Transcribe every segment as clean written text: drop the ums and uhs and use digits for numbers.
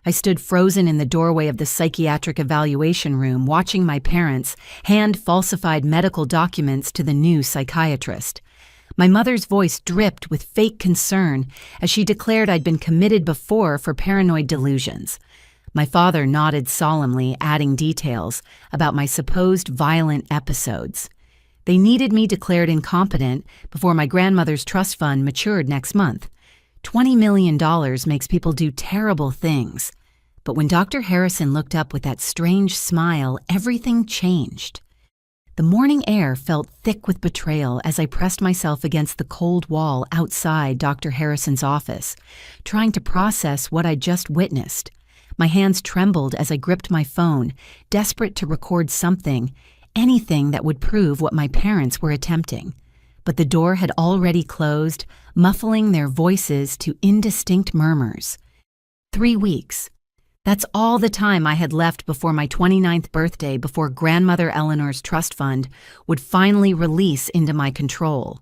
I stood frozen in the doorway of the psychiatric evaluation room, watching my parents hand falsified medical documents to the new psychiatrist. My mother's voice dripped with fake concern as she declared I'd been committed before for paranoid delusions. My father nodded solemnly, adding details about my supposed violent episodes. They needed me declared incompetent before my grandmother's trust fund matured next month. $20 million makes people do terrible things. But when Dr. Harrison looked up with that strange smile, everything changed. The morning air felt thick with betrayal as I pressed myself against the cold wall outside Dr. Harrison's office, trying to process what I'd just witnessed. My hands trembled as I gripped my phone, desperate to record something, anything that would prove what my parents were attempting. But the door had already closed, muffling their voices to indistinct murmurs. 3 weeks. That's all the time I had left before my 29th birthday, before Grandmother Eleanor's trust fund would finally release into my control.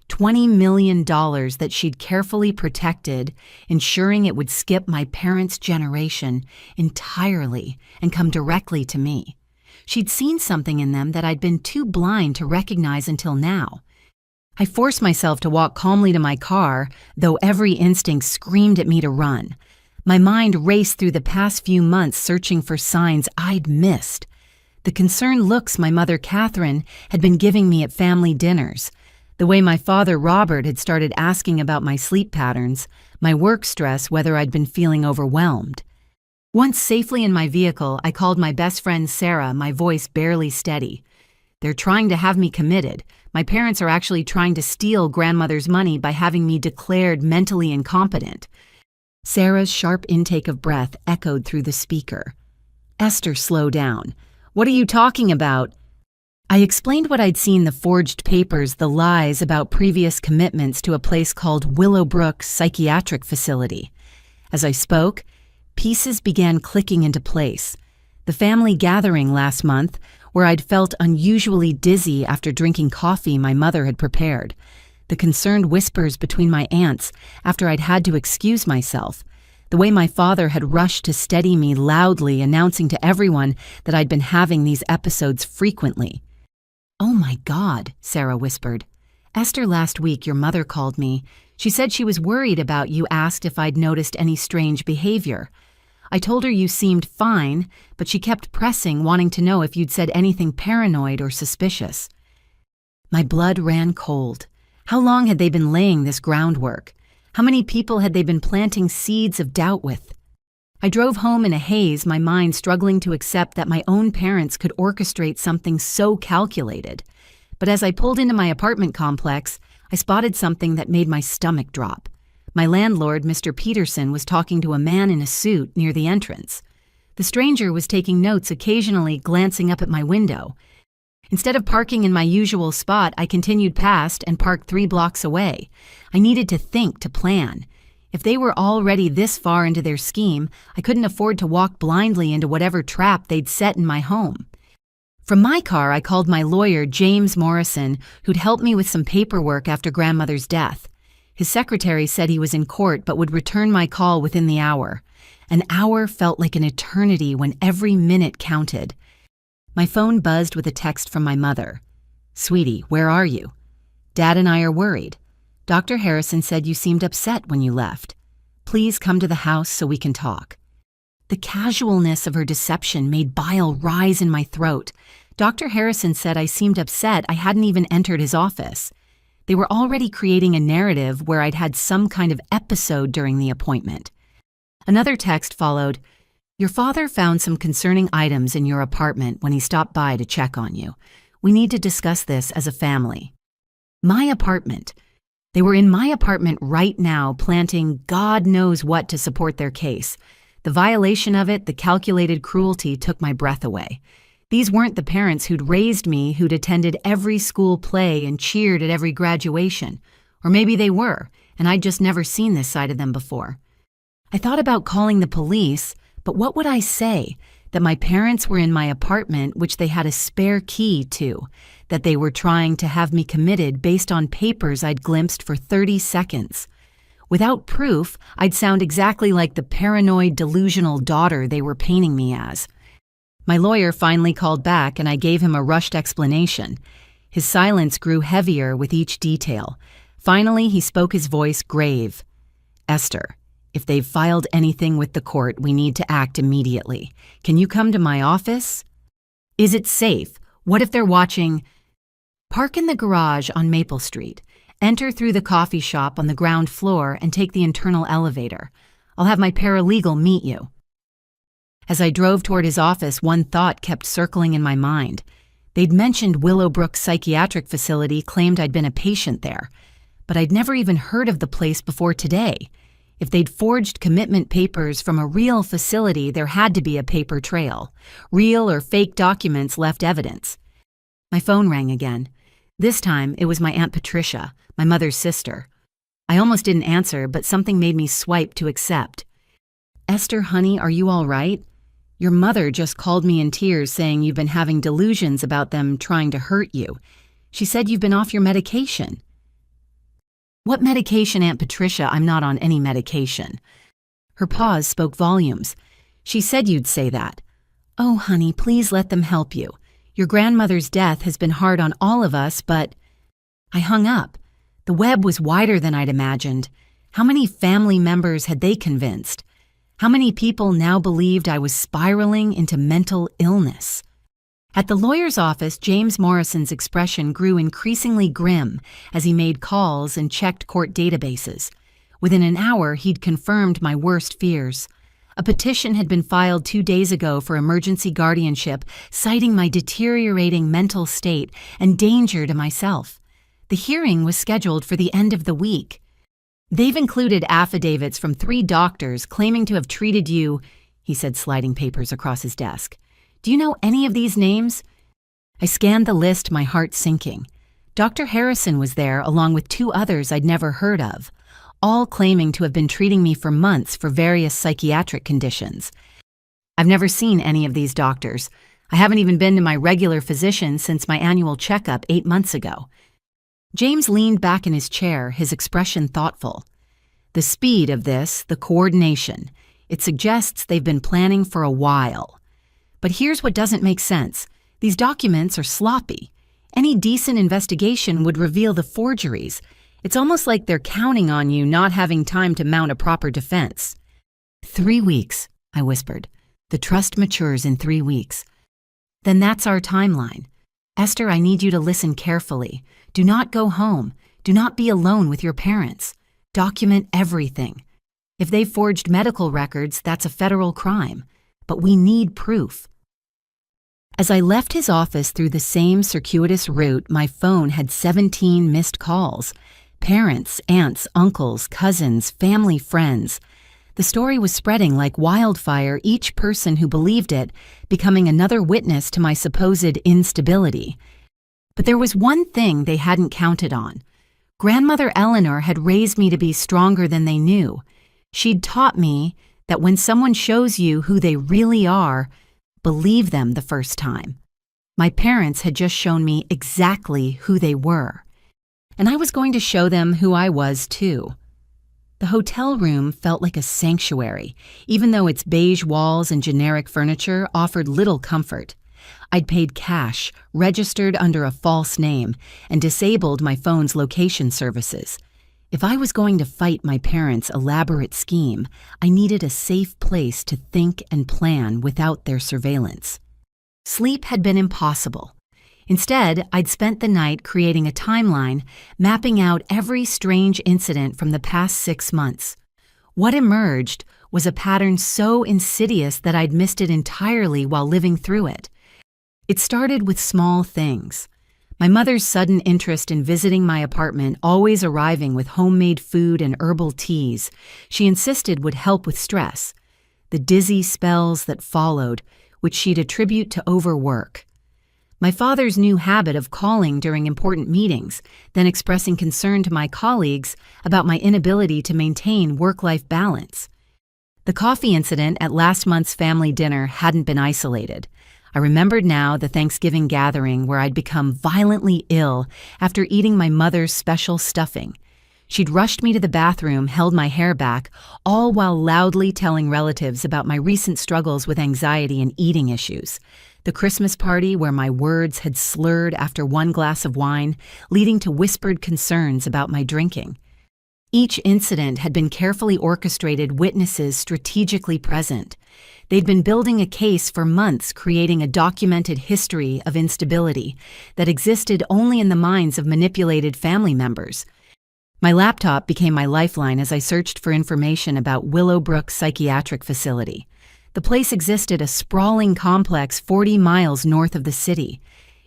$20 million that she'd carefully protected, ensuring it would skip my parents' generation entirely and come directly to me. She'd seen something in them that I'd been too blind to recognize until now. I forced myself to walk calmly to my car, though every instinct screamed at me to run. My mind raced through the past few months searching for signs I'd missed. The concerned looks my mother Catherine had been giving me at family dinners, the way my father Robert had started asking about my sleep patterns, my work stress, whether I'd been feeling overwhelmed. Once safely in my vehicle, I called my best friend Sarah, my voice barely steady. "They're trying to have me committed. My parents are actually trying to steal grandmother's money by having me declared mentally incompetent." Sarah's sharp intake of breath echoed through the speaker. "Esther, slow down. What are you talking about?" I explained what I'd seen: the forged papers, the lies about previous commitments to a place called Willowbrook Psychiatric Facility. As I spoke, pieces began clicking into place. The family gathering last month, where I'd felt unusually dizzy after drinking coffee my mother had prepared. The concerned whispers between my aunts after I'd had to excuse myself. The way my father had rushed to steady me, loudly announcing to everyone that I'd been having these episodes frequently. "Oh my God," Sarah whispered. "Esther, last week your mother called me. She said she was worried about you, asked if I'd noticed any strange behavior. I told her you seemed fine, but she kept pressing, wanting to know if you'd said anything paranoid or suspicious." My blood ran cold. How long had they been laying this groundwork? How many people had they been planting seeds of doubt with? I drove home in a haze, my mind struggling to accept that my own parents could orchestrate something so calculated. But as I pulled into my apartment complex, I spotted something that made my stomach drop. My landlord, Mr. Peterson, was talking to a man in a suit near the entrance. The stranger was taking notes, occasionally glancing up at my window. Instead of parking in my usual spot, I continued past and parked 3 blocks away. I needed to think, to plan. If they were already this far into their scheme, I couldn't afford to walk blindly into whatever trap they'd set in my home. From my car, I called my lawyer, James Morrison, who'd helped me with some paperwork after grandmother's death. His secretary said he was in court but would return my call within the hour. An hour felt like an eternity when every minute counted. My phone buzzed with a text from my mother. "Sweetie, where are you? Dad and I are worried. Dr. Harrison said you seemed upset when you left. Please come to the house so we can talk." The casualness of her deception made bile rise in my throat. Dr. Harrison said I seemed upset I hadn't even entered his office. They were already creating a narrative where I'd had some kind of episode during the appointment. Another text followed. "Your father found some concerning items in your apartment when he stopped by to check on you. We need to discuss this as a family." My apartment. They were in my apartment right now, planting God knows what to support their case. The violation of it, the calculated cruelty, took my breath away. These weren't the parents who'd raised me, who'd attended every school play and cheered at every graduation. Or maybe they were, and I'd just never seen this side of them before. I thought about calling the police, but what would I say? That my parents were in my apartment, which they had a spare key to, that they were trying to have me committed based on papers I'd glimpsed for 30 seconds. Without proof, I'd sound exactly like the paranoid, delusional daughter they were painting me as. My lawyer finally called back and I gave him a rushed explanation. His silence grew heavier with each detail. Finally, he spoke, his voice grave. "Esther, if they've filed anything with the court, we need to act immediately. Can you come to my office? Is it safe? What if they're watching?" "Park in the garage on Maple Street. Enter through the coffee shop on the ground floor and take the internal elevator. I'll have my paralegal meet you." As I drove toward his office, one thought kept circling in my mind. They'd mentioned Willowbrook Psychiatric Facility, claimed I'd been a patient there, but I'd never even heard of the place before today. If they'd forged commitment papers from a real facility, there had to be a paper trail. Real or fake documents left evidence. My phone rang again. This time, it was my Aunt Patricia, my mother's sister. I almost didn't answer, but something made me swipe to accept. "Esther, honey, are you all right? Your mother just called me in tears saying you've been having delusions about them trying to hurt you. She said you've been off your medication." "What medication, Aunt Patricia? I'm not on any medication." Her pause spoke volumes. "She said you'd say that." "Oh, honey, please let them help you. Your grandmother's death has been hard on all of us, but—" I hung up. The web was wider than I'd imagined. How many family members had they convinced? How many people now believed I was spiraling into mental illness? At the lawyer's office, James Morrison's expression grew increasingly grim as he made calls and checked court databases. Within an hour, he'd confirmed my worst fears. A petition had been filed 2 days ago for emergency guardianship, citing my deteriorating mental state and danger to myself. The hearing was scheduled for the end of the week. "They've included affidavits from 3 doctors claiming to have treated you," he said, sliding papers across his desk. "Do you know any of these names?" I scanned the list, my heart sinking. Dr. Harrison was there, along with 2 others I'd never heard of, all claiming to have been treating me for months for various psychiatric conditions. I've never seen any of these doctors. I haven't even been to my regular physician since my annual checkup 8 months ago. James leaned back in his chair, his expression thoughtful. "The speed of this, the coordination, it suggests they've been planning for a while. But here's what doesn't make sense. These documents are sloppy. Any decent investigation would reveal the forgeries. It's almost like they're counting on you not having time to mount a proper defense." 3 weeks, I whispered. "The trust matures in 3 weeks. Then that's our timeline. Esther, I need you to listen carefully. Do not go home. Do not be alone with your parents. Document everything. If they forged medical records, that's a federal crime. But we need proof." As I left his office through the same circuitous route, my phone had 17 missed calls. Parents, aunts, uncles, cousins, family, friends. The story was spreading like wildfire, each person who believed it becoming another witness to my supposed instability. But there was one thing they hadn't counted on. Grandmother Eleanor had raised me to be stronger than they knew. She'd taught me that when someone shows you who they really are, believe them the first time. My parents had just shown me exactly who they were. And I was going to show them who I was, too. The hotel room felt like a sanctuary, even though its beige walls and generic furniture offered little comfort. I'd paid cash, registered under a false name, and disabled my phone's location services. If I was going to fight my parents' elaborate scheme, I needed a safe place to think and plan without their surveillance. Sleep had been impossible. Instead, I'd spent the night creating a timeline, mapping out every strange incident from the past 6 months. What emerged was a pattern so insidious that I'd missed it entirely while living through it. It started with small things. My mother's sudden interest in visiting my apartment, always arriving with homemade food and herbal teas, she insisted would help with stress. The dizzy spells that followed, which she'd attribute to overwork. My father's new habit of calling during important meetings, then expressing concern to my colleagues about my inability to maintain work-life balance. The coffee incident at last month's family dinner hadn't been isolated. I remembered now the Thanksgiving gathering where I'd become violently ill after eating my mother's special stuffing. She'd rushed me to the bathroom, held my hair back, all while loudly telling relatives about my recent struggles with anxiety and eating issues. The Christmas party where my words had slurred after one glass of wine, leading to whispered concerns about my drinking. Each incident had been carefully orchestrated, witnesses strategically present. They'd been building a case for months, creating a documented history of instability that existed only in the minds of manipulated family members. My laptop became my lifeline as I searched for information about Willowbrook Psychiatric Facility. The place existed a sprawling complex 40 miles north of the city.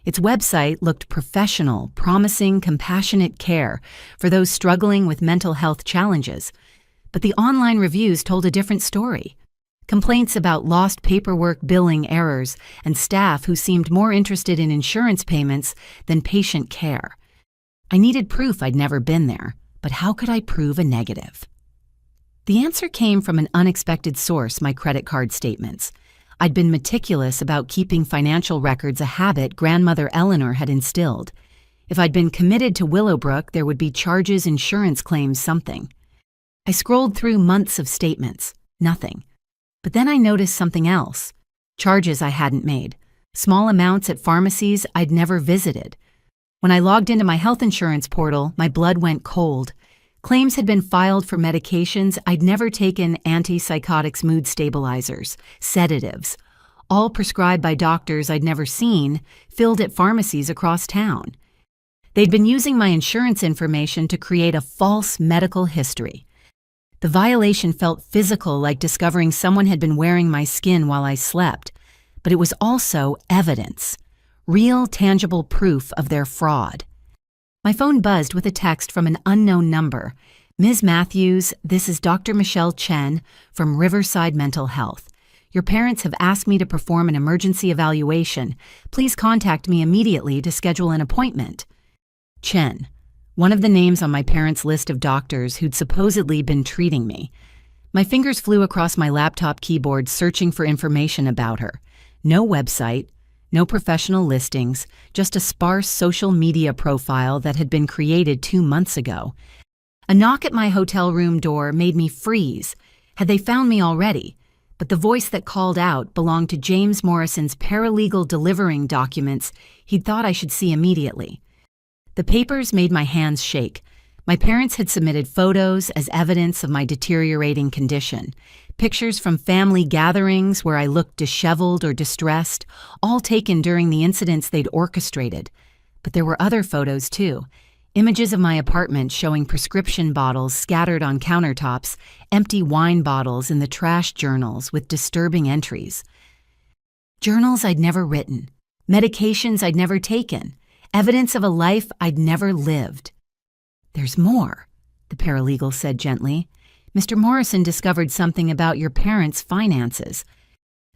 Its website looked professional, promising compassionate care for those struggling with mental health challenges. But the online reviews told a different story. Complaints about lost paperwork, billing errors, and staff who seemed more interested in insurance payments than patient care. I needed proof I'd never been there, but how could I prove a negative? The answer came from an unexpected source: my credit card statements. I'd been meticulous about keeping financial records, a habit grandmother Eleanor had instilled. If I'd been committed to Willowbrook, there would be charges, insurance claims, something. I scrolled through months of statements. Nothing. But then I noticed something else. Charges I hadn't made. Small amounts at pharmacies I'd never visited. When I logged into my health insurance portal, my blood went cold. Claims had been filed for medications I'd never taken: antipsychotics, mood stabilizers, sedatives, all prescribed by doctors I'd never seen, filled at pharmacies across town. They'd been using my insurance information to create a false medical history. The violation felt physical, like discovering someone had been wearing my skin while I slept, but it was also evidence, real, tangible proof of their fraud. My phone buzzed with a text from an unknown number. "Ms. Matthews, this is Dr. Michelle Chen from Riverside Mental Health. Your parents have asked me to perform an emergency evaluation. Please contact me immediately to schedule an appointment." Chen, one of the names on my parents' list of doctors who'd supposedly been treating me. My fingers flew across my laptop keyboard searching for information about her. No website. No professional listings, just a sparse social media profile that had been created 2 months ago. A knock at my hotel room door made me freeze. Had they found me already? But the voice that called out belonged to James Morrison's paralegal delivering documents he'd thought I should see immediately. The papers made my hands shake. My parents had submitted photos as evidence of my deteriorating condition. Pictures from family gatherings where I looked disheveled or distressed, all taken during the incidents they'd orchestrated. But there were other photos too. Images of my apartment showing prescription bottles scattered on countertops, empty wine bottles in the trash journals with disturbing entries. Journals I'd never written, medications I'd never taken, evidence of a life I'd never lived. "There's more," the paralegal said gently. "Mr. Morrison discovered something about your parents' finances."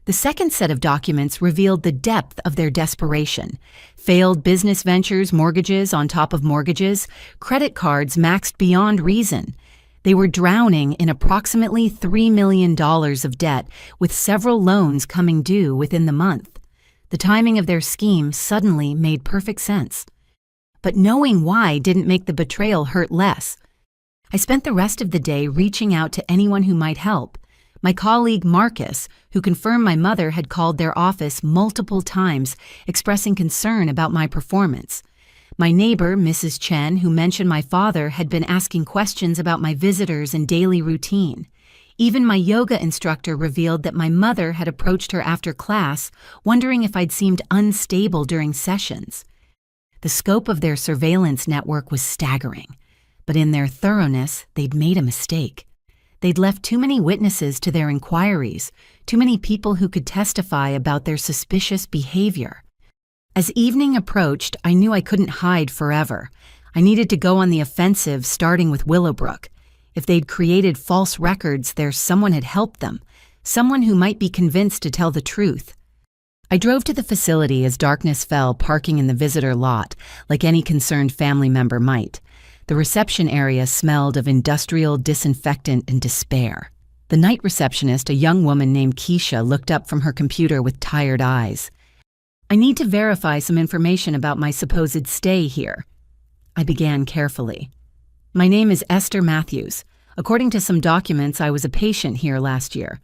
The second set of documents revealed the depth of their desperation. Failed business ventures, mortgages on top of mortgages, credit cards maxed beyond reason. They were drowning in approximately $3 million of debt, with several loans coming due within the month. The timing of their scheme suddenly made perfect sense. But knowing why didn't make the betrayal hurt less. I spent the rest of the day reaching out to anyone who might help. My colleague Marcus, who confirmed my mother had called their office multiple times, expressing concern about my performance. My neighbor, Mrs. Chen, who mentioned my father had been asking questions about my visitors and daily routine. Even my yoga instructor revealed that my mother had approached her after class, wondering if I'd seemed unstable during sessions. The scope of their surveillance network was staggering. But in their thoroughness, they'd made a mistake. They'd left too many witnesses to their inquiries, too many people who could testify about their suspicious behavior. As evening approached, I knew I couldn't hide forever. I needed to go on the offensive, starting with Willowbrook. If they'd created false records, someone had helped them, someone who might be convinced to tell the truth. I drove to the facility as darkness fell, parking in the visitor lot, like any concerned family member might. The reception area smelled of industrial disinfectant and despair. The night receptionist, a young woman named Keisha, looked up from her computer with tired eyes. "I need to verify some information about my supposed stay here." I began carefully. My name is Esther Matthews. According to some documents, I was a patient here last year.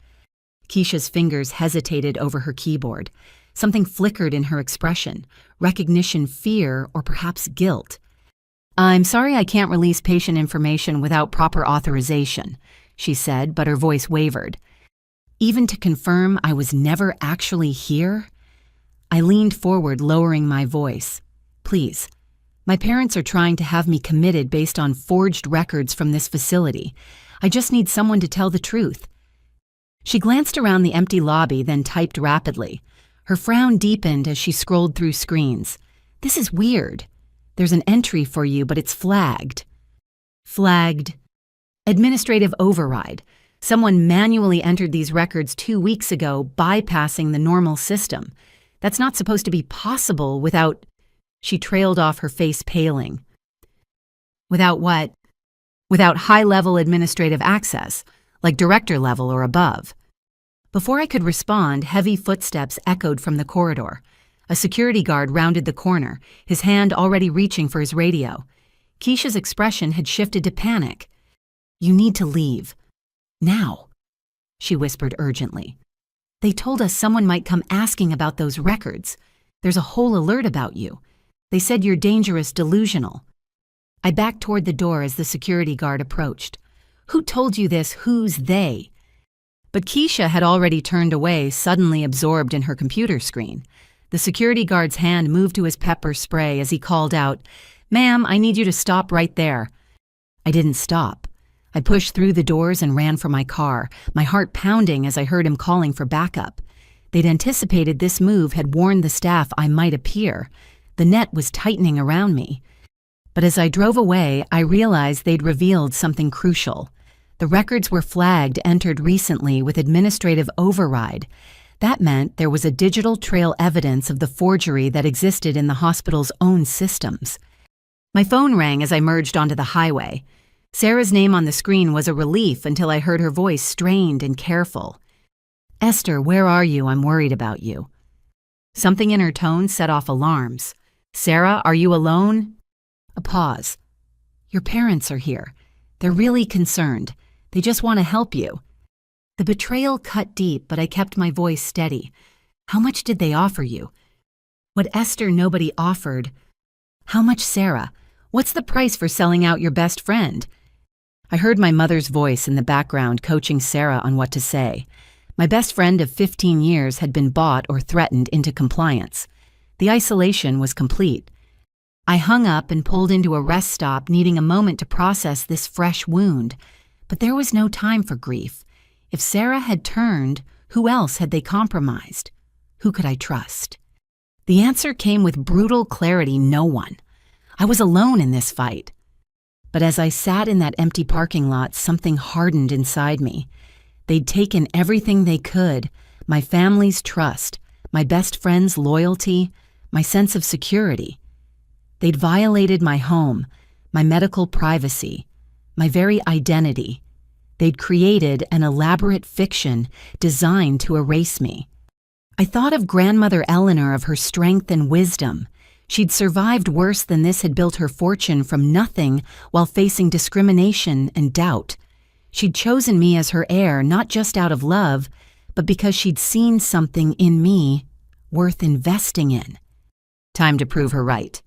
Keisha's fingers hesitated over her keyboard. Something flickered in her expression, recognition, fear, or perhaps guilt. I'm sorry I can't release patient information without proper authorization, she said, but her voice wavered. Even to confirm I was never actually here? I leaned forward, lowering my voice. Please, my parents are trying to have me committed based on forged records from this facility. I just need someone to tell the truth. She glanced around the empty lobby, then typed rapidly. Her frown deepened as she scrolled through screens. This is weird. There's an entry for you, but it's flagged. Flagged. Administrative override. Someone manually entered these records 2 weeks ago, bypassing the normal system. That's not supposed to be possible without... She trailed off, her face paling. Without what? Without high-level administrative access, like director level or above. Before I could respond, heavy footsteps echoed from the corridor. A security guard rounded the corner, his hand already reaching for his radio. Keisha's expression had shifted to panic. You need to leave. Now, she whispered urgently. They told us someone might come asking about those records. There's a whole alert about you. They said you're dangerous, delusional. I backed toward the door as the security guard approached. Who told you this? Who's they? But Keisha had already turned away, suddenly absorbed in her computer screen. The security guard's hand moved to his pepper spray as he called out, Ma'am, I need you to stop right there. I didn't stop. I pushed through the doors and ran for my car, my heart pounding as I heard him calling for backup. They'd anticipated this move, had warned the staff I might appear. The net was tightening around me. But as I drove away, I realized they'd revealed something crucial. The records were flagged, entered recently with administrative override. That meant there was a digital trail evidence of the forgery that existed in the hospital's own systems. My phone rang as I merged onto the highway. Sarah's name on the screen was a relief until I heard her voice strained and careful. Esther, where are you? I'm worried about you. Something in her tone set off alarms. Sarah, are you alone? A pause. Your parents are here. They're really concerned. They just want to help you. The betrayal cut deep, but I kept my voice steady. How much did they offer you? What Esther nobody offered. How much, Sarah? What's the price for selling out your best friend? I heard my mother's voice in the background coaching Sarah on what to say. My best friend of 15 years had been bought or threatened into compliance. The isolation was complete. I hung up and pulled into a rest stop, needing a moment to process this fresh wound. But there was no time for grief. If Sarah had turned, who else had they compromised? Who could I trust? The answer came with brutal clarity: no one. I was alone in this fight. But as I sat in that empty parking lot, something hardened inside me. They'd taken everything they could: my family's trust, my best friend's loyalty, my sense of security. They'd violated my home, my medical privacy, my very identity. They'd created an elaborate fiction designed to erase me. I thought of grandmother Eleanor, of her strength and wisdom. She'd survived worse than this, had built her fortune from nothing while facing discrimination and doubt. She'd chosen me as her heir, not just out of love, but because she'd seen something in me worth investing in. Time to prove her right.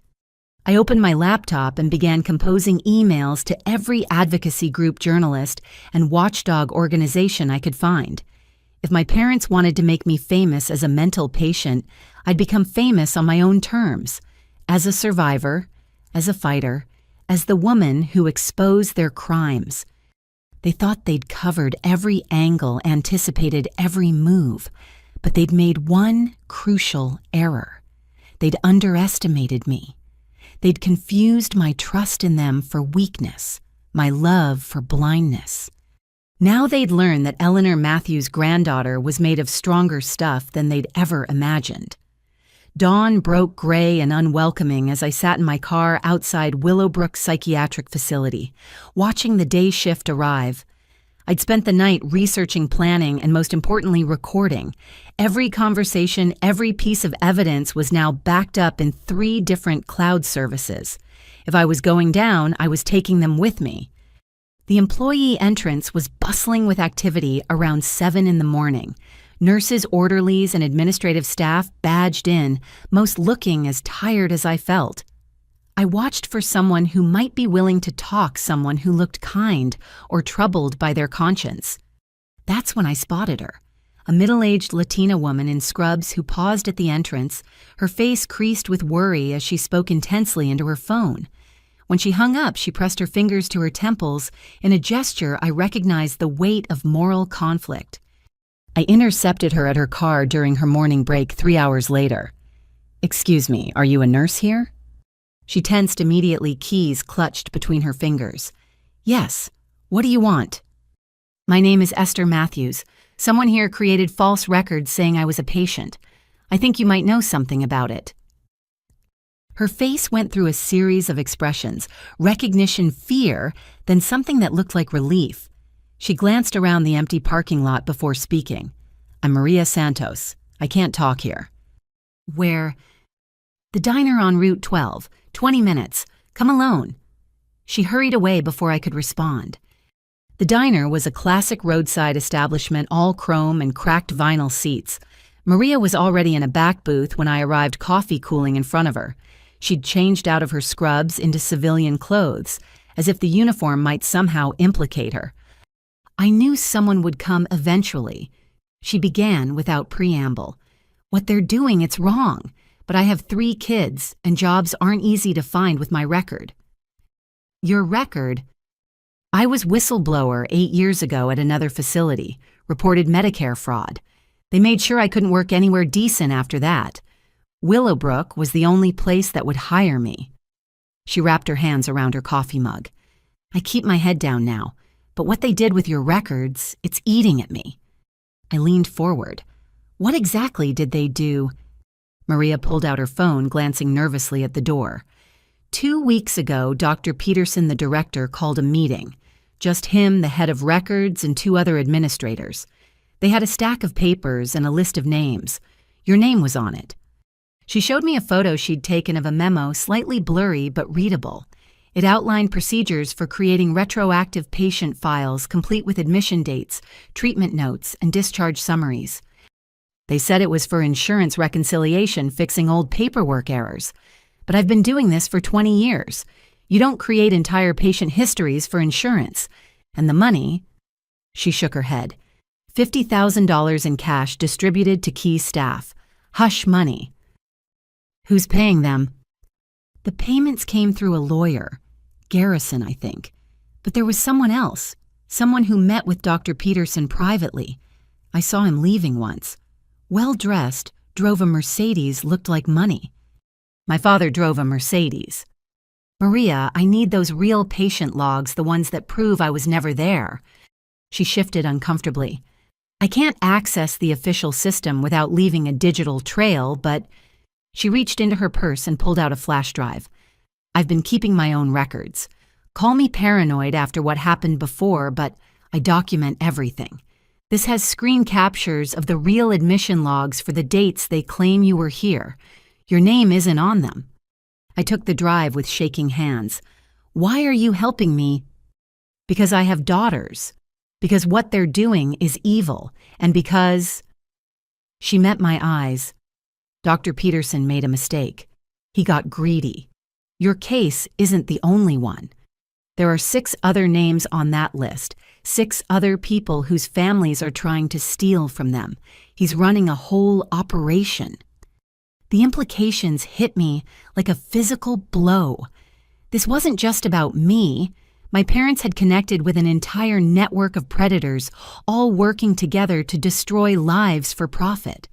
I opened my laptop and began composing emails to every advocacy group, journalist, and watchdog organization I could find. If my parents wanted to make me famous as a mental patient, I'd become famous on my own terms, as a survivor, as a fighter, as the woman who exposed their crimes. They thought they'd covered every angle, anticipated every move, but they'd made one crucial error. They'd underestimated me. They'd confused my trust in them for weakness, my love for blindness. Now they'd learned that Eleanor Matthews' granddaughter was made of stronger stuff than they'd ever imagined. Dawn broke gray and unwelcoming as I sat in my car outside Willowbrook Psychiatric Facility, watching the day shift arrive. I'd spent the night researching, planning, and most importantly, recording. Every conversation, every piece of evidence was now backed up in 3 different cloud services. If I was going down, I was taking them with me. The employee entrance was bustling with activity around 7 in the morning. Nurses, orderlies, and administrative staff badged in, most looking as tired as I felt. I watched for someone who might be willing to talk, someone who looked kind or troubled by their conscience. That's when I spotted her, a middle-aged Latina woman in scrubs who paused at the entrance, her face creased with worry as she spoke intensely into her phone. When she hung up, she pressed her fingers to her temples. In a gesture, I recognized the weight of moral conflict. I intercepted her at her car during her morning break 3 hours later. "Excuse me, are you a nurse here?" She tensed immediately, keys clutched between her fingers. "Yes. What do you want?" "My name is Esther Matthews. Someone here created false records saying I was a patient. I think you might know something about it." Her face went through a series of expressions: recognition, fear, then something that looked like relief. She glanced around the empty parking lot before speaking. "I'm Maria Santos. I can't talk here." "Where?" "The diner on Route 12. 20 minutes. Come alone." She hurried away before I could respond. The diner was a classic roadside establishment, all chrome and cracked vinyl seats. Maria was already in a back booth when I arrived, coffee cooling in front of her. She'd changed out of her scrubs into civilian clothes, as if the uniform might somehow implicate her. "I knew someone would come eventually." She began without preamble. "What they're doing, it's wrong. But I have 3 kids, and jobs aren't easy to find with my record." "Your record?" "I was whistleblower 8 years ago at another facility, reported Medicare fraud. They made sure I couldn't work anywhere decent after that. Willowbrook was the only place that would hire me." She wrapped her hands around her coffee mug. "I keep my head down now, but what they did with your records, it's eating at me." I leaned forward. "What exactly did they do?" Maria pulled out her phone, glancing nervously at the door. 2 weeks ago, Dr. Peterson, the director, called a meeting. Just him, the head of records, and 2 other administrators. They had a stack of papers and a list of names. Your name was on it. She showed me a photo she'd taken of a memo, slightly blurry but readable. It outlined procedures for creating retroactive patient files, complete with admission dates, treatment notes, and discharge summaries. They said it was for insurance reconciliation, fixing old paperwork errors. But I've been doing this for 20 years. You don't create entire patient histories for insurance. And the money, she shook her head, $50,000 in cash distributed to key staff. Hush money. Who's paying them? The payments came through a lawyer, Garrison, I think. But there was someone else, someone who met with Dr. Peterson privately. I saw him leaving once. Well-dressed, drove a Mercedes, looked like money. My father drove a Mercedes. Maria, I need those real patient logs, the ones that prove I was never there. She shifted uncomfortably. I can't access the official system without leaving a digital trail, but... She reached into her purse and pulled out a flash drive. I've been keeping my own records. Call me paranoid after what happened before, but I document everything. This has screen captures of the real admission logs for the dates they claim you were here. Your name isn't on them. I took the drive with shaking hands. Why are you helping me? Because I have daughters. Because what they're doing is evil. And because... She met my eyes. Dr. Peterson made a mistake. He got greedy. Your case isn't the only one. There are 6 other names on that list, 6 other people whose families are trying to steal from them. He's running a whole operation. The implications hit me like a physical blow. This wasn't just about me. My parents had connected with an entire network of predators, all working together to destroy lives for profit.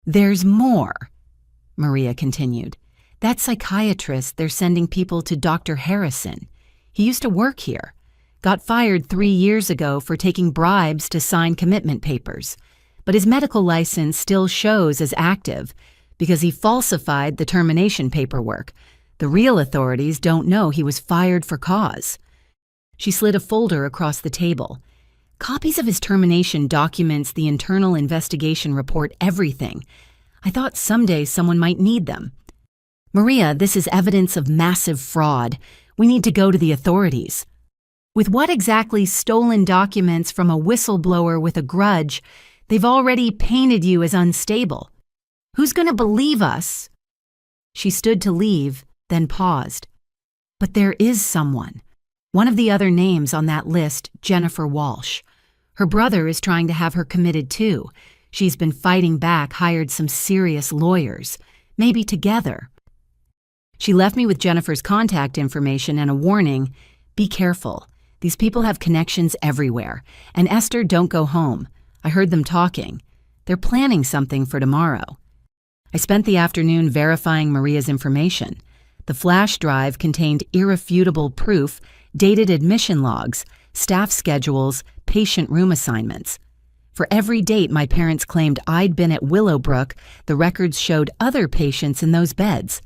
There's more, Maria continued. That psychiatrist, they're sending people to Dr. Harrison. He used to work here. Got fired 3 years ago for taking bribes to sign commitment papers. But his medical license still shows as active because he falsified the termination paperwork. The real authorities don't know he was fired for cause. She slid a folder across the table. Copies of his termination documents, the internal investigation report, everything. I thought someday someone might need them. "Maria, this is evidence of massive fraud. We need to go to the authorities." With what exactly stolen documents from a whistleblower with a grudge? They've already painted you as unstable. Who's going to believe us? She stood to leave, then paused. But there is someone. One of the other names on that list, Jennifer Walsh. Her brother is trying to have her committed too. She's been fighting back, hired some serious lawyers. Maybe together. She left me with Jennifer's contact information and a warning: be careful. These people have connections everywhere. And Esther, don't go home. I heard them talking. They're planning something for tomorrow. I spent the afternoon verifying Maria's information. The flash drive contained irrefutable proof, dated admission logs, staff schedules, patient room assignments. For every date my parents claimed I'd been at Willowbrook, the records showed other patients in those beds.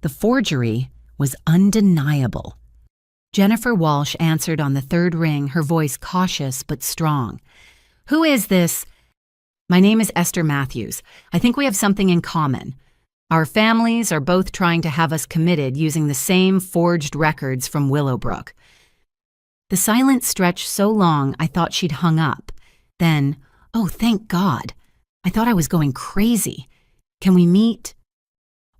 The forgery was undeniable. Jennifer Walsh answered on the third ring, her voice cautious but strong. "Who is this?" "My name is Esther Matthews. I think we have something in common. Our families are both trying to have us committed using the same forged records from Willowbrook." The silence stretched so long I thought she'd hung up. Then, "Oh, thank God. I thought I was going crazy. Can we meet?"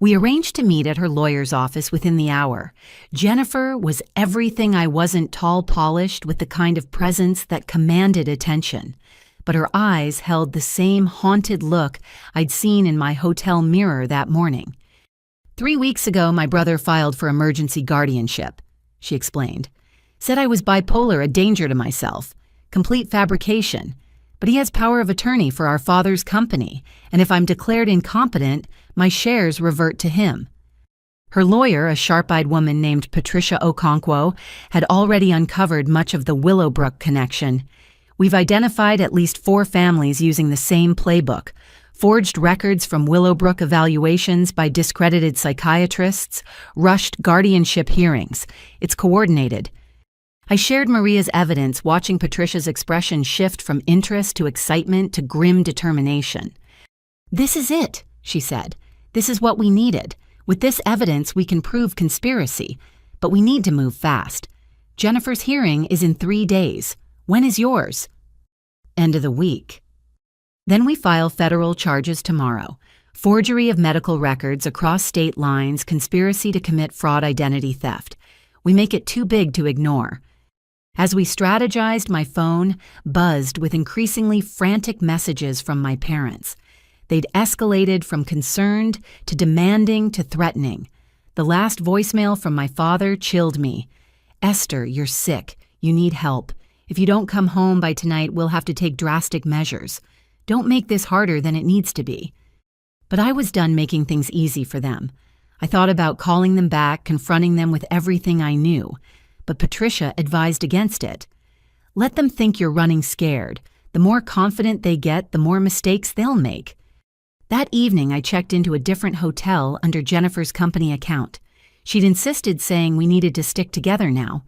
We arranged to meet at her lawyer's office within the hour. Jennifer was everything I wasn't tall-polished with the kind of presence that commanded attention. But her eyes held the same haunted look I'd seen in my hotel mirror that morning. "3 weeks ago, my brother filed for emergency guardianship," she explained. "Said I was bipolar, a danger to myself. Complete fabrication. But he has power of attorney for our father's company, and if I'm declared incompetent, my shares revert to him." Her lawyer, a sharp-eyed woman named Patricia Okonkwo, had already uncovered much of the Willowbrook connection. "We've identified at least 4 families using the same playbook. Forged records from Willowbrook evaluations by discredited psychiatrists, rushed guardianship hearings. It's coordinated." I shared Maria's evidence, watching Patricia's expression shift from interest to excitement to grim determination. "This is it," she said. "This is what we needed. With this evidence, we can prove conspiracy. But we need to move fast. Jennifer's hearing is in 3 days. When is yours?" "End of the week." "Then we file federal charges tomorrow. Forgery of medical records across state lines, conspiracy to commit fraud, identity theft. We make it too big to ignore." As we strategized, my phone buzzed with increasingly frantic messages from my parents. They'd escalated from concerned to demanding to threatening. The last voicemail from my father chilled me. "Esther, you're sick. You need help. If you don't come home by tonight, we'll have to take drastic measures. Don't make this harder than it needs to be." But I was done making things easy for them. I thought about calling them back, confronting them with everything I knew. But Patricia advised against it. "Let them think you're running scared. The more confident they get, the more mistakes they'll make." That evening, I checked into a different hotel under Jennifer's company account. She'd insisted, saying we needed to stick together now.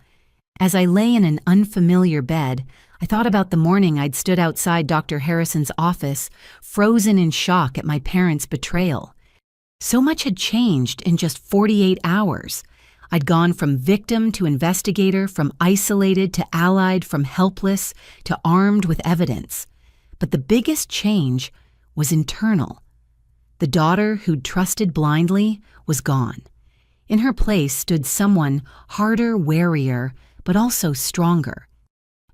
As I lay in an unfamiliar bed, I thought about the morning I'd stood outside Dr. Harrison's office, frozen in shock at my parents' betrayal. So much had changed in just 48 hours. I'd gone from victim to investigator, from isolated to allied, from helpless to armed with evidence. But the biggest change was internal. The daughter who'd trusted blindly was gone. In her place stood someone harder, warier, but also stronger.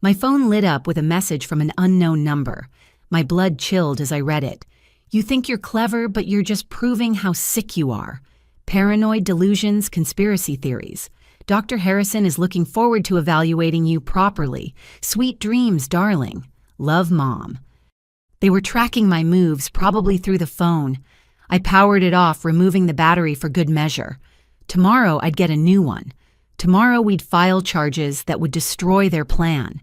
My phone lit up with a message from an unknown number. My blood chilled as I read it. "You think you're clever, but you're just proving how sick you are. Paranoid delusions, conspiracy theories. Dr. Harrison is looking forward to evaluating you properly. Sweet dreams, darling. Love, Mom." They were tracking my moves, probably through the phone. I powered it off, removing the battery for good measure. Tomorrow I'd get a new one. Tomorrow we'd file charges that would destroy their plan.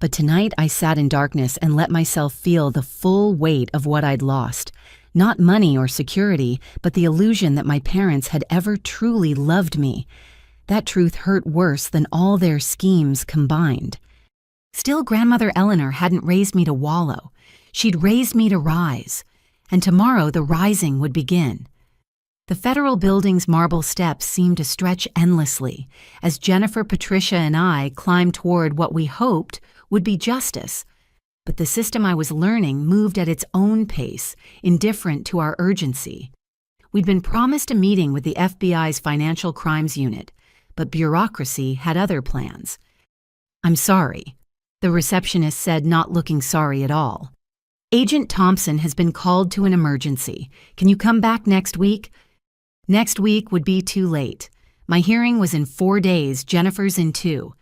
But tonight I sat in darkness and let myself feel the full weight of what I'd lost. Not money or security, but the illusion that my parents had ever truly loved me. That truth hurt worse than all their schemes combined. Still, Grandmother Eleanor hadn't raised me to wallow. She'd raised me to rise. And tomorrow the rising would begin. The federal building's marble steps seemed to stretch endlessly as Jennifer, Patricia, and I climbed toward what we hoped would be justice. But the system I was learning moved at its own pace, indifferent to our urgency. We'd been promised a meeting with the FBI's Financial Crimes Unit, but bureaucracy had other plans. "I'm sorry," the receptionist said, not looking sorry at all. "Agent Thompson has been called to an emergency. Can you come back next week?" Next week would be too late. My hearing was in 4 days, Jennifer's in 2.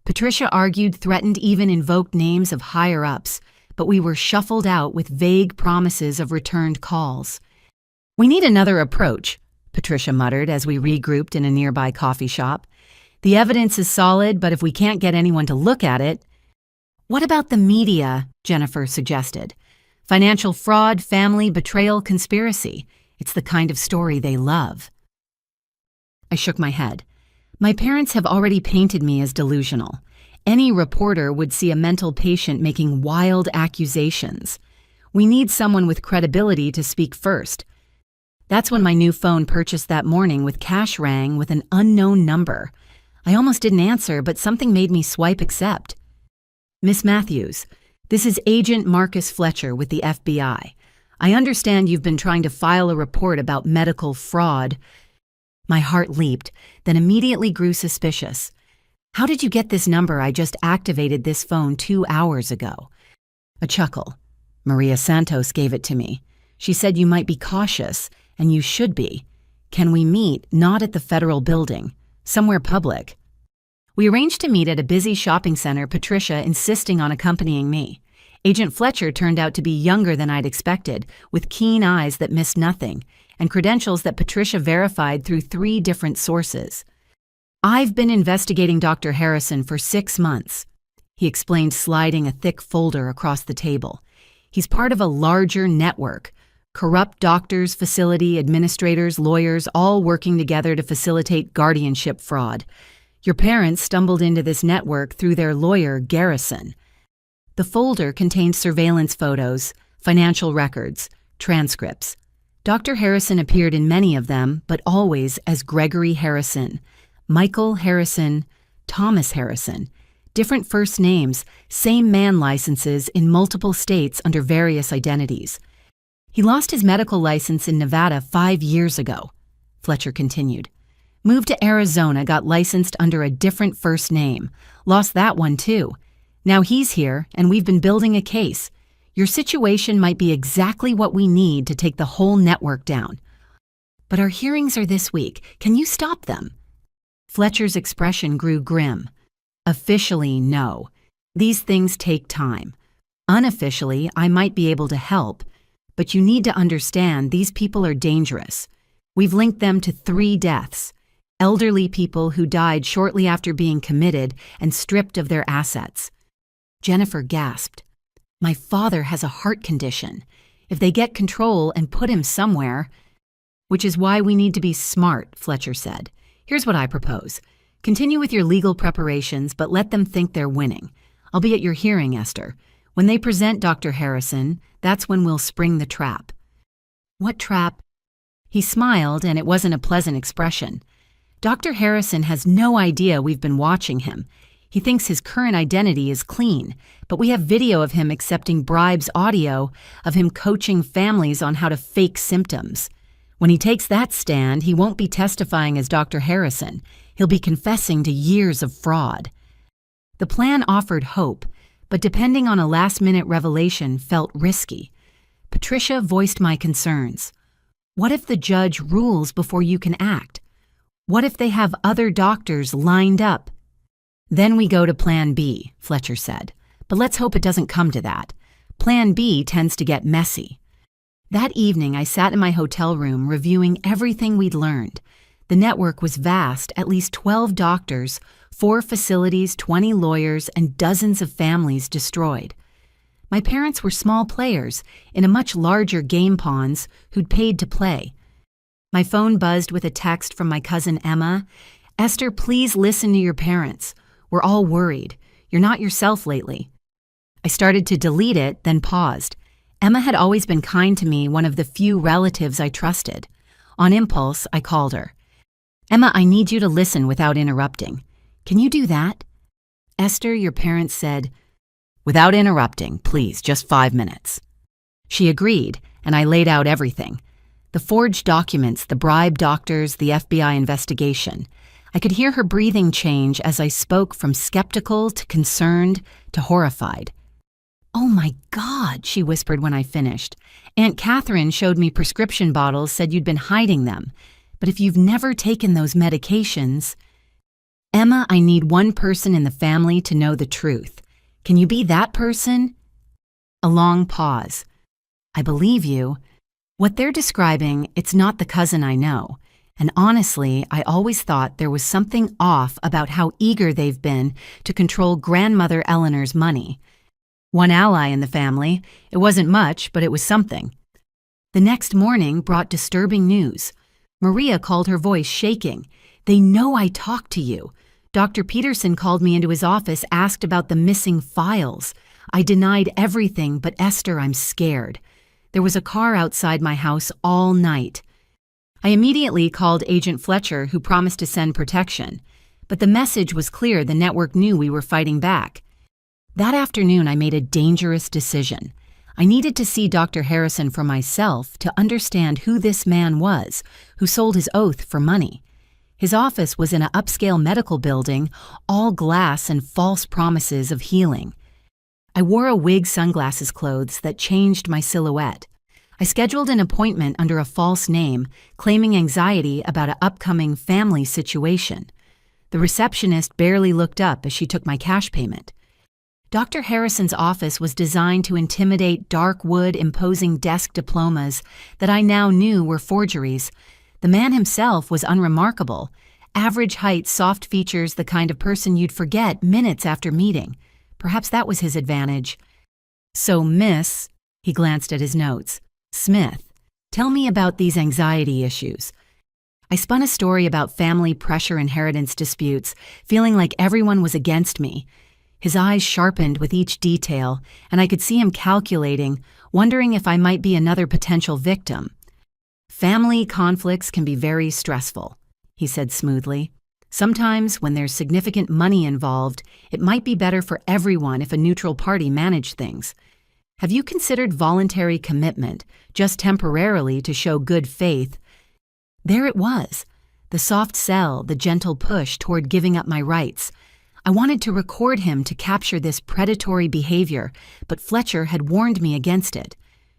Patricia argued, threatened, even invoked names of higher-ups, but we were shuffled out with vague promises of returned calls. "We need another approach," Patricia muttered as we regrouped in a nearby coffee shop. "The evidence is solid, but if we can't get anyone to look at it—" "What about the media?" Jennifer suggested. "Financial fraud, family betrayal, conspiracy. It's the kind of story they love." I shook my head. My parents have already painted me as delusional. Any reporter would see a mental patient making wild accusations. We need someone with credibility to speak first. That's when my new phone purchased that morning with cash rang with an unknown number. I almost didn't answer, but something made me swipe accept. "Miss Matthews, this is Agent Marcus Fletcher with the FBI. I understand you've been trying to file a report about medical fraud." My heart leaped, then immediately grew suspicious. "How did you get this number? I just activated this phone 2 hours ago." A chuckle. "Maria Santos gave it to me. She said you might be cautious, and you should be. Can we meet, not at the federal building, somewhere public?" We arranged to meet at a busy shopping center, Patricia insisting on accompanying me. Agent Fletcher turned out to be younger than I'd expected, with keen eyes that missed nothing, and credentials that Patricia verified through 3 different sources. "I've been investigating Dr. Harrison for 6 months," he explained, sliding a thick folder across the table. "He's part of a larger network. Corrupt doctors, facility administrators, lawyers, all working together to facilitate guardianship fraud. Your parents stumbled into this network through their lawyer, Garrison." The folder contained surveillance photos, financial records, transcripts. Dr. Harrison appeared in many of them, but always as Gregory Harrison, Michael Harrison, Thomas Harrison. Different first names, same man licenses in multiple states under various identities. "He lost his medical license in Nevada 5 years ago," Fletcher continued. "Moved to Arizona, got licensed under a different first name. Lost that one too. Now he's here, and we've been building a case. Your situation might be exactly what we need to take the whole network down." "But our hearings are this week. Can you stop them?" Fletcher's expression grew grim. "Officially, no. These things take time. Unofficially, I might be able to help, but you need to understand these people are dangerous. We've linked them to 3 deaths. Elderly people who died shortly after being committed and stripped of their assets." Jennifer gasped. "My father has a heart condition. If they get control and put him somewhere—" "Which is why we need to be smart," Fletcher said. "Here's what I propose. Continue with your legal preparations, but let them think they're winning. I'll be at your hearing, Esther. When they present Dr. Harrison, that's when we'll spring the trap." "What trap?" He smiled, and it wasn't a pleasant expression. "Dr. Harrison has no idea we've been watching him. He thinks his current identity is clean, but we have video of him accepting bribes, audio of him coaching families on how to fake symptoms. When he takes that stand, he won't be testifying as Dr. Harrison. He'll be confessing to years of fraud." The plan offered hope, but depending on a last-minute revelation felt risky. Patricia voiced my concerns. "What if the judge rules before you can act? What if they have other doctors lined up?" "Then we go to Plan B," Fletcher said. "But let's hope it doesn't come to that. Plan B tends to get messy." That evening, I sat in my hotel room reviewing everything we'd learned. The network was vast, at least 12 doctors, 4 facilities, 20 lawyers, and dozens of families destroyed. My parents were small players in a much larger game pawns who'd paid to play. My phone buzzed with a text from my cousin Emma. "Esther, please listen to your parents. We're all worried. You're not yourself lately." I started to delete it, then paused. Emma had always been kind to me, one of the few relatives I trusted. On impulse, I called her. "Emma, I need you to listen without interrupting. Can you do that?" "Esther, your parents said—" "Without interrupting, please, just 5 minutes." She agreed, and I laid out everything. The forged documents, the bribed doctors, the FBI investigation. I could hear her breathing change as I spoke from skeptical to concerned to horrified. "Oh my God," she whispered when I finished. "Aunt Catherine showed me prescription bottles, said you'd been hiding them. But if you've never taken those medications—" "Emma, I need one person in the family to know the truth. Can you be that person?" A long pause. "I believe you. What they're describing, it's not the cousin I know. And honestly, I always thought there was something off about how eager they've been to control grandmother Eleanor's money. One ally in the family. It wasn't much, but it was something." The next morning brought disturbing news. Maria called, her voice shaking. "They know I talked to you. Dr. Peterson called me into his office, asked about the missing files. I denied everything, but Esther, I'm scared. There was a car outside my house all night." I immediately called Agent Fletcher, who promised to send protection. But the message was clear. The network knew we were fighting back. That afternoon, I made a dangerous decision. I needed to see Dr. Harrison for myself to understand who this man was, who sold his oath for money. His office was in an upscale medical building, all glass and false promises of healing. I wore a wig, sunglasses, clothes that changed my silhouette. I scheduled an appointment under a false name, claiming anxiety about an upcoming family situation. The receptionist barely looked up as she took my cash payment. Dr. Harrison's office was designed to intimidate dark wood, imposing desk diplomas that I now knew were forgeries. The man himself was unremarkable. Average height, soft features, the kind of person you'd forget minutes after meeting. Perhaps that was his advantage. "So, Miss," he glanced at his notes, "Smith, tell me about these anxiety issues." I spun a story about family pressure, inheritance disputes, feeling like everyone was against me. His eyes sharpened with each detail, and I could see him calculating, wondering if I might be another potential victim. "Family conflicts can be very stressful," he said smoothly. "Sometimes, when there's significant money involved, it might be better for everyone if a neutral party managed things. Have you considered voluntary commitment, just temporarily to show good faith?" There it was, the soft sell, the gentle push toward giving up my rights. I wanted to record him to capture this predatory behavior, but Fletcher had warned me against it.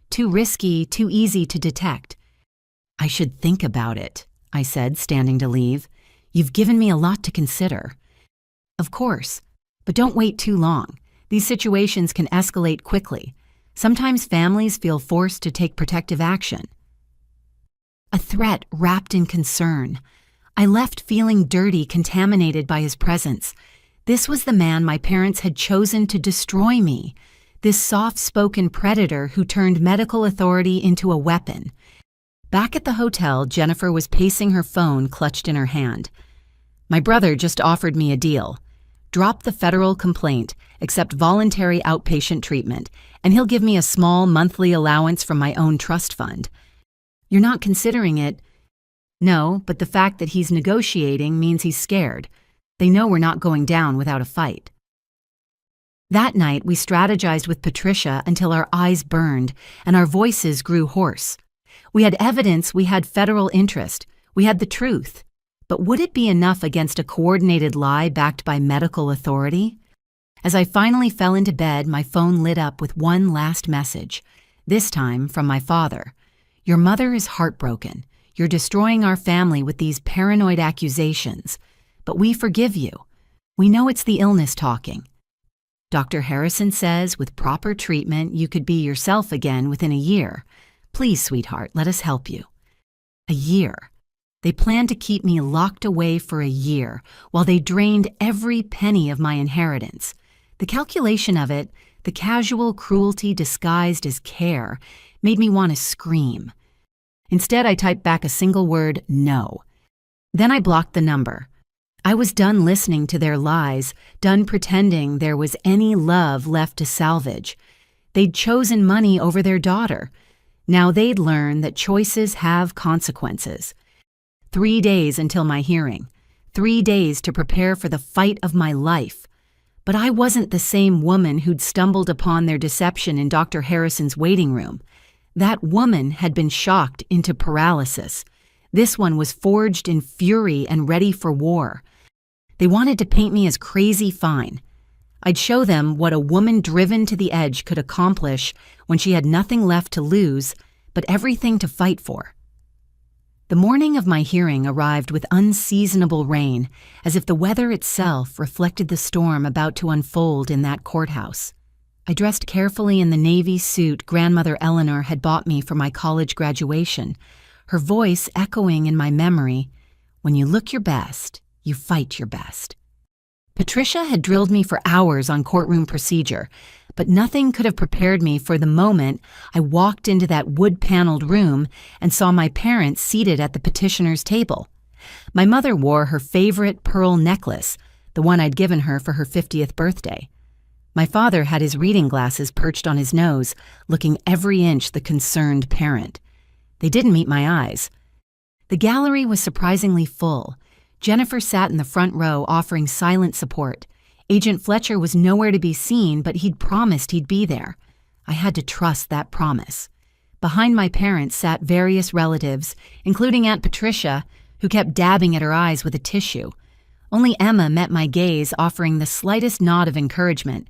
Too risky, too easy to detect. "I should think about it," I said, standing to leave. "You've given me a lot to consider." "Of course, but don't wait too long. These situations can escalate quickly. Sometimes families feel forced to take protective action." A threat wrapped in concern. I left feeling dirty, contaminated by his presence. This was the man my parents had chosen to destroy me, this soft-spoken predator who turned medical authority into a weapon. Back at the hotel, Jennifer was pacing her phone clutched in her hand. "My brother just offered me a deal. Drop the federal complaint, accept voluntary outpatient treatment, and he'll give me a small monthly allowance from my own trust fund." "You're not considering it?" "No, but the fact that he's negotiating means he's scared. They know we're not going down without a fight." That night, we strategized with Patricia until our eyes burned and our voices grew hoarse. We had evidence, we had federal interest, we had the truth. But would it be enough against a coordinated lie backed by medical authority? As I finally fell into bed, my phone lit up with one last message, this time from my father. "Your mother is heartbroken. You're destroying our family with these paranoid accusations. But we forgive you. We know it's the illness talking. Dr. Harrison says with proper treatment, you could be yourself again within a year. Please, sweetheart, let us help you." A year. They planned to keep me locked away for a year while they drained every penny of my inheritance. The calculation of it, the casual cruelty disguised as care, made me want to scream. Instead, I typed back a single word, "No." Then I blocked the number. I was done listening to their lies, done pretending there was any love left to salvage. They'd chosen money over their daughter. Now they'd learn that choices have consequences. 3 days until my hearing. 3 days to prepare for the fight of my life. But I wasn't the same woman who'd stumbled upon their deception in Dr. Harrison's waiting room. That woman had been shocked into paralysis. This one was forged in fury and ready for war. They wanted to paint me as crazy fine. I'd show them what a woman driven to the edge could accomplish when she had nothing left to lose, but everything to fight for. The morning of my hearing arrived with unseasonable rain, as if the weather itself reflected the storm about to unfold in that courthouse. I dressed carefully in the navy suit grandmother Eleanor had bought me for my college graduation, her voice echoing in my memory, "When you look your best, you fight your best." Patricia had drilled me for hours on courtroom procedure, but nothing could have prepared me for the moment I walked into that wood-paneled room and saw my parents seated at the petitioner's table. My mother wore her favorite pearl necklace, the one I'd given her for her 50th birthday. My father had his reading glasses perched on his nose, looking every inch the concerned parent. They didn't meet my eyes. The gallery was surprisingly full. Jennifer sat in the front row offering silent support. Agent Fletcher was nowhere to be seen, but he'd promised he'd be there. I had to trust that promise. Behind my parents sat various relatives, including Aunt Patricia, who kept dabbing at her eyes with a tissue. Only Emma met my gaze, offering the slightest nod of encouragement.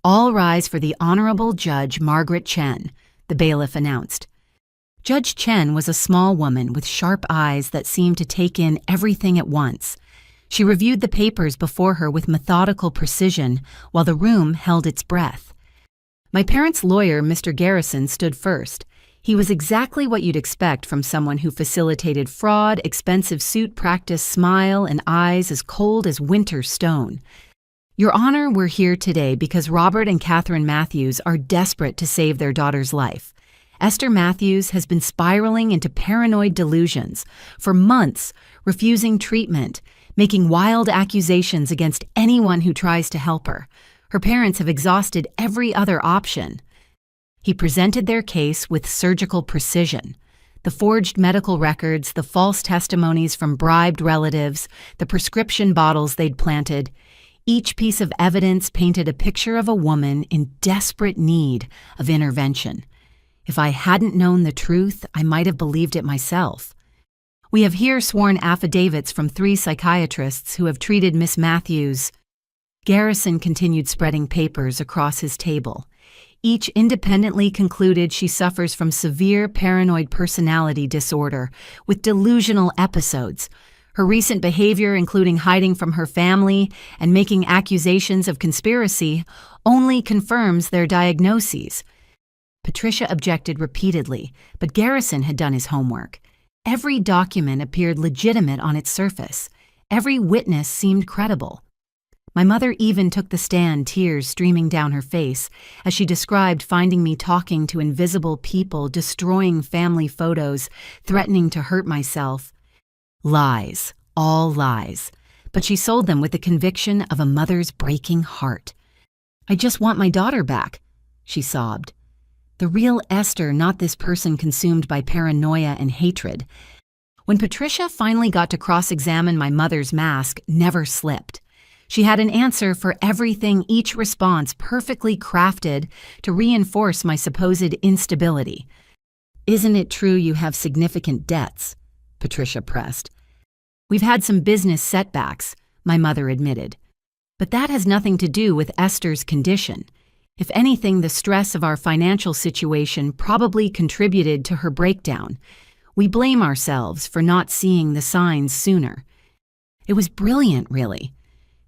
"All rise for the Honorable Judge Margaret Chen," the bailiff announced. Judge Chen was a small woman with sharp eyes that seemed to take in everything at once. She reviewed the papers before her with methodical precision while the room held its breath. My parents' lawyer, Mr. Garrison, stood first. He was exactly what you'd expect from someone who facilitated fraud, expensive suit practice, smile, and eyes as cold as winter stone. "Your Honor, we're here today because Robert and Catherine Matthews are desperate to save their daughter's life. Esther Matthews has been spiraling into paranoid delusions for months, refusing treatment, making wild accusations against anyone who tries to help her. Her parents have exhausted every other option." He presented their case with surgical precision. The forged medical records, the false testimonies from bribed relatives, the prescription bottles they'd planted. Each piece of evidence painted a picture of a woman in desperate need of intervention. If I hadn't known the truth, I might have believed it myself. "We have here sworn affidavits from 3 psychiatrists who have treated Miss Matthews." Garrison continued spreading papers across his table. Each independently concluded she suffers from severe paranoid personality disorder with delusional episodes. Her recent behavior, including hiding from her family and making accusations of conspiracy, only confirms their diagnoses. Patricia objected repeatedly, but Garrison had done his homework. Every document appeared legitimate on its surface. Every witness seemed credible. My mother even took the stand, tears streaming down her face, as she described finding me talking to invisible people, destroying family photos, threatening to hurt myself. Lies, all lies. But she sold them with the conviction of a mother's breaking heart. "I just want my daughter back," she sobbed. The real Esther, not this person consumed by paranoia and hatred. When Patricia finally got to cross-examine my mother's mask, never slipped. She had an answer for everything, each response perfectly crafted to reinforce my supposed instability. "Isn't it true you have significant debts?" Patricia pressed. "We've had some business setbacks," my mother admitted. "But that has nothing to do with Esther's condition. If anything, the stress of our financial situation probably contributed to her breakdown. We blame ourselves for not seeing the signs sooner." It was brilliant, really.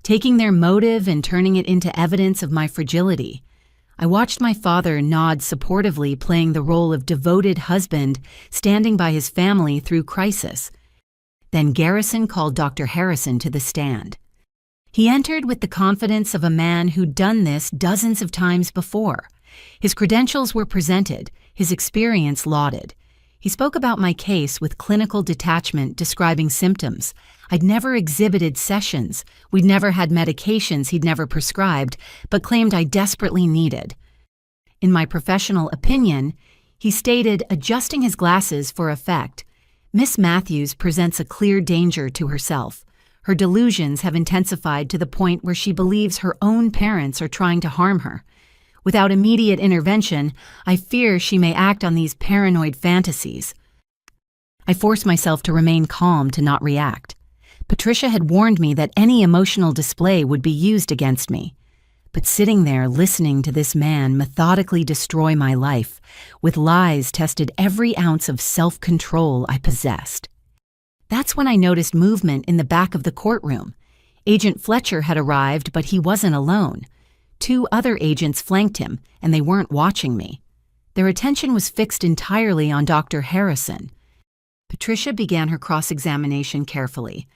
Taking their motive and turning it into evidence of my fragility. I watched my father nod supportively, playing the role of devoted husband, standing by his family through crisis. Then Garrison called Dr. Harrison to the stand. He entered with the confidence of a man who'd done this dozens of times before. His credentials were presented, his experience lauded. He spoke about my case with clinical detachment, describing symptoms. I'd never exhibited sessions. We'd never had medications he'd never prescribed, but claimed I desperately needed. In my professional opinion, He stated, adjusting his glasses for effect, "Miss Matthews presents a clear danger to herself. Her delusions have intensified to the point where she believes her own parents are trying to harm her. Without immediate intervention, I fear she may act on these paranoid fantasies." I forced myself to remain calm to not react. Patricia had warned me that any emotional display would be used against me. But sitting there listening to this man methodically destroy my life, with lies tested every ounce of self-control I possessed. That's when I noticed movement in the back of the courtroom. Agent Fletcher had arrived, but he wasn't alone. 2 other agents flanked him, and they weren't watching me. Their attention was fixed entirely on Dr. Harrison. Patricia began her cross-examination carefully.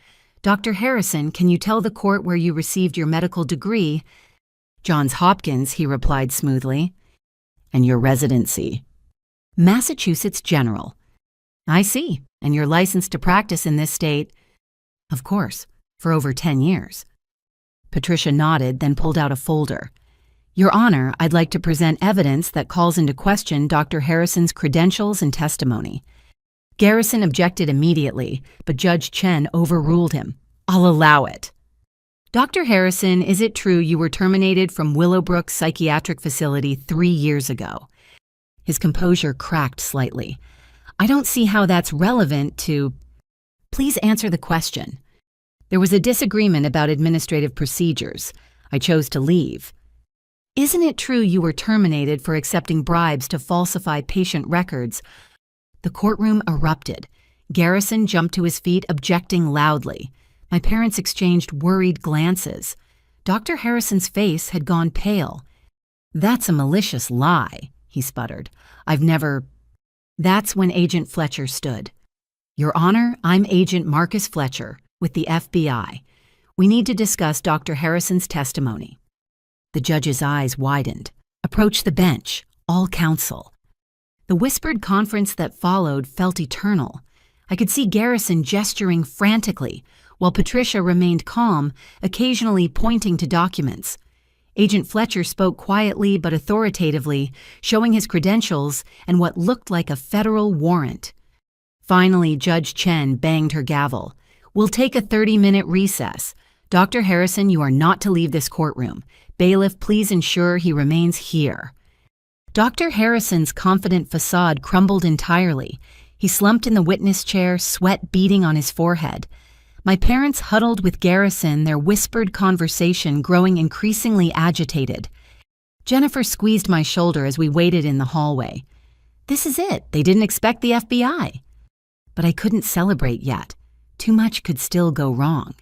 "Dr. Harrison, can you tell the court where you received your medical degree?" "Johns Hopkins," he replied smoothly. "And your residency?" "Massachusetts General." "I see. And you're licensed to practice in this state?" "Of course, for over 10 years. Patricia nodded, then pulled out a folder. "Your Honor, I'd like to present evidence that calls into question Dr. Harrison's credentials and testimony." Garrison objected immediately, but Judge Chen overruled him. "I'll allow it." "Dr. Harrison, is it true you were terminated from Willowbrook Psychiatric Facility 3 years ago?" His composure cracked slightly. "I don't see how that's relevant to—" "Please answer the question." "There was a disagreement about administrative procedures. I chose to leave." "Isn't it true you were terminated for accepting bribes to falsify patient records?" The courtroom erupted. Garrison jumped to his feet, objecting loudly. My parents exchanged worried glances. Dr. Harrison's face had gone pale. "That's a malicious lie," he sputtered. "I've never—" That's when Agent Fletcher stood. "Your Honor, I'm Agent Marcus Fletcher with the FBI. We need to discuss Dr. Harrison's testimony." The judge's eyes widened. "Approach the bench, all counsel." The whispered conference that followed felt eternal. I could see Garrison gesturing frantically, while Patricia remained calm, occasionally pointing to documents. Agent Fletcher spoke quietly but authoritatively, showing his credentials and what looked like a federal warrant. Finally, Judge Chen banged her gavel. "We'll take a 30-minute recess. Dr. Harrison, you are not to leave this courtroom. Bailiff, please ensure he remains here." Dr. Harrison's confident facade crumbled entirely. He slumped in the witness chair, sweat beading on his forehead. My parents huddled with Garrison, their whispered conversation growing increasingly agitated. Jennifer squeezed my shoulder as we waited in the hallway. This is it. They didn't expect the FBI. But I couldn't celebrate yet. Too much could still go wrong.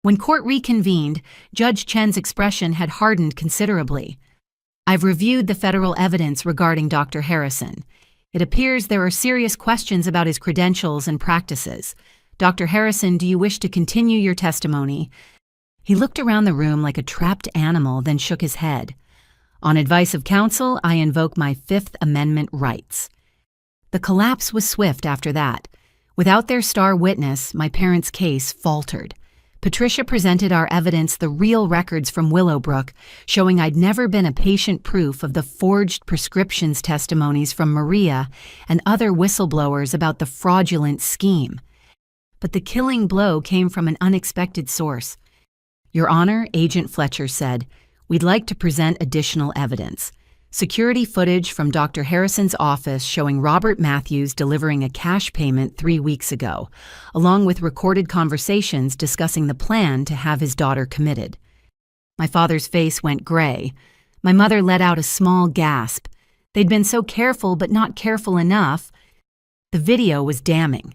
When court reconvened, Judge Chen's expression had hardened considerably. "I've reviewed the federal evidence regarding Dr. Harrison. It appears there are serious questions about his credentials and practices. Dr. Harrison, do you wish to continue your testimony?" He looked around the room like a trapped animal, then shook his head. "On advice of counsel, I invoke my Fifth Amendment rights." The collapse was swift after that. Without their star witness, my parents' case faltered. Patricia presented our evidence, the real records from Willowbrook, showing I'd never been a patient proof of the forged prescriptions testimonies from Maria and other whistleblowers about the fraudulent scheme. But the killing blow came from an unexpected source. "Your Honor," Agent Fletcher said, "we'd like to present additional evidence. Security footage from Dr. Harrison's office showing Robert Matthews delivering a cash payment 3 weeks ago, along with recorded conversations discussing the plan to have his daughter committed." My father's face went gray. My mother let out a small gasp. They'd been so careful but not careful enough. The video was damning.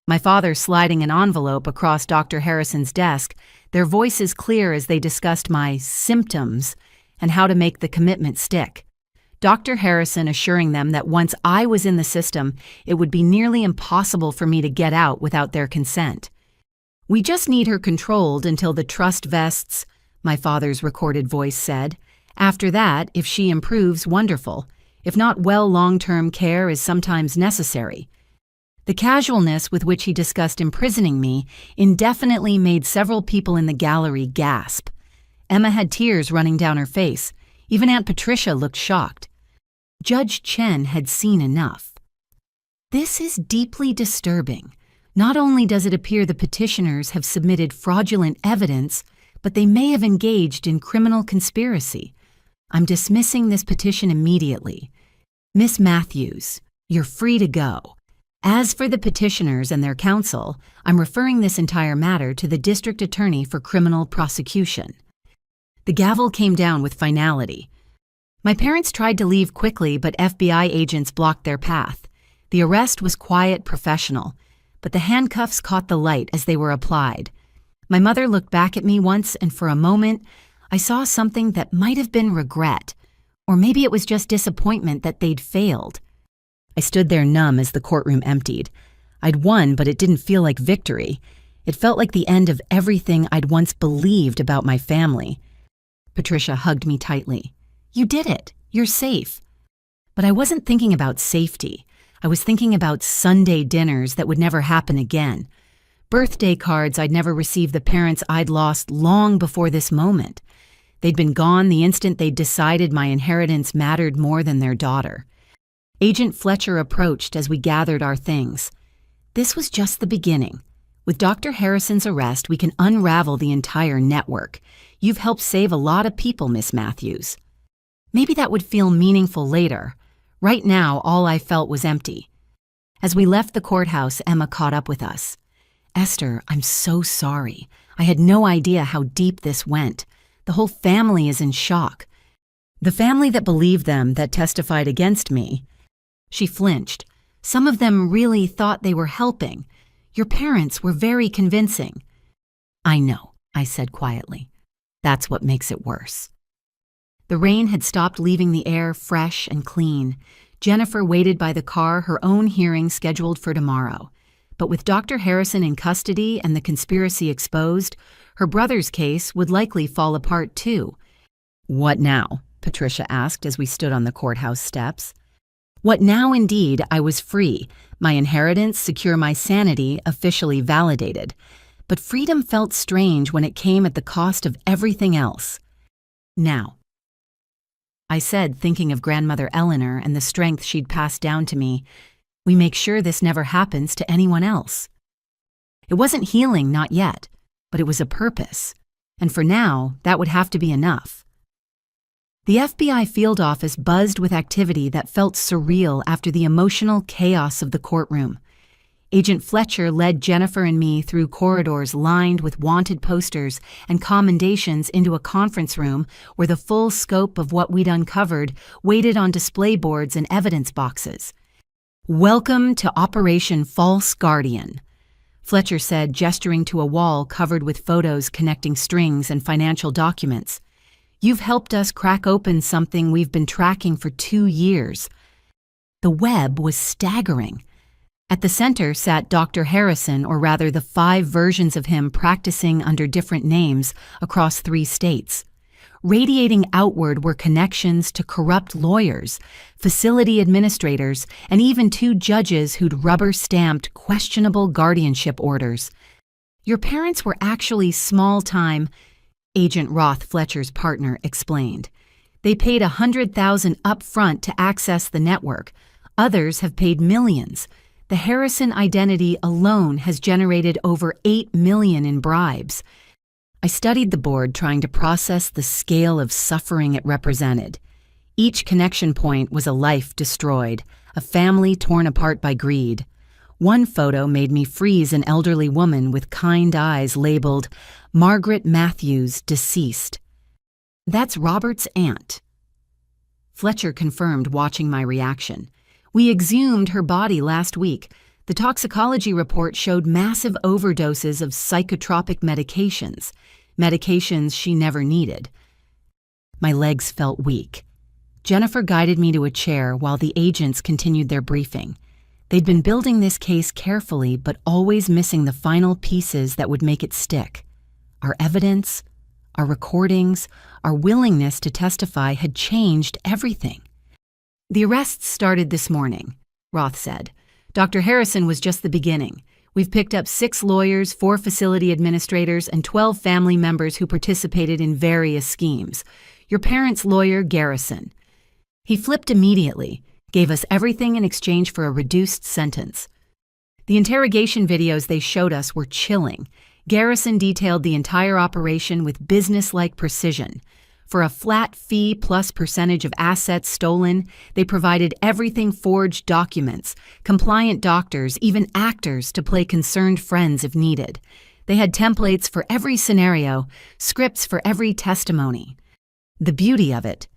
My father sliding an envelope across Dr. Harrison's desk, their voices clear as they discussed my symptoms and how to make the commitment stick. Dr. Harrison assuring them that once I was in the system, it would be nearly impossible for me to get out without their consent. "We just need her controlled until the trust vests," my father's recorded voice said. "After that, if she improves, wonderful. If not, well, long-term care is sometimes necessary." The casualness with which he discussed imprisoning me indefinitely made several people in the gallery gasp. Emma had tears running down her face. Even Aunt Patricia looked shocked. Judge Chen had seen enough. This is deeply disturbing. Not only does it appear the petitioners have submitted fraudulent evidence, but they may have engaged in criminal conspiracy. I'm dismissing this petition immediately. Miss Matthews, you're free to go. As for the petitioners and their counsel, I'm referring this entire matter to the district attorney for criminal prosecution. The gavel came down with finality. My parents tried to leave quickly, but FBI agents blocked their path. The arrest was quiet, professional, but the handcuffs caught the light as they were applied. My mother looked back at me once, and for a moment, I saw something that might have been regret, or maybe it was just disappointment that they'd failed. I stood there numb as the courtroom emptied. I'd won, but it didn't feel like victory. It felt like the end of everything I'd once believed about my family. Patricia hugged me tightly. You did it. You're safe. But I wasn't thinking about safety. I was thinking about Sunday dinners that would never happen again. Birthday cards I'd never receive the parents I'd lost long before this moment. They'd been gone the instant they'd decided my inheritance mattered more than their daughter. Agent Fletcher approached as we gathered our things. This was just the beginning. With Dr. Harrison's arrest, we can unravel the entire network. You've helped save a lot of people, Miss Matthews. Maybe that would feel meaningful later. Right now, all I felt was empty. As we left the courthouse, Emma caught up with us. Esther, I'm so sorry. I had no idea how deep this went. The whole family is in shock. The family that believed them, that testified against me. She flinched. Some of them really thought they were helping. Your parents were very convincing. I know, I said quietly. That's what makes it worse. The rain had stopped, leaving the air fresh and clean. Jennifer waited by the car, her own hearing scheduled for tomorrow. But with Dr. Harrison in custody and the conspiracy exposed, her brother's case would likely fall apart too. What now? Patricia asked as we stood on the courthouse steps. What now indeed? I was free. My inheritance, secure, my sanity, officially validated. But freedom felt strange when it came at the cost of everything else. Now, I said, thinking of grandmother Eleanor and the strength she'd passed down to me, we make sure this never happens to anyone else. It wasn't healing, not yet, but it was a purpose. And for now, that would have to be enough. The FBI field office buzzed with activity that felt surreal after the emotional chaos of the courtroom. Agent Fletcher led Jennifer and me through corridors lined with wanted posters and commendations into a conference room where the full scope of what we'd uncovered waited on display boards and evidence boxes. Welcome to Operation False Guardian, Fletcher said, gesturing to a wall covered with photos connecting strings and financial documents. You've helped us crack open something we've been tracking for 2 years. The web was staggering. At the center sat Dr. Harrison, or rather the 5 versions of him practicing under different names across 3 states. Radiating outward were connections to corrupt lawyers, facility administrators, and even 2 judges who'd rubber-stamped questionable guardianship orders. Your parents were actually small-time, Agent Roth, Fletcher's partner, explained. They paid $100,000 up front to access the network. Others have paid millions. The Harrison identity alone has generated over $8 million in bribes. I studied the board, trying to process the scale of suffering it represented. Each connection point was a life destroyed, a family torn apart by greed. One photo made me freeze an elderly woman with kind eyes labeled Margaret Matthews, deceased. That's Robert's aunt. Fletcher confirmed, watching my reaction. We exhumed her body last week. The toxicology report showed massive overdoses of psychotropic medications she never needed. My legs felt weak. Jennifer guided me to a chair while the agents continued their briefing. They'd been building this case carefully, but always missing the final pieces that would make it stick. Our evidence, our recordings, our willingness to testify had changed everything. The arrests started this morning, Roth said. Dr. Harrison was just the beginning. We've picked up 6 lawyers, 4 facility administrators, and 12 family members who participated in various schemes. Your parents' lawyer, Garrison. He flipped immediately, gave us everything in exchange for a reduced sentence. The interrogation videos they showed us were chilling. Garrison detailed the entire operation with business-like precision. For a flat fee plus percentage of assets stolen, they provided everything: forged documents, compliant doctors, even actors to play concerned friends if needed. They had templates for every scenario, scripts for every testimony. The beauty of it,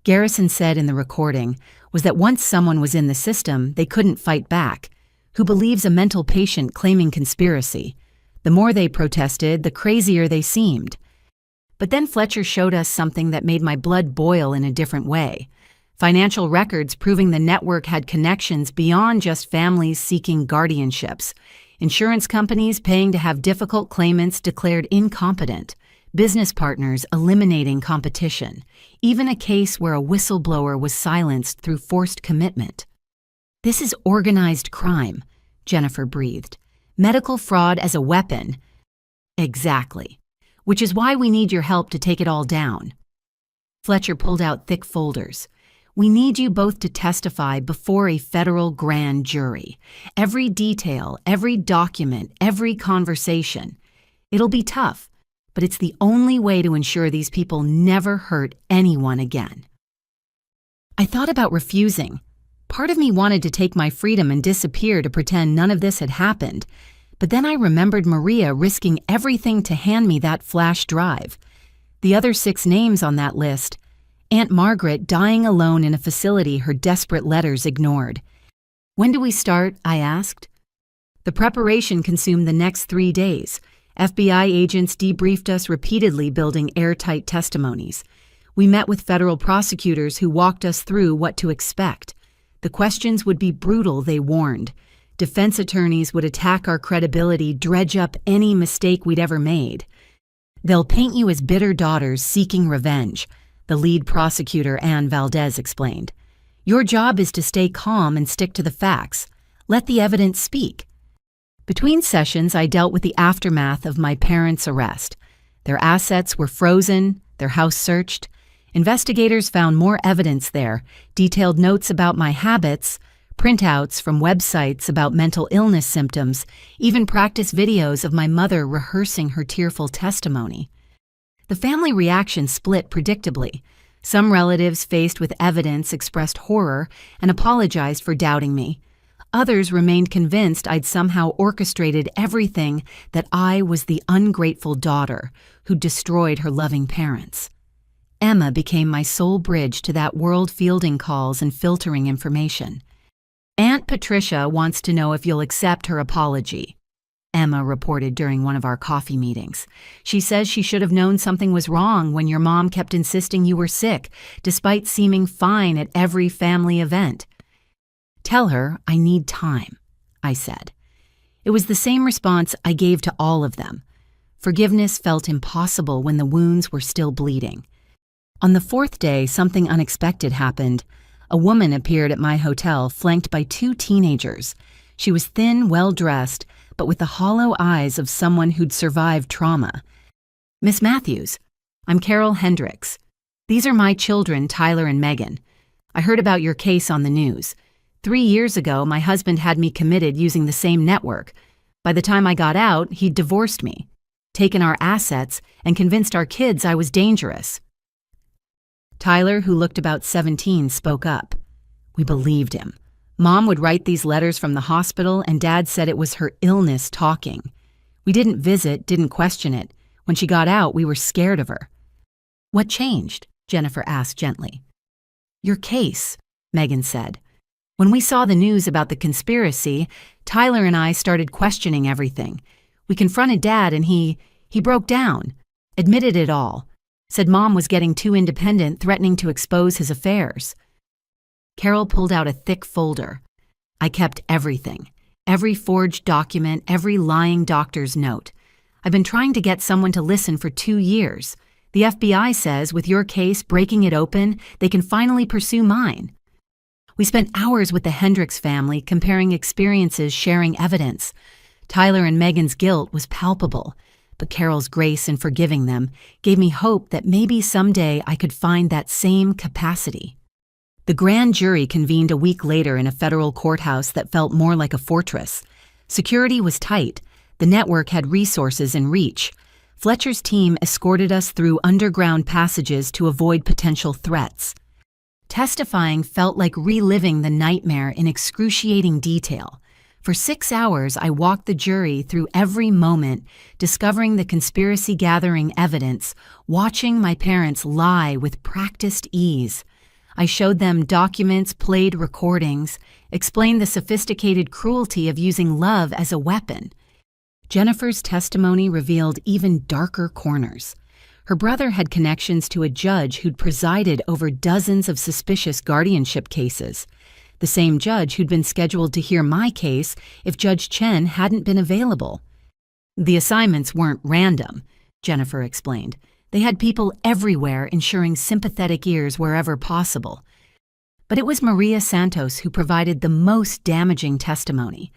Garrison said in the recording, was that once someone was in the system, they couldn't fight back. Who believes a mental patient claiming conspiracy? The more they protested, the crazier they seemed. But then Fletcher showed us something that made my blood boil in a different way. Financial records proving the network had connections beyond just families seeking guardianships. Insurance companies paying to have difficult claimants declared incompetent. Business partners eliminating competition. Even a case where a whistleblower was silenced through forced commitment. "This is organized crime," Jennifer breathed. "Medical fraud as a weapon." "Exactly. Which is why we need your help to take it all down." Fletcher pulled out thick folders. "We need you both to testify before a federal grand jury. Every detail, every document, every conversation. It'll be tough, but it's the only way to ensure these people never hurt anyone again." I thought about refusing. Part of me wanted to take my freedom and disappear to pretend none of this had happened. But then I remembered Maria risking everything to hand me that flash drive. The other 6 names on that list, Aunt Margaret dying alone in a facility her desperate letters ignored. "When do we start?" I asked. The preparation consumed the next 3 days. FBI agents debriefed us repeatedly, building airtight testimonies. We met with federal prosecutors who walked us through what to expect. The questions would be brutal, they warned. Defense attorneys would attack our credibility, dredge up any mistake we'd ever made. "They'll paint you as bitter daughters seeking revenge," the lead prosecutor, Ann Valdez, explained. "Your job is to stay calm and stick to the facts. Let the evidence speak." Between sessions, I dealt with the aftermath of my parents' arrest. Their assets were frozen, their house searched. Investigators found more evidence there, detailed notes about my habits, printouts from websites about mental illness symptoms, even practice videos of my mother rehearsing her tearful testimony. The family reaction split predictably. Some relatives faced with evidence expressed horror and apologized for doubting me. Others remained convinced I'd somehow orchestrated everything, that I was the ungrateful daughter who destroyed her loving parents. Emma became my sole bridge to that world, fielding calls and filtering information. "Aunt Patricia wants to know if you'll accept her apology," Emma reported during one of our coffee meetings. "She says she should have known something was wrong when your mom kept insisting you were sick, despite seeming fine at every family event." "Tell her I need time," I said. It was the same response I gave to all of them. Forgiveness felt impossible when the wounds were still bleeding. On the 4th day, something unexpected happened. A woman appeared at my hotel, flanked by 2 teenagers. She was thin, well-dressed, but with the hollow eyes of someone who'd survived trauma. "Miss Matthews, I'm Carol Hendricks. These are my children, Tyler and Megan. I heard about your case on the news. 3 years ago, my husband had me committed using the same network. By the time I got out, he'd divorced me, taken our assets, and convinced our kids I was dangerous." Tyler, who looked about 17, spoke up. "We believed him. Mom would write these letters from the hospital, and Dad said it was her illness talking. We didn't visit, didn't question it. When she got out, we were scared of her." "What changed?" Jennifer asked gently. "Your case," Megan said. "When we saw the news about the conspiracy, Tyler and I started questioning everything. We confronted Dad, and he broke down, admitted it all. Said Mom was getting too independent, threatening to expose his affairs." Carol pulled out a thick folder. I kept everything. Every forged document, every lying doctor's note. I've been trying to get someone to listen for 2 years. The FBI says with your case breaking it open, they can finally pursue mine. We spent hours with the Hendricks family, comparing experiences, sharing evidence. Tyler and Megan's guilt was palpable, but Carol's grace in forgiving them gave me hope that maybe someday I could find that same capacity. The grand jury convened a week later in a federal courthouse that felt more like a fortress. Security was tight. The network had resources in reach. Fletcher's team escorted us through underground passages to avoid potential threats. Testifying felt like reliving the nightmare in excruciating detail. For 6 hours, I walked the jury through every moment, discovering the conspiracy-gathering evidence, watching my parents lie with practiced ease. I showed them documents, played recordings, explained the sophisticated cruelty of using love as a weapon. Jennifer's testimony revealed even darker corners. Her brother had connections to a judge who'd presided over dozens of suspicious guardianship cases, the same judge who'd been scheduled to hear my case if Judge Chen hadn't been available. The assignments weren't random, Jennifer explained. They had people everywhere ensuring sympathetic ears wherever possible. But it was Maria Santos who provided the most damaging testimony.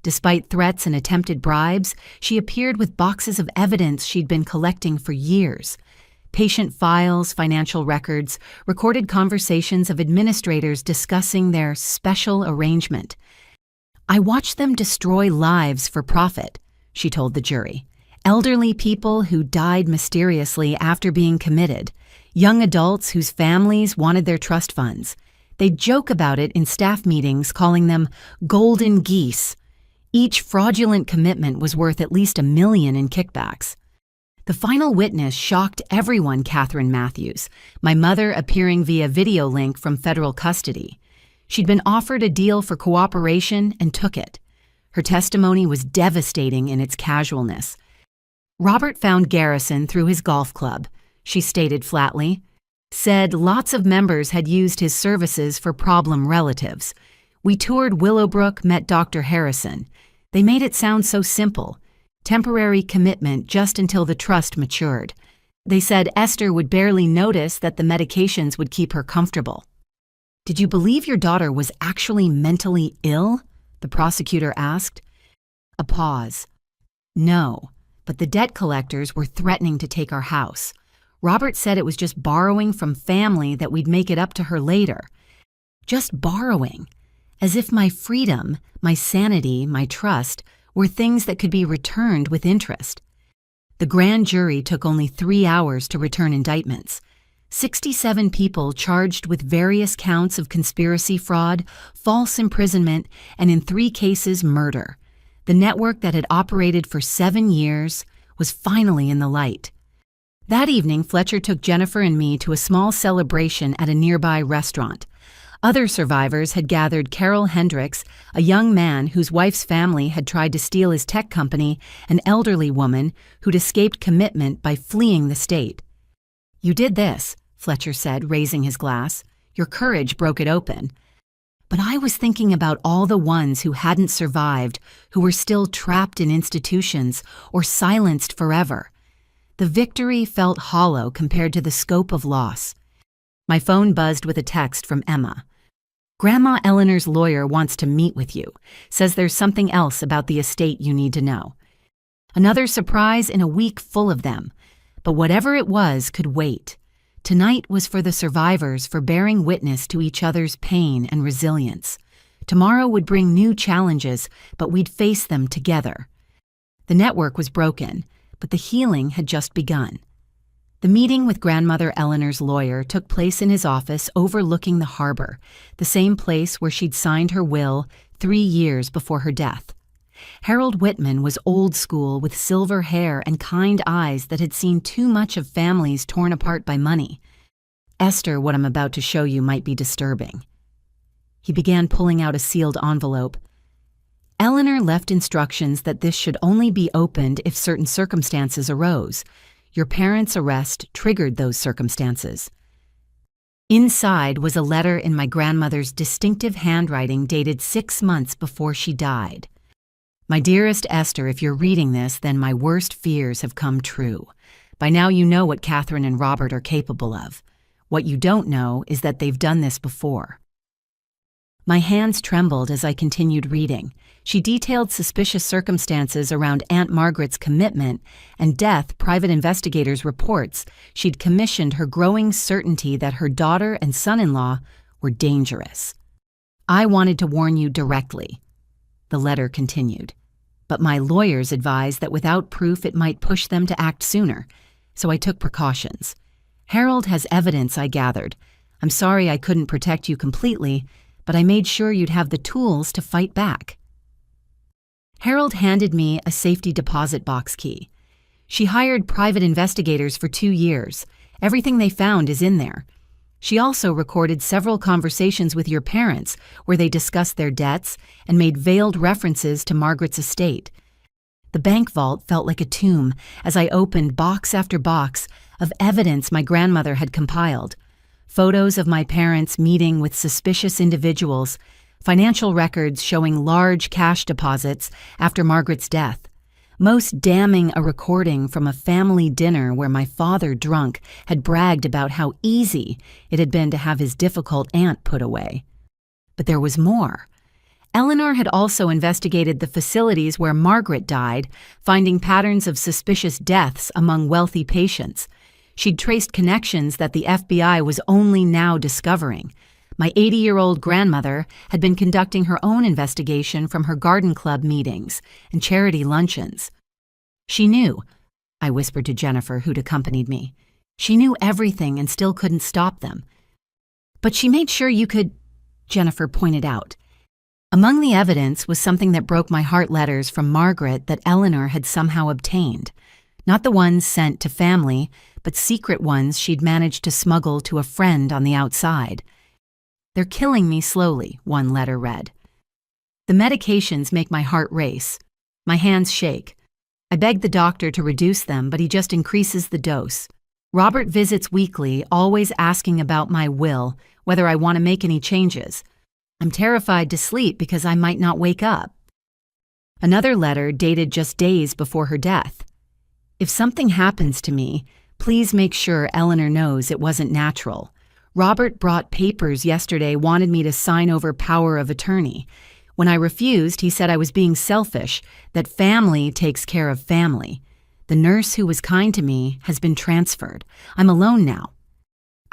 Despite threats and attempted bribes, she appeared with boxes of evidence she'd been collecting for years. Patient files, financial records, recorded conversations of administrators discussing their special arrangement. "I watched them destroy lives for profit," she told the jury. Elderly people who died mysteriously after being committed. Young adults whose families wanted their trust funds. They'd joke about it in staff meetings, calling them golden geese. Each fraudulent commitment was worth at least $1 million in kickbacks. The final witness shocked everyone, Catherine Matthews, my mother appearing via video link from federal custody. She'd been offered a deal for cooperation and took it. Her testimony was devastating in its casualness. "Robert found Garrison through his golf club," she stated flatly. "Said lots of members had used his services for problem relatives. We toured Willowbrook, met Dr. Harrison. They made it sound so simple. Temporary commitment just until the trust matured. They said Esther would barely notice that the medications would keep her comfortable." "Did you believe your daughter was actually mentally ill?" the prosecutor asked. A pause. "No, but the debt collectors were threatening to take our house. Robert said it was just borrowing from family that we'd make it up to her later. Just borrowing. As if my freedom, my sanity, my trust were things that could be returned with interest." The grand jury took only 3 hours to return indictments. 67 people charged with various counts of conspiracy fraud, false imprisonment, and in 3 cases, murder. The network that had operated for 7 years was finally in the light. That evening, Fletcher took Jennifer and me to a small celebration at a nearby restaurant. Other survivors had gathered. Carol Hendricks, a young man whose wife's family had tried to steal his tech company, an elderly woman who'd escaped commitment by fleeing the state. "You did this," Fletcher said, raising his glass. "Your courage broke it open." But I was thinking about all the ones who hadn't survived, who were still trapped in institutions or silenced forever. The victory felt hollow compared to the scope of loss. My phone buzzed with a text from Emma. "Grandma Eleanor's lawyer wants to meet with you. Says there's something else about the estate you need to know." Another surprise in a week full of them. But whatever it was could wait. Tonight was for the survivors for bearing witness to each other's pain and resilience. Tomorrow would bring new challenges, but we'd face them together. The network was broken, but the healing had just begun. The meeting with grandmother Eleanor's lawyer took place in his office overlooking the harbor, the same place where she'd signed her will 3 years before her death. Harold Whitman was old school with silver hair and kind eyes that had seen too much of families torn apart by money. "Esther, what I'm about to show you might be disturbing." He began pulling out a sealed envelope. "Eleanor left instructions that this should only be opened if certain circumstances arose. Your parents' arrest triggered those circumstances." Inside was a letter in my grandmother's distinctive handwriting dated 6 months before she died. "My dearest Esther, if you're reading this, then my worst fears have come true. By now you know what Catherine and Robert are capable of. What you don't know is that they've done this before." My hands trembled as I continued reading. She detailed suspicious circumstances around Aunt Margaret's commitment and death. Private investigators' reports she'd commissioned her growing certainty that her daughter and son-in-law were dangerous. I wanted to warn you directly. The letter continued. But my lawyers advised that without proof it might push them to act sooner, so I took precautions. Harold has evidence I gathered. I'm sorry I couldn't protect you completely, but I made sure you'd have the tools to fight back. Harold handed me a safety deposit box key. She hired private investigators for 2 years. Everything they found is in there. She also recorded several conversations with your parents where they discussed their debts and made veiled references to Margaret's estate. The bank vault felt like a tomb as I opened box after box of evidence my grandmother had compiled. Photos of my parents meeting with suspicious individuals, financial records showing large cash deposits after Margaret's death. Most damning, a recording from a family dinner where my father, drunk, had bragged about how easy it had been to have his difficult aunt put away. But there was more. Eleanor had also investigated the facilities where Margaret died, finding patterns of suspicious deaths among wealthy patients. She'd traced connections that the FBI was only now discovering. My 80-year-old grandmother had been conducting her own investigation from her garden club meetings and charity luncheons. She knew, I whispered to Jennifer, who'd accompanied me. She knew everything and still couldn't stop them. But she made sure you could, Jennifer pointed out. Among the evidence was something that broke my heart, letters from Margaret that Eleanor had somehow obtained. Not the ones sent to family, but secret ones she'd managed to smuggle to a friend on the outside. They're killing me slowly, one letter read. The medications make my heart race. My hands shake. I beg the doctor to reduce them, but he just increases the dose. Robert visits weekly, always asking about my will, whether I want to make any changes. I'm terrified to sleep because I might not wake up. Another letter dated just days before her death. If something happens to me, please make sure Eleanor knows it wasn't natural. Robert brought papers yesterday, wanted me to sign over power of attorney. When I refused, he said I was being selfish, that family takes care of family. The nurse who was kind to me has been transferred. I'm alone now.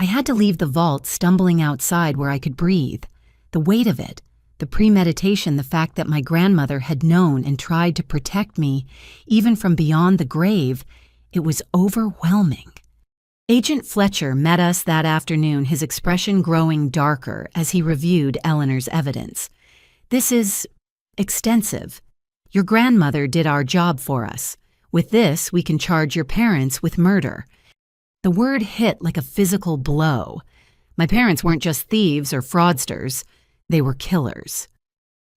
I had to leave the vault, stumbling outside where I could breathe. The weight of it, the premeditation, the fact that my grandmother had known and tried to protect me, even from beyond the grave, it was overwhelming. Agent Fletcher met us that afternoon, his expression growing darker as he reviewed Eleanor's evidence. This is extensive. Your grandmother did our job for us. With this, we can charge your parents with murder. The word hit like a physical blow. My parents weren't just thieves or fraudsters. They were killers.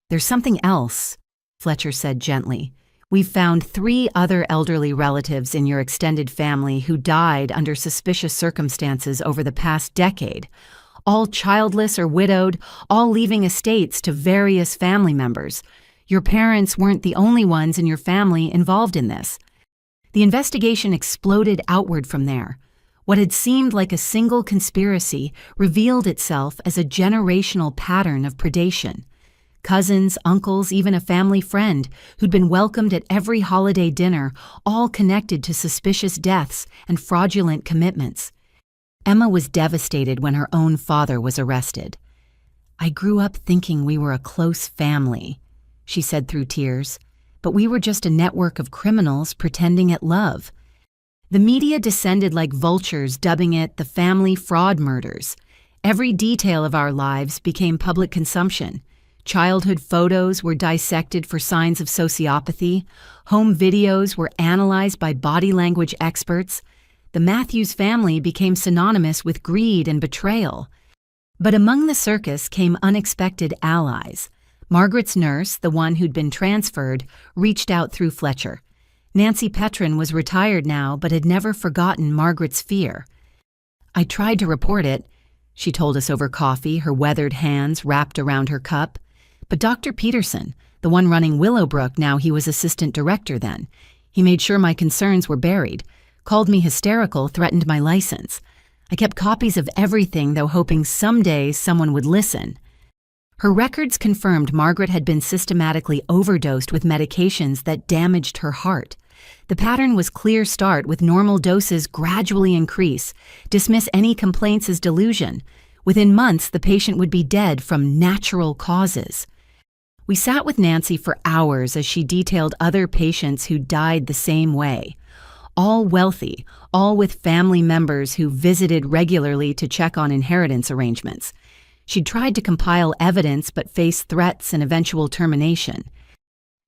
There's something else, Fletcher said gently. We've found 3 other elderly relatives in your extended family who died under suspicious circumstances over the past decade, all childless or widowed, all leaving estates to various family members. Your parents weren't the only ones in your family involved in this. The investigation exploded outward from there. What had seemed like a single conspiracy revealed itself as a generational pattern of predation. Cousins, uncles, even a family friend who'd been welcomed at every holiday dinner, all connected to suspicious deaths and fraudulent commitments. Emma was devastated when her own father was arrested. I grew up thinking we were a close family, she said through tears, but we were just a network of criminals pretending at love. The media descended like vultures, dubbing it the family fraud murders. Every detail of our lives became public consumption. Childhood photos were dissected for signs of sociopathy. Home videos were analyzed by body language experts. The Matthews family became synonymous with greed and betrayal. But among the circus came unexpected allies. Margaret's nurse, the one who'd been transferred, reached out through Fletcher. Nancy Petrin was retired now, but had never forgotten Margaret's fear. I tried to report it, she told us over coffee, her weathered hands wrapped around her cup. But Dr. Peterson, the one running Willowbrook, now he was assistant director then, he made sure my concerns were buried, called me hysterical, threatened my license. I kept copies of everything, though, hoping someday someone would listen. Her records confirmed Margaret had been systematically overdosed with medications that damaged her heart. The pattern was clear: start with normal doses, gradually increase, dismiss any complaints as delusion. Within months, the patient would be dead from natural causes. We sat with Nancy for hours as she detailed other patients who died the same way. All wealthy, all with family members who visited regularly to check on inheritance arrangements. She'd tried to compile evidence but faced threats and eventual termination.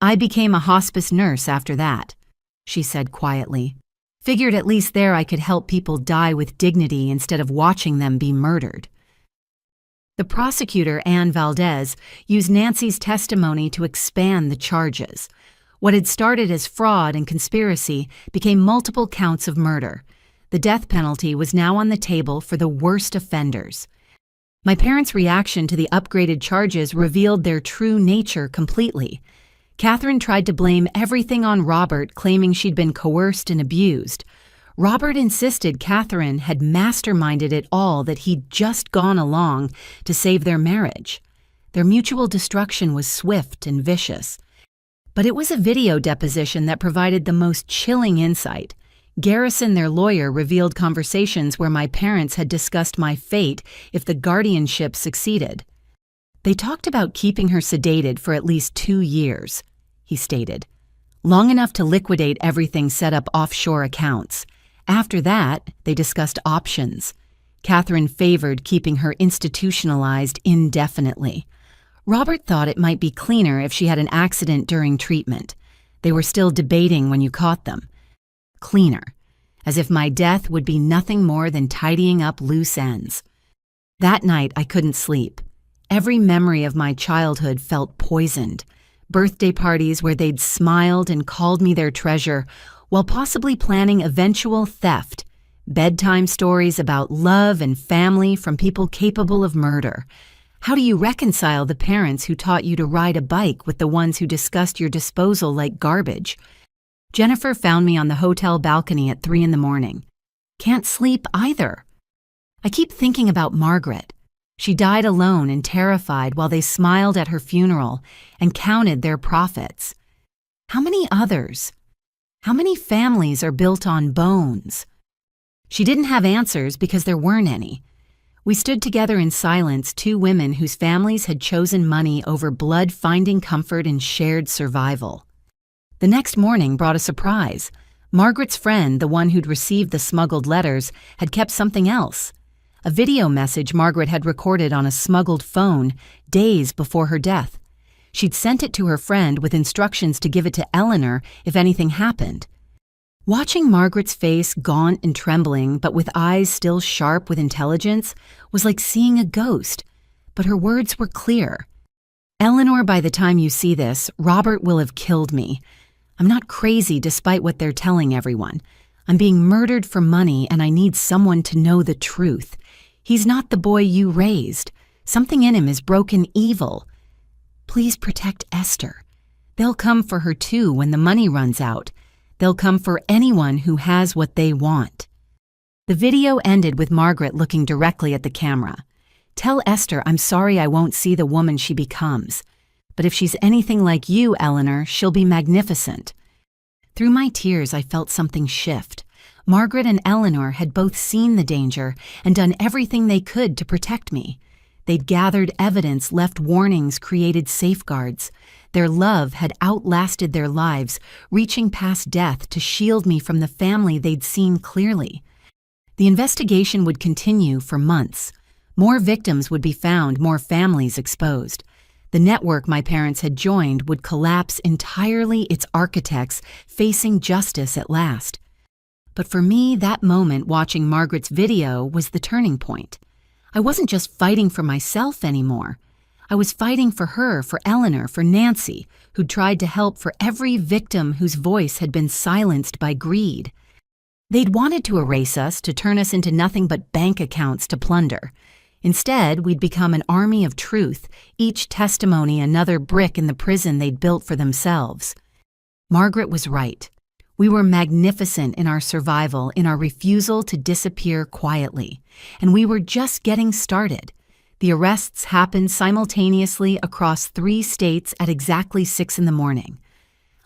"I became a hospice nurse after that," she said quietly. "Figured at least there I could help people die with dignity instead of watching them be murdered." The prosecutor, Ann Valdez, used Nancy's testimony to expand the charges. What had started as fraud and conspiracy became multiple counts of murder. The death penalty was now on the table for the worst offenders. My parents' reaction to the upgraded charges revealed their true nature completely. Catherine tried to blame everything on Robert, claiming she'd been coerced and abused. Robert insisted Catherine had masterminded it all, that he'd just gone along to save their marriage. Their mutual destruction was swift and vicious. But it was a video deposition that provided the most chilling insight. Garrison, their lawyer, revealed conversations where my parents had discussed my fate if the guardianship succeeded. "They talked about keeping her sedated for at least 2 years, he stated. "Long enough to liquidate everything set up offshore accounts. After that, they discussed options. Catherine favored keeping her institutionalized indefinitely. Robert thought it might be cleaner if she had an accident during treatment. They were still debating when you caught them. Cleaner, as if my death would be nothing more than tidying up loose ends." That night, I couldn't sleep. Every memory of my childhood felt poisoned. Birthday parties where they'd smiled and called me their treasure, while possibly planning eventual theft. Bedtime stories about love and family from people capable of murder. How do you reconcile the parents who taught you to ride a bike with the ones who discussed your disposal like garbage? Jennifer found me on the hotel balcony at 3 a.m. Can't sleep either. I keep thinking about Margaret. She died alone and terrified while they smiled at her funeral and counted their profits. How many others? How many families are built on bones? She didn't have answers because there weren't any. We stood together in silence, 2 women whose families had chosen money over blood, finding comfort in shared survival. The next morning brought a surprise. Margaret's friend, the one who'd received the smuggled letters, had kept something else. A video message Margaret had recorded on a smuggled phone days before her death. She'd sent it to her friend with instructions to give it to Eleanor if anything happened. Watching Margaret's face gaunt and trembling, but with eyes still sharp with intelligence, was like seeing a ghost, but her words were clear. "Eleanor, by the time you see this, Robert will have killed me. I'm not crazy despite what they're telling everyone. I'm being murdered for money and I need someone to know the truth. He's not the boy you raised. Something in him is broken evil. Please protect Esther. They'll come for her too when the money runs out. They'll come for anyone who has what they want." The video ended with Margaret looking directly at the camera. "Tell Esther I'm sorry I won't see the woman she becomes. But if she's anything like you, Eleanor, she'll be magnificent." Through my tears, I felt something shift. Margaret and Eleanor had both seen the danger and done everything they could to protect me. They'd gathered evidence, left warnings, created safeguards. Their love had outlasted their lives, reaching past death to shield me from the family they'd seen clearly. The investigation would continue for months. More victims would be found, more families exposed. The network my parents had joined would collapse entirely, its architects facing justice at last. But for me, that moment watching Margaret's video was the turning point. I wasn't just fighting for myself anymore. I was fighting for her, for Eleanor, for Nancy, who'd tried to help, for every victim whose voice had been silenced by greed. They'd wanted to erase us, to turn us into nothing but bank accounts to plunder. Instead, we'd become an army of truth, each testimony another brick in the prison they'd built for themselves. Margaret was right. We were magnificent in our survival, in our refusal to disappear quietly. And we were just getting started. The arrests happened simultaneously across 3 states at exactly 6 a.m.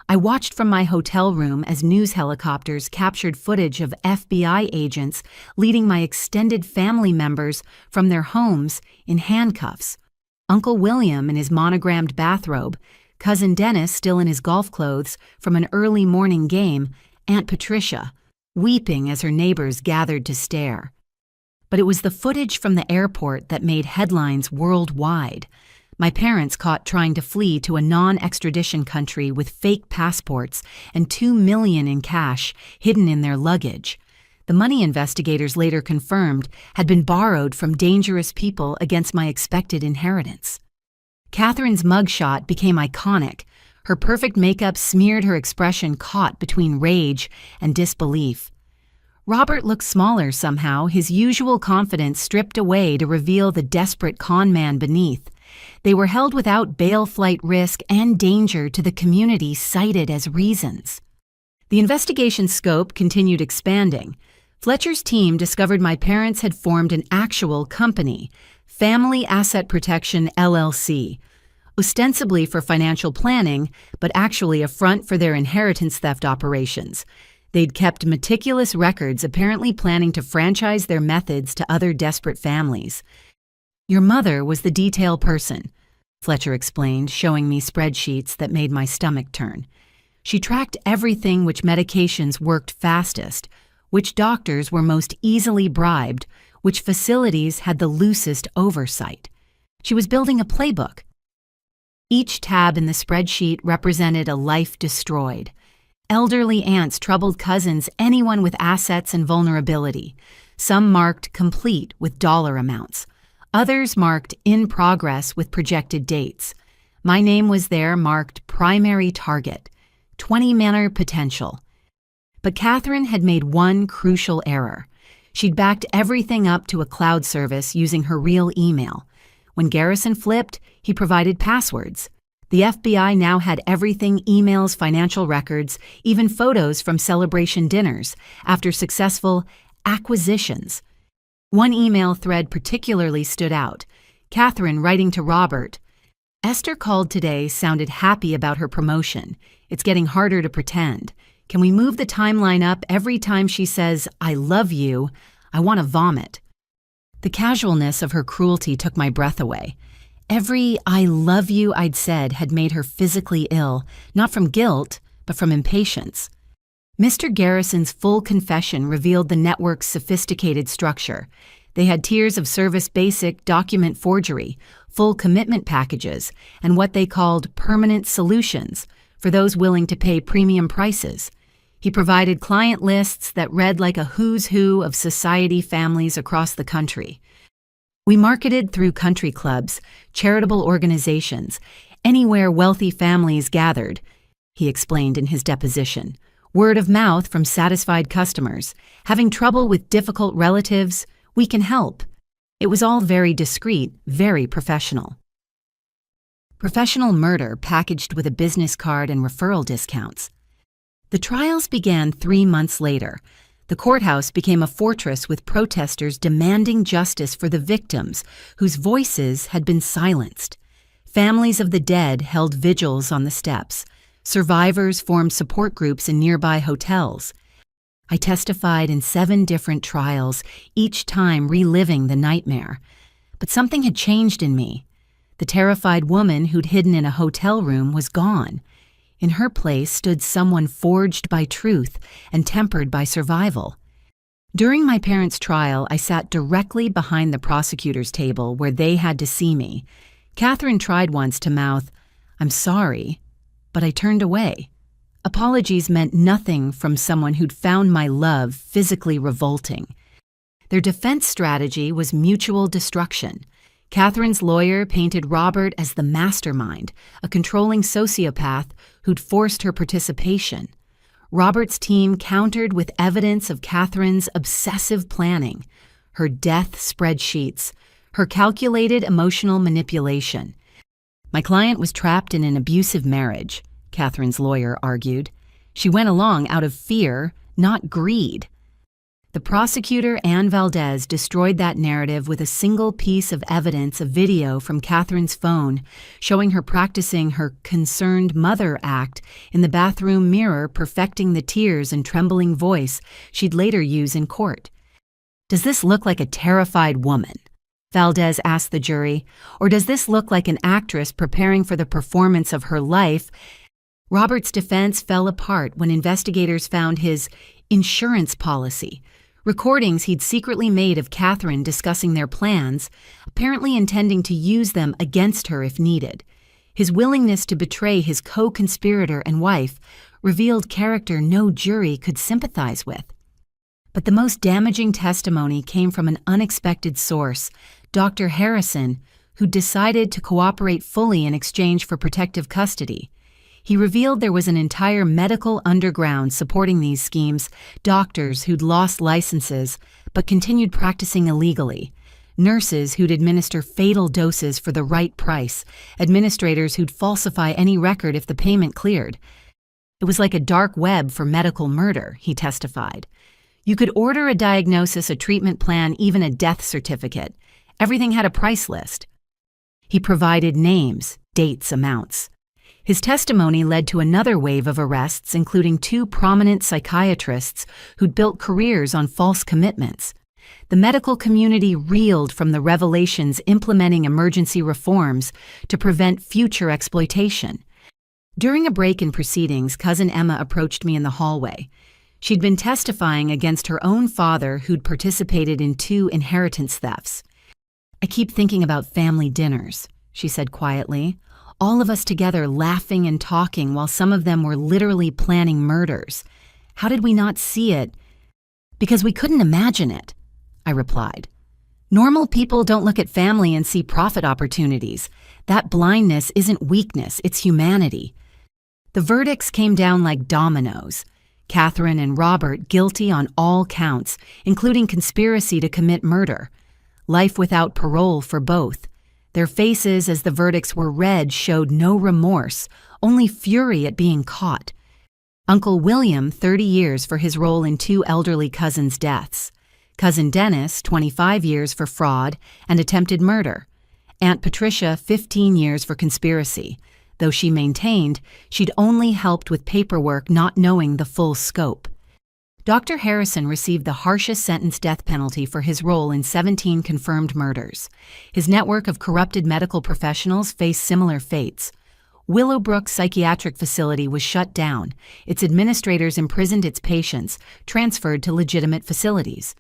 I watched from my hotel room as news helicopters captured footage of FBI agents leading my extended family members from their homes in handcuffs. Uncle William in his monogrammed bathrobe, Cousin Dennis still in his golf clothes from an early morning game, Aunt Patricia, weeping as her neighbors gathered to stare. But it was the footage from the airport that made headlines worldwide. My parents caught trying to flee to a non-extradition country with fake passports and $2 million in cash hidden in their luggage. The money investigators later confirmed had been borrowed from dangerous people against my expected inheritance. Catherine's mugshot became iconic. Her perfect makeup smeared her expression caught between rage and disbelief. Robert looked smaller somehow, his usual confidence stripped away to reveal the desperate con man beneath. They were held without bail, flight risk, and danger to the community cited as reasons. The investigation's scope continued expanding. Fletcher's team discovered my parents had formed an actual company, Family Asset Protection LLC, ostensibly for financial planning, but actually a front for their inheritance theft operations. They'd kept meticulous records, apparently planning to franchise their methods to other desperate families. Your mother was the detail person, Fletcher explained, showing me spreadsheets that made my stomach turn. She tracked everything: which medications worked fastest, which doctors were most easily bribed, which facilities had the loosest oversight. She was building a playbook. Each tab in the spreadsheet represented a life destroyed. Elderly aunts, troubled cousins, anyone with assets and vulnerability. Some marked complete with dollar amounts. Others marked in progress with projected dates. My name was there marked primary target, 20-manner potential. But Catherine had made one crucial error. She'd backed everything up to a cloud service using her real email. When Garrison flipped, he provided passwords. The FBI now had everything: emails, financial records, even photos from celebration dinners after successful acquisitions. One email thread particularly stood out. Catherine writing to Robert, "Esther called today, sounded happy about her promotion. It's getting harder to pretend. Can we move the timeline up? Every time she says, 'I love you,' I want to vomit." The casualness of her cruelty took my breath away. Every "I love you" I'd said had made her physically ill, not from guilt, but from impatience. Mr. Garrison's full confession revealed the network's sophisticated structure. They had tiers of service: basic, document forgery, full commitment packages, and what they called permanent solutions for those willing to pay premium prices. He provided client lists that read like a who's who of society families across the country. We marketed through country clubs, charitable organizations, anywhere wealthy families gathered, he explained in his deposition. Word of mouth from satisfied customers. Having trouble with difficult relatives? We can help. It was all very discreet, very professional. Professional murder packaged with a business card and referral discounts. The trials began 3 months later. The courthouse became a fortress with protesters demanding justice for the victims whose voices had been silenced. Families of the dead held vigils on the steps. Survivors formed support groups in nearby hotels. I testified in 7 different trials, each time reliving the nightmare. But something had changed in me. The terrified woman who'd hidden in a hotel room was gone. In her place stood someone forged by truth and tempered by survival. During my parents' trial, I sat directly behind the prosecutor's table where they had to see me. Catherine tried once to mouth, "I'm sorry," but I turned away. Apologies meant nothing from someone who'd found my love physically revolting. Their defense strategy was mutual destruction. Catherine's lawyer painted Robert as the mastermind, a controlling sociopath who'd forced her participation. Robert's team countered with evidence of Catherine's obsessive planning, her death spreadsheets, her calculated emotional manipulation. My client was trapped in an abusive marriage, Catherine's lawyer argued. She went along out of fear, not greed. The prosecutor, Ann Valdez, destroyed that narrative with a single piece of evidence, a video from Catherine's phone showing her practicing her concerned mother act in the bathroom mirror, perfecting the tears and trembling voice she'd later use in court. "Does this look like a terrified woman?" Valdez asked the jury, "or does this look like an actress preparing for the performance of her life?" Robert's defense fell apart when investigators found his insurance policy, recordings he'd secretly made of Catherine discussing their plans, apparently intending to use them against her if needed. His willingness to betray his co-conspirator and wife revealed character no jury could sympathize with. But the most damaging testimony came from an unexpected source, Dr. Harrison, who decided to cooperate fully in exchange for protective custody. He revealed there was an entire medical underground supporting these schemes, doctors who'd lost licenses but continued practicing illegally, nurses who'd administer fatal doses for the right price, administrators who'd falsify any record if the payment cleared. It was like a dark web for medical murder, he testified. You could order a diagnosis, a treatment plan, even a death certificate. Everything had a price list. He provided names, dates, amounts. His testimony led to another wave of arrests, including 2 prominent psychiatrists who'd built careers on false commitments. The medical community reeled from the revelations, implementing emergency reforms to prevent future exploitation. During a break in proceedings, Cousin Emma approached me in the hallway. She'd been testifying against her own father, who'd participated in 2 inheritance thefts. "I keep thinking about family dinners," she said quietly. "All of us together laughing and talking while some of them were literally planning murders. How did we not see it?" "Because we couldn't imagine it," I replied. "Normal people don't look at family and see profit opportunities. That blindness isn't weakness, it's humanity." The verdicts came down like dominoes. Catherine and Robert guilty on all counts, including conspiracy to commit murder. Life without parole for both. Their faces as the verdicts were read showed no remorse, only fury at being caught. Uncle William, 30 years for his role in 2 elderly cousins' deaths. Cousin Dennis, 25 years for fraud and attempted murder. Aunt Patricia, 15 years for conspiracy, though she maintained she'd only helped with paperwork, not knowing the full scope. Dr. Harrison received the harshest sentence, death penalty, for his role in 17 confirmed murders. His network of corrupted medical professionals faced similar fates. Willowbrook Psychiatric Facility was shut down. Its administrators imprisoned its patients, transferred to legitimate facilities.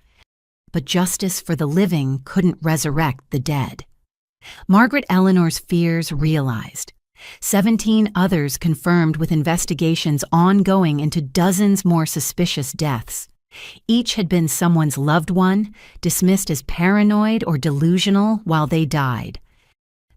But justice for the living couldn't resurrect the dead. Margaret Eleanor's fears realized. 17 others confirmed, with investigations ongoing into dozens more suspicious deaths. Each had been someone's loved one, dismissed as paranoid or delusional while they died.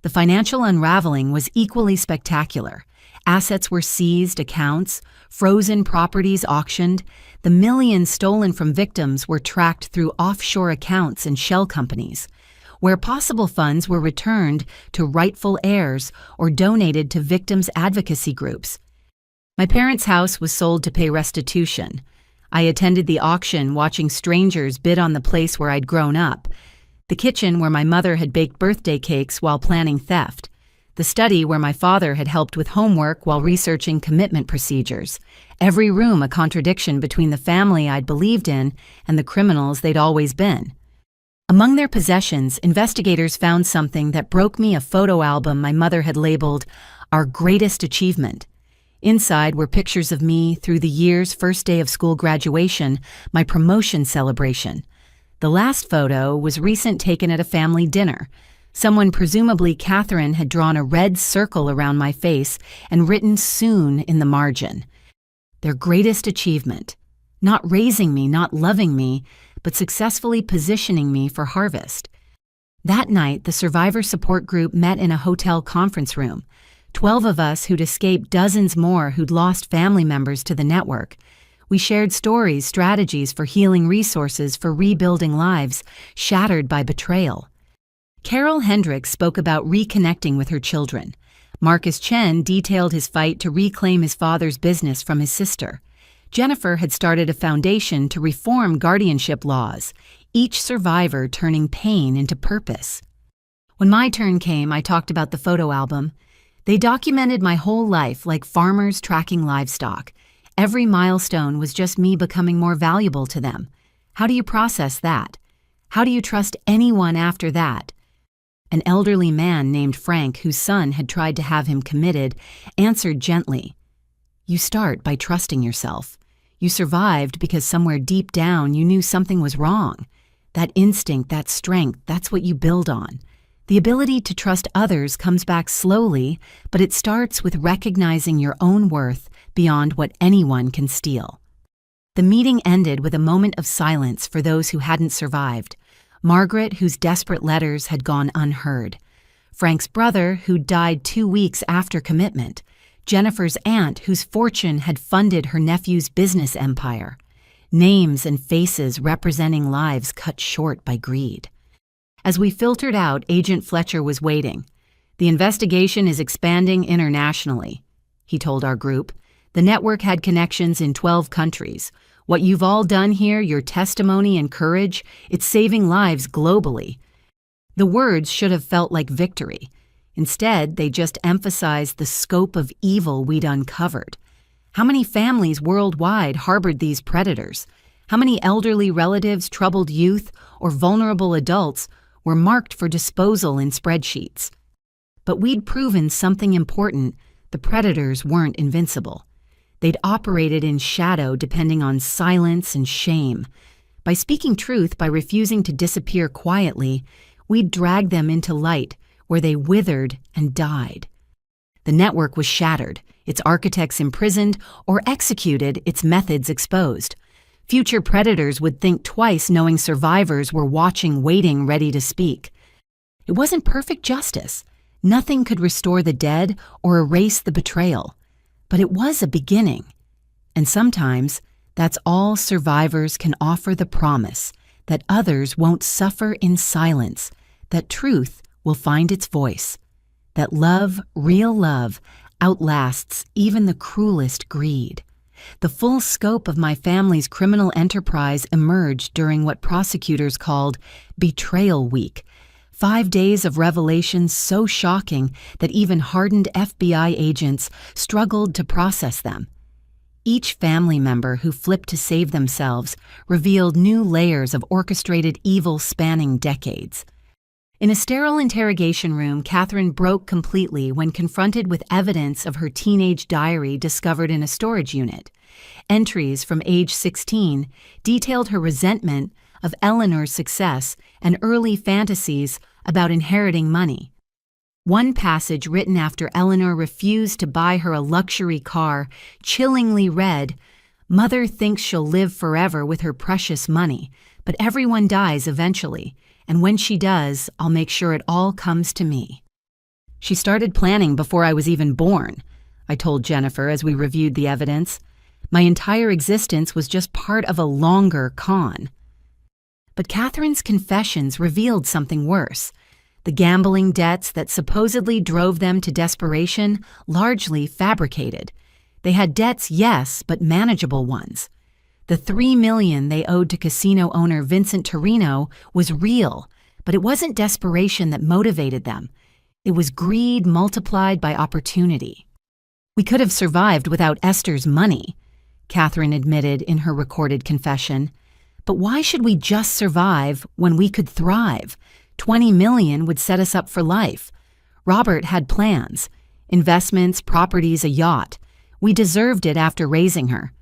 The financial unraveling was equally spectacular. Assets were seized, accounts, frozen, properties auctioned. The millions stolen from victims were tracked through offshore accounts and shell companies, where possible funds were returned to rightful heirs or donated to victims' advocacy groups. My parents' house was sold to pay restitution. I attended the auction, watching strangers bid on the place where I'd grown up, the kitchen where my mother had baked birthday cakes while planning theft, the study where my father had helped with homework while researching commitment procedures, every room a contradiction between the family I'd believed in and the criminals they'd always been. Among their possessions, investigators found something that broke me: a photo album my mother had labeled "Our Greatest Achievement." Inside were pictures of me through the year's first day of school graduation, my promotion celebration. The last photo was recent, taken at a family dinner. Someone, presumably Catherine, had drawn a red circle around my face and written "soon" in the margin. Their greatest achievement. Not raising me, not loving me, but successfully positioning me for harvest. That night, the survivor support group met in a hotel conference room. 12 of us who'd escaped, dozens more who'd lost family members to the network. We shared stories, strategies for healing, resources for rebuilding lives shattered by betrayal. Carol Hendricks spoke about reconnecting with her children. Marcus Chen detailed his fight to reclaim his father's business from his sister. Jennifer had started a foundation to reform guardianship laws, each survivor turning pain into purpose. When my turn came, I talked about the photo album. They documented my whole life like farmers tracking livestock. Every milestone was just me becoming more valuable to them. How do you process that? How do you trust anyone after that? An elderly man named Frank, whose son had tried to have him committed, answered gently, "You start by trusting yourself. You survived because somewhere deep down you knew something was wrong. That instinct, that strength, that's what you build on. The ability to trust others comes back slowly, but it starts with recognizing your own worth beyond what anyone can steal." The meeting ended with a moment of silence for those who hadn't survived. Margaret, whose desperate letters had gone unheard. Frank's brother, who died 2 weeks after commitment. Jennifer's aunt, whose fortune had funded her nephew's business empire. Names and faces representing lives cut short by greed. As we filtered out, Agent Fletcher was waiting. "The investigation is expanding internationally," he told our group. "The network had connections in 12 countries. What you've all done here, your testimony and courage, it's saving lives globally." The words should have felt like victory. Instead, they just emphasized the scope of evil we'd uncovered. How many families worldwide harbored these predators? How many elderly relatives, troubled youth, or vulnerable adults were marked for disposal in spreadsheets? But we'd proven something important: the predators weren't invincible. They'd operated in shadow, depending on silence and shame. By speaking truth, by refusing to disappear quietly, we'd drag them into light, where they withered and died. The network was shattered, its architects imprisoned or executed, its methods exposed. Future predators would think twice, knowing survivors were watching, waiting, ready to speak. It wasn't perfect justice. Nothing could restore the dead or erase the betrayal. But it was a beginning. And sometimes, that's all survivors can offer: the promise that others won't suffer in silence, that truth will find its voice, that love, real love, outlasts even the cruelest greed. The full scope of my family's criminal enterprise emerged during what prosecutors called Betrayal Week. 5 days of revelations so shocking that even hardened FBI agents struggled to process them. Each family member who flipped to save themselves revealed new layers of orchestrated evil spanning decades. In a sterile interrogation room, Catherine broke completely when confronted with evidence of her teenage diary discovered in a storage unit. Entries from age 16 detailed her resentment of Eleanor's success and early fantasies about inheriting money. One passage written after Eleanor refused to buy her a luxury car chillingly read, "Mother thinks she'll live forever with her precious money, but everyone dies eventually. And when she does, I'll make sure it all comes to me." "She started planning before I was even born," I told Jennifer as we reviewed the evidence. "My entire existence was just part of a longer con." But Catherine's confessions revealed something worse. The gambling debts that supposedly drove them to desperation, largely fabricated. They had debts, yes, but manageable ones. The $3 million they owed to casino owner Vincent Torino was real, but it wasn't desperation that motivated them. It was greed multiplied by opportunity. "We could have survived without Esther's money," Catherine admitted in her recorded confession. "But why should we just survive when we could thrive? 20 million would set us up for life. Robert had plans, investments, properties, a yacht. We deserved it after raising her."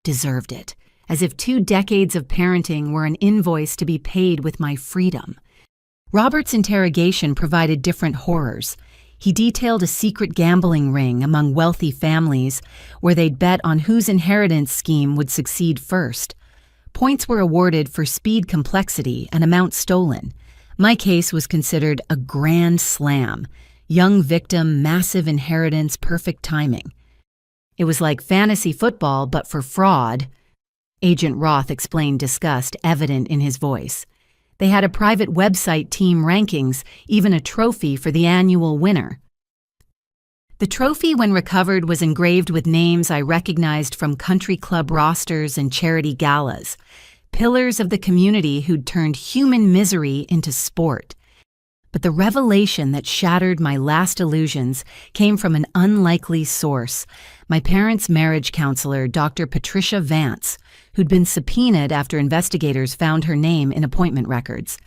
Deserved it, as if 2 decades of parenting were an invoice to be paid with my freedom. Robert's interrogation provided different horrors. He detailed a secret gambling ring among wealthy families where they'd bet on whose inheritance scheme would succeed first. Points were awarded for speed, complexity, and amount stolen. My case was considered a grand slam. Young victim, massive inheritance, perfect timing. It was like fantasy football, but for fraud. Agent Roth explained disgust evident in his voice. They had a private website team rankings, even a trophy for the annual winner. The trophy, when recovered, was engraved with names I recognized from country club rosters and charity galas, pillars of the community who'd turned human misery into sport. But the revelation that shattered my last illusions came from an unlikely source, my parents' marriage counselor, Dr. Patricia Vance, who'd been subpoenaed after investigators found her name in appointment records.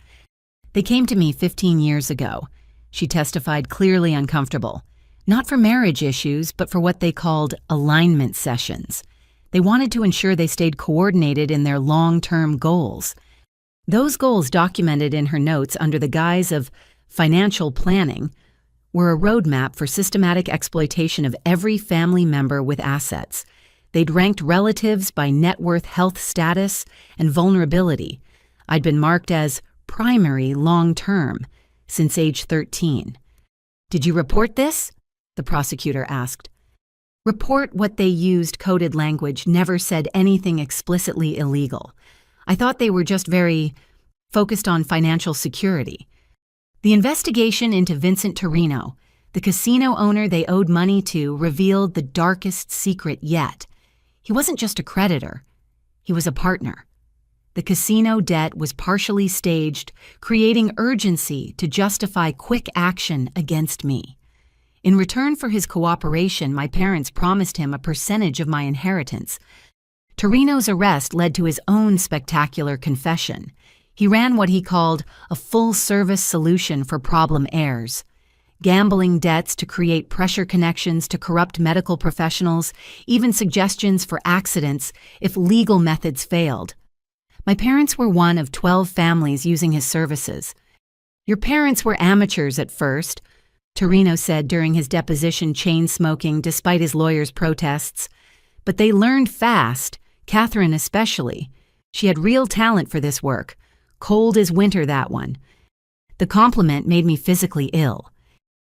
They came to me 15 years ago. She testified clearly uncomfortable, not for marriage issues, but for what they called alignment sessions. They wanted to ensure they stayed coordinated in their long-term goals. Those goals, documented in her notes under the guise of financial planning, were a roadmap for systematic exploitation of every family member with assets. They'd ranked relatives by net worth, health status, and vulnerability. I'd been marked as primary long-term since age 13. "Did you report this?" the prosecutor asked. "Report what they used coded language, never said anything explicitly illegal. I thought they were just very focused on financial security." The investigation into Vincent Torino, the casino owner they owed money to, revealed the darkest secret yet. He wasn't just a creditor, he was a partner. The casino debt was partially staged, creating urgency to justify quick action against me. In return for his cooperation, my parents promised him a percentage of my inheritance. Torino's arrest led to his own spectacular confession. He ran what he called a full-service solution for problem heirs. Gambling debts to create pressure connections to corrupt medical professionals, even suggestions for accidents if legal methods failed. My parents were one of 12 families using his services. "Your parents were amateurs at first," Torino said during his deposition, chain-smoking despite his lawyer's protests. "But they learned fast, Catherine especially. She had real talent for this work. Cold as winter, that one." The compliment made me physically ill.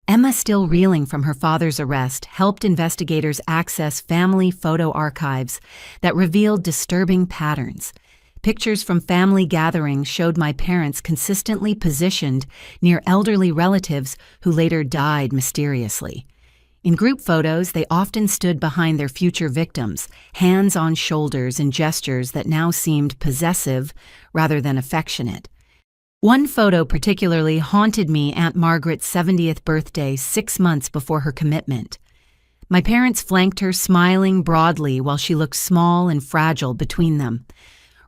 Emma, still reeling from her father's arrest, helped investigators access family photo archives that revealed disturbing patterns. Pictures from family gatherings showed my parents consistently positioned near elderly relatives who later died mysteriously. In group photos, they often stood behind their future victims, hands on shoulders in gestures that now seemed possessive rather than affectionate. One photo particularly haunted me: Aunt Margaret's 70th birthday, 6 months before her commitment. My parents flanked her, smiling broadly while she looked small and fragile between them.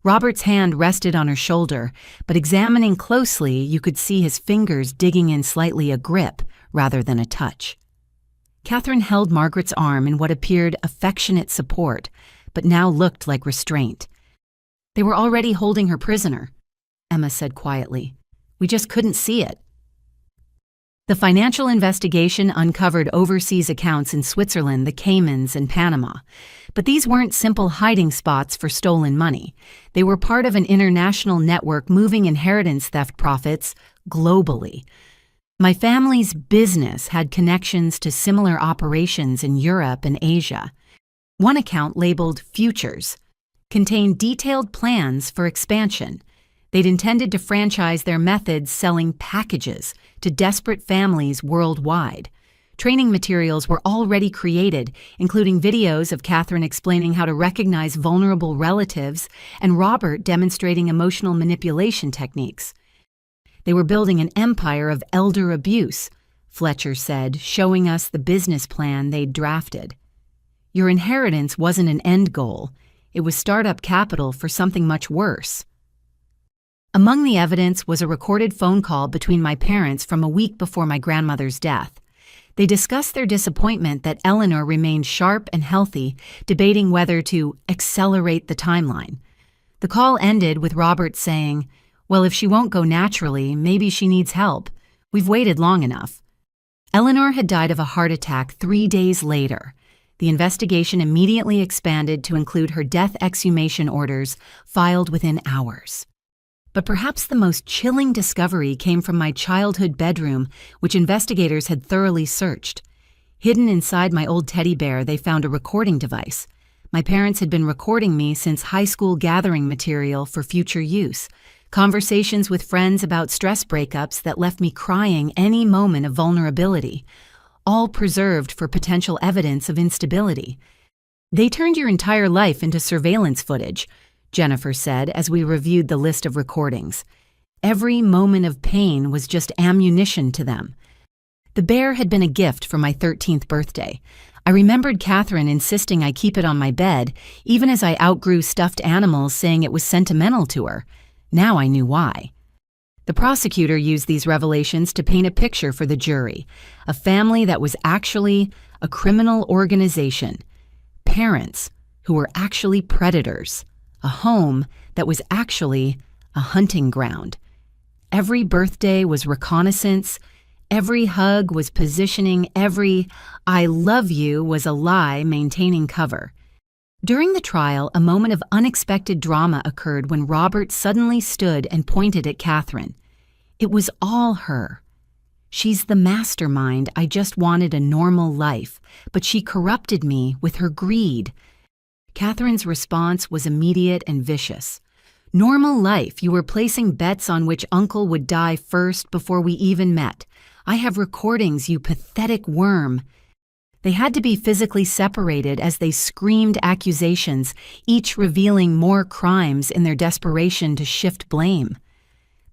Robert's hand rested on her shoulder, but examining closely, you could see his fingers digging in slightly, a grip rather than a touch. Catherine held Margaret's arm in what appeared affectionate support, but now looked like restraint. "They were already holding her prisoner," Emma said quietly. "We just couldn't see it." The financial investigation uncovered overseas accounts in Switzerland, the Caymans, and Panama. But these weren't simple hiding spots for stolen money. They were part of an international network moving inheritance theft profits globally. My family's business had connections to similar operations in Europe and Asia. One account, labeled Futures, contained detailed plans for expansion. They'd intended to franchise their methods, selling packages to desperate families worldwide. Training materials were already created, including videos of Catherine explaining how to recognize vulnerable relatives and Robert demonstrating emotional manipulation techniques. They were building an empire of elder abuse, Fletcher said, showing us the business plan they'd drafted. Your inheritance wasn't an end goal. It was startup capital for something much worse. Among the evidence was a recorded phone call between my parents from a week before my grandmother's death. They discussed their disappointment that Eleanor remained sharp and healthy, debating whether to accelerate the timeline. The call ended with Robert saying, "Well, if she won't go naturally, maybe she needs help. We've waited long enough." Eleanor had died of a heart attack 3 days later. The investigation immediately expanded to include her death exhumation orders, filed within hours. But perhaps the most chilling discovery came from my childhood bedroom, which investigators had thoroughly searched. Hidden inside my old teddy bear, they found a recording device. My parents had been recording me since high school gathering material for future use. Conversations with friends about stress breakups that left me crying any moment of vulnerability. all preserved for potential evidence of instability. They turned your entire life into surveillance footage, Jennifer said as we reviewed the list of recordings. Every moment of pain was just ammunition to them. The bear had been a gift for my 13th birthday. I remembered Catherine insisting I keep it on my bed, even as I outgrew stuffed animals, saying it was sentimental to her. Now I knew why. The prosecutor used these revelations to paint a picture for the jury, a family that was actually a criminal organization, parents who were actually predators, a home that was actually a hunting ground. Every birthday was reconnaissance. Every hug was positioning. Every "I love you" was a lie maintaining cover. During the trial, a moment of unexpected drama occurred when Robert suddenly stood and pointed at Catherine. It was all her. She's the mastermind. I just wanted a normal life, but she corrupted me with her greed. Catherine's response was immediate and vicious. Normal life? You were placing bets on which uncle would die first before we even met. I have recordings, you pathetic worm. They had to be physically separated as they screamed accusations, each revealing more crimes in their desperation to shift blame.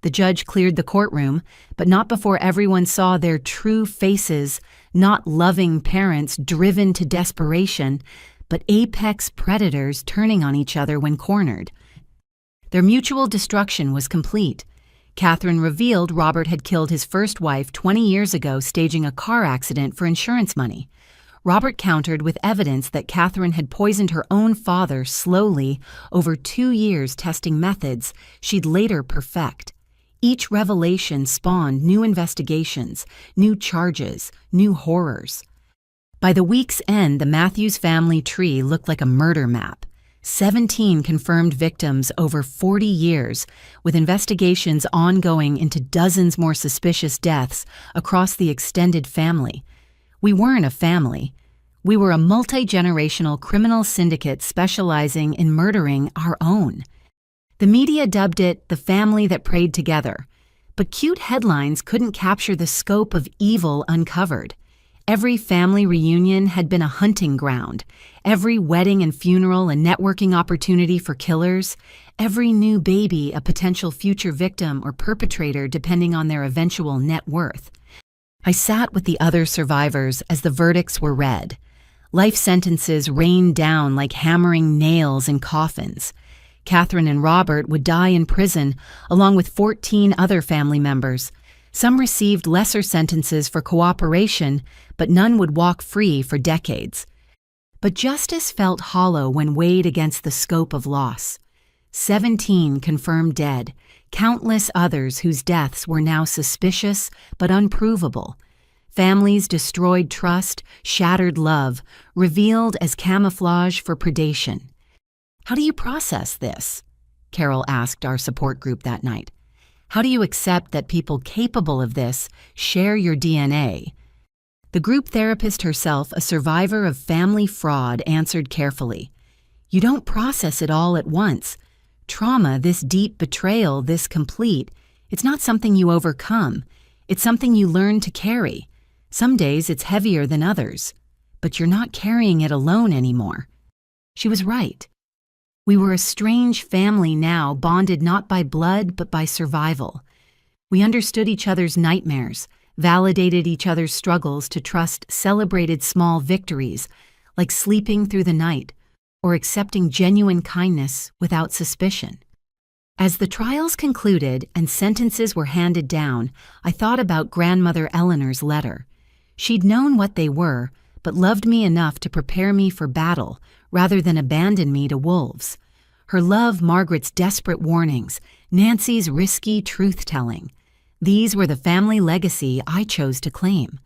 The judge cleared the courtroom, but not before everyone saw their true faces, not loving parents driven to desperation, but apex predators turning on each other when cornered. Their mutual destruction was complete. Catherine revealed Robert had killed his first wife 20 years ago, staging a car accident for insurance money. Robert countered with evidence that Catherine had poisoned her own father slowly over 2 years, testing methods she'd later perfect. Each revelation spawned new investigations, new charges, new horrors. By the week's end, the Matthews family tree looked like a murder map. 17 confirmed victims over 40 years, with investigations ongoing into dozens more suspicious deaths across the extended family. We weren't a family. We were a multi-generational criminal syndicate specializing in murdering our own. The media dubbed it the family that prayed together, but cute headlines couldn't capture the scope of evil uncovered. Every family reunion had been a hunting ground, every wedding and funeral a networking opportunity for killers, every new baby a potential future victim or perpetrator depending on their eventual net worth. I sat with the other survivors as the verdicts were read. Life sentences rained down like hammering nails in coffins. Catherine and Robert would die in prison, along with 14 other family members. Some received lesser sentences for cooperation, but none would walk free for decades. But justice felt hollow when weighed against the scope of loss. 17 confirmed dead, countless others whose deaths were now suspicious but unprovable. Families destroyed trust, shattered love, revealed as camouflage for predation. How do you process this? Carol asked our support group that night. How do you accept that people capable of this share your DNA? The group therapist herself, a survivor of family fraud, answered carefully. You don't process it all at once. Trauma, this deep betrayal, this complete, it's not something you overcome. It's something you learn to carry. Some days it's heavier than others, but you're not carrying it alone anymore. She was right. We were a strange family now, bonded not by blood but by survival. We understood each other's nightmares, validated each other's struggles to trust celebrated small victories, like sleeping through the night or accepting genuine kindness without suspicion. As the trials concluded and sentences were handed down, I thought about grandmother Eleanor's letter. She'd known what they were, but loved me enough to prepare me for battle rather than abandon me to wolves. Her love, Margaret's desperate warnings, Nancy's risky truth-telling. These were the family legacy I chose to claim.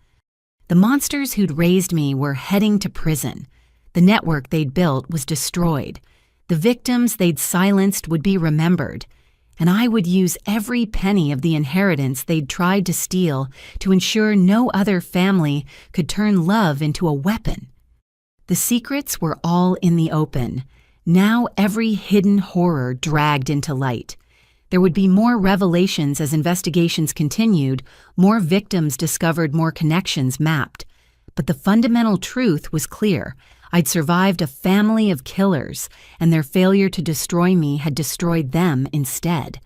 The monsters who'd raised me were heading to prison. The network they'd built was destroyed. The victims they'd silenced would be remembered. And I would use every penny of the inheritance they'd tried to steal to ensure no other family could turn love into a weapon. The secrets were all in the open. Now every hidden horror dragged into light. There would be more revelations as investigations continued, more victims discovered, more connections mapped. But the fundamental truth was clear. I'd survived a family of killers, and their failure to destroy me had destroyed them instead.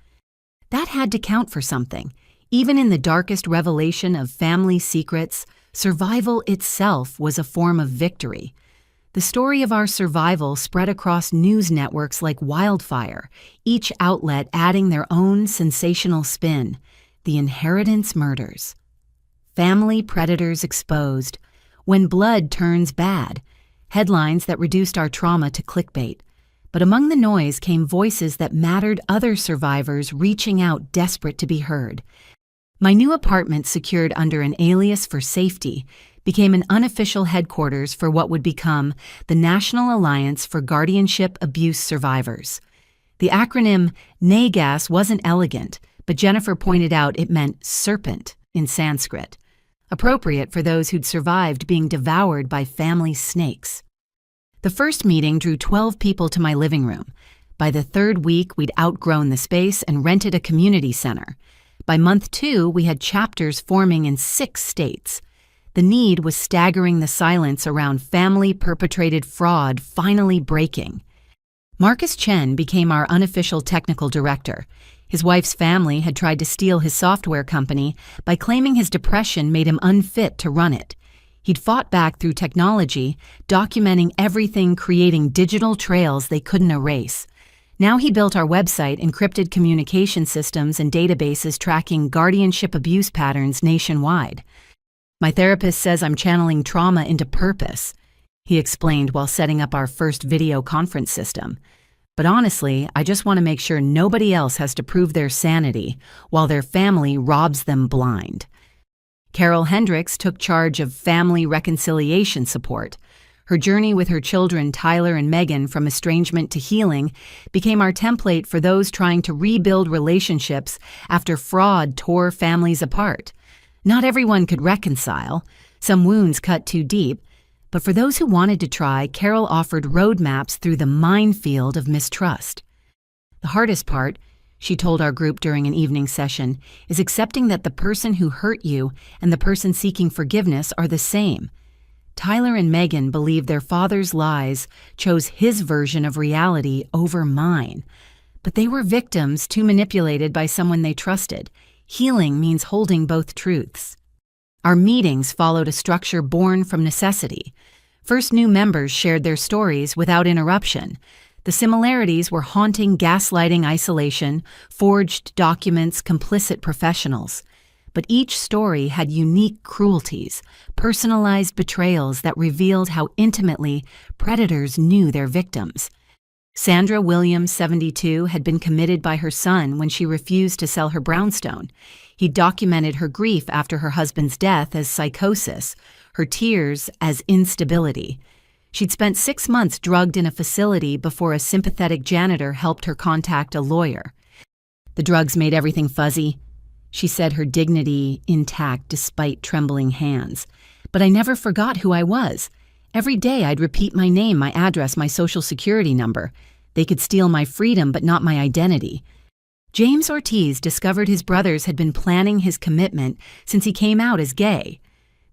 That had to count for something. Even in the darkest revelation of family secrets, survival itself was a form of victory. The story of our survival spread across news networks like wildfire, each outlet adding their own sensational spin. The inheritance murders. Family predators exposed. When blood turns bad. Headlines that reduced our trauma to clickbait. But among the noise came voices that mattered, other survivors reaching out desperate to be heard. My new apartment, secured under an alias for safety, became an unofficial headquarters for what would become the National Alliance for Guardianship Abuse Survivors. The acronym NAGAS wasn't elegant, but Jennifer pointed out it meant serpent in Sanskrit, appropriate for those who'd survived being devoured by family snakes. The first meeting drew 12 people to my living room. By the third week, we'd outgrown the space and rented a community center. By month 2, we had chapters forming in 6 states. The need was staggering, the silence around family-perpetrated fraud finally breaking. Marcus Chen became our unofficial technical director. His wife's family had tried to steal his software company by claiming his depression made him unfit to run it. He'd fought back through technology, documenting everything, creating digital trails they couldn't erase. Now he built our website, encrypted communication systems, and databases tracking guardianship abuse patterns nationwide. My therapist says I'm channeling trauma into purpose, he explained while setting up our first video conference system. But honestly, I just want to make sure nobody else has to prove their sanity while their family robs them blind. Carol Hendricks took charge of family reconciliation support. Her journey with her children, Tyler and Megan, from estrangement to healing, became our template for those trying to rebuild relationships after fraud tore families apart. Not everyone could reconcile. Some wounds cut too deep. But for those who wanted to try, Carol offered roadmaps through the minefield of mistrust. The hardest part, she told our group during an evening session, is accepting that the person who hurt you and the person seeking forgiveness are the same. Tyler and Megan believed their father's lies chose his version of reality over mine. But they were victims too manipulated by someone they trusted. Healing means holding both truths. Our meetings followed a structure born from necessity. First, new members shared their stories without interruption. The similarities were haunting gaslighting, isolation, forged documents, complicit professionals. But each story had unique cruelties, personalized betrayals that revealed how intimately predators knew their victims. Sandra Williams, 72, had been committed by her son when she refused to sell her brownstone. He documented her grief after her husband's death as psychosis, her tears as instability. She'd spent 6 months drugged in a facility before a sympathetic janitor helped her contact a lawyer. The drugs made everything fuzzy. She said, her dignity intact despite trembling hands. But I never forgot who I was. Every day I'd repeat my name, my address, my social security number. They could steal my freedom, but not my identity. James Ortiz discovered his brothers had been planning his commitment since he came out as gay.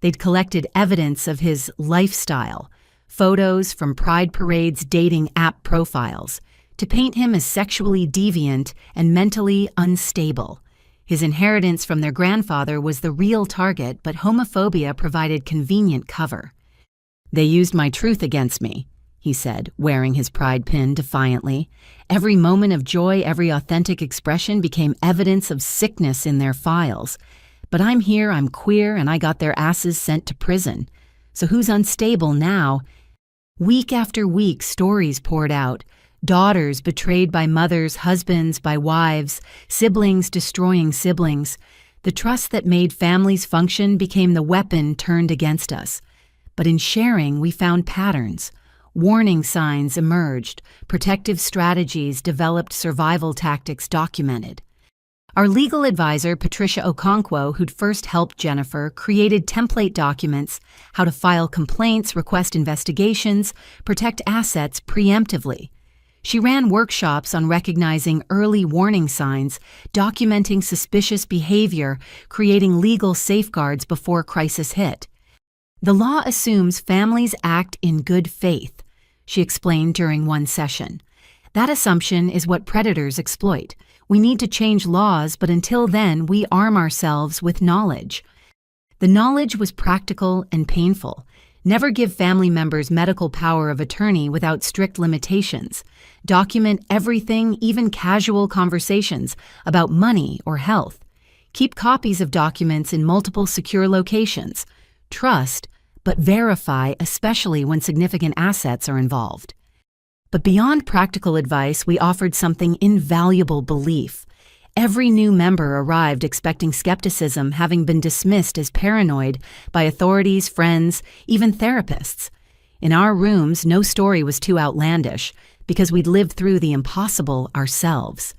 They'd collected evidence of his lifestyle, photos from pride parades, dating app profiles, to paint him as sexually deviant and mentally unstable. His inheritance from their grandfather was the real target, but homophobia provided convenient cover. They used my truth against me, he said, wearing his pride pin defiantly. Every moment of joy, every authentic expression became evidence of sickness in their files. But I'm here, I'm queer, and I got their asses sent to prison. So who's unstable now? Week after week, stories poured out. Daughters betrayed by mothers, husbands by wives, siblings destroying siblings. The trust that made families function became the weapon turned against us. But in sharing, we found patterns. Warning signs emerged, protective strategies developed, survival tactics documented. Our legal advisor, Patricia Okonkwo, who'd first helped Jennifer, created template documents, how to file complaints, request investigations, protect assets preemptively. She ran workshops on recognizing early warning signs, documenting suspicious behavior, creating legal safeguards before crisis hit. The law assumes families act in good faith, she explained during one session. That assumption is what predators exploit. We need to change laws, but until then, we arm ourselves with knowledge. The knowledge was practical and painful. Never give family members medical power of attorney without strict limitations. Document everything, even casual conversations about money or health. Keep copies of documents in multiple secure locations. Trust, but verify, especially when significant assets are involved. But beyond practical advice, we offered something invaluable: belief. Every new member arrived expecting skepticism, having been dismissed as paranoid by authorities, friends, even therapists. In our rooms, no story was too outlandish because we'd lived through the impossible ourselves.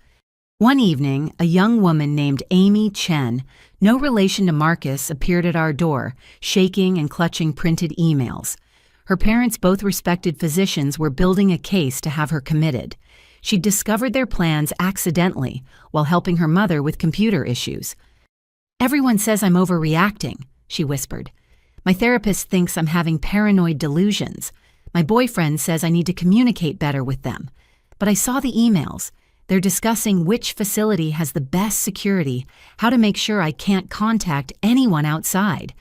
One evening, a young woman named Amy Chen, no relation to Marcus, appeared at our door, shaking and clutching printed emails. Her parents, both respected physicians, were building a case to have her committed. She'd discovered their plans accidentally while helping her mother with computer issues. "Everyone says I'm overreacting," she whispered. "My therapist thinks I'm having paranoid delusions. My boyfriend says I need to communicate better with them. But I saw the emails. They're discussing which facility has the best security, how to make sure I can't contact anyone outside."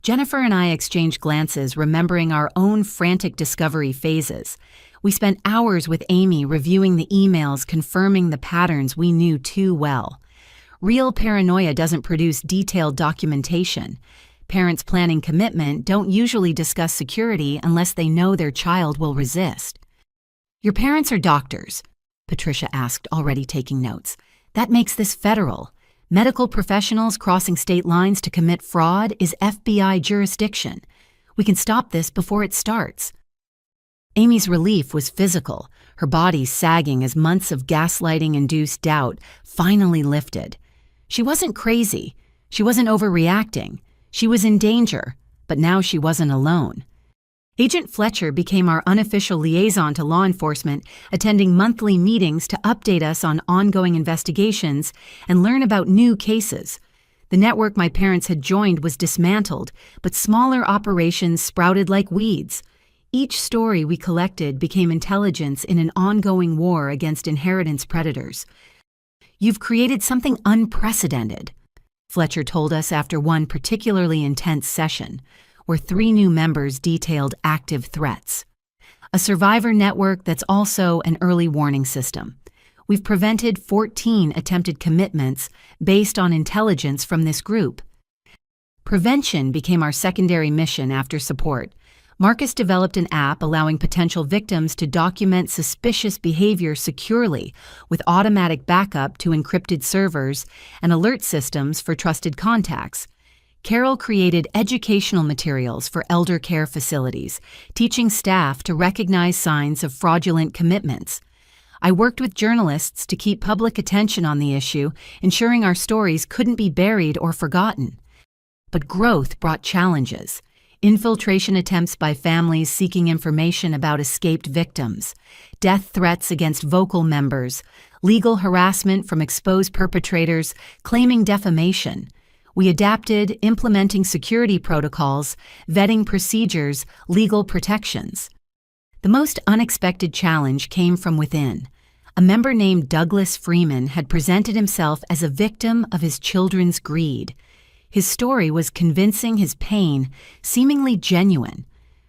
Jennifer and I exchanged glances, remembering our own frantic discovery phases. We spent hours with Amy reviewing the emails, confirming the patterns we knew too well. Real paranoia doesn't produce detailed documentation. Parents planning commitment don't usually discuss security unless they know their child will resist. "Your parents are doctors?" Patricia asked, already taking notes. "That makes this federal. Medical professionals crossing state lines to commit fraud is FBI jurisdiction. We can stop this before it starts." Amy's relief was physical, her body sagging as months of gaslighting-induced doubt finally lifted. She wasn't crazy. She wasn't overreacting. She was in danger, but now she wasn't alone. Agent Fletcher became our unofficial liaison to law enforcement, attending monthly meetings to update us on ongoing investigations and learn about new cases. The network my parents had joined was dismantled, but smaller operations sprouted like weeds. Each story we collected became intelligence in an ongoing war against inheritance predators. "You've created something unprecedented," Fletcher told us after one particularly intense session, where 3 new members detailed active threats. "A survivor network that's also an early warning system. We've prevented 14 attempted commitments based on intelligence from this group." Prevention became our secondary mission after support. Marcus developed an app allowing potential victims to document suspicious behavior securely, with automatic backup to encrypted servers and alert systems for trusted contacts. Carol created educational materials for elder care facilities, teaching staff to recognize signs of fraudulent commitments. I worked with journalists to keep public attention on the issue, ensuring our stories couldn't be buried or forgotten. But growth brought challenges. Infiltration attempts by families seeking information about escaped victims, death threats against vocal members, legal harassment from exposed perpetrators claiming defamation. We adapted, implementing security protocols, vetting procedures, legal protections. The most unexpected challenge came from within. A member named Douglas Freeman had presented himself as a victim of his children's greed. His story was convincing, his pain seemingly genuine.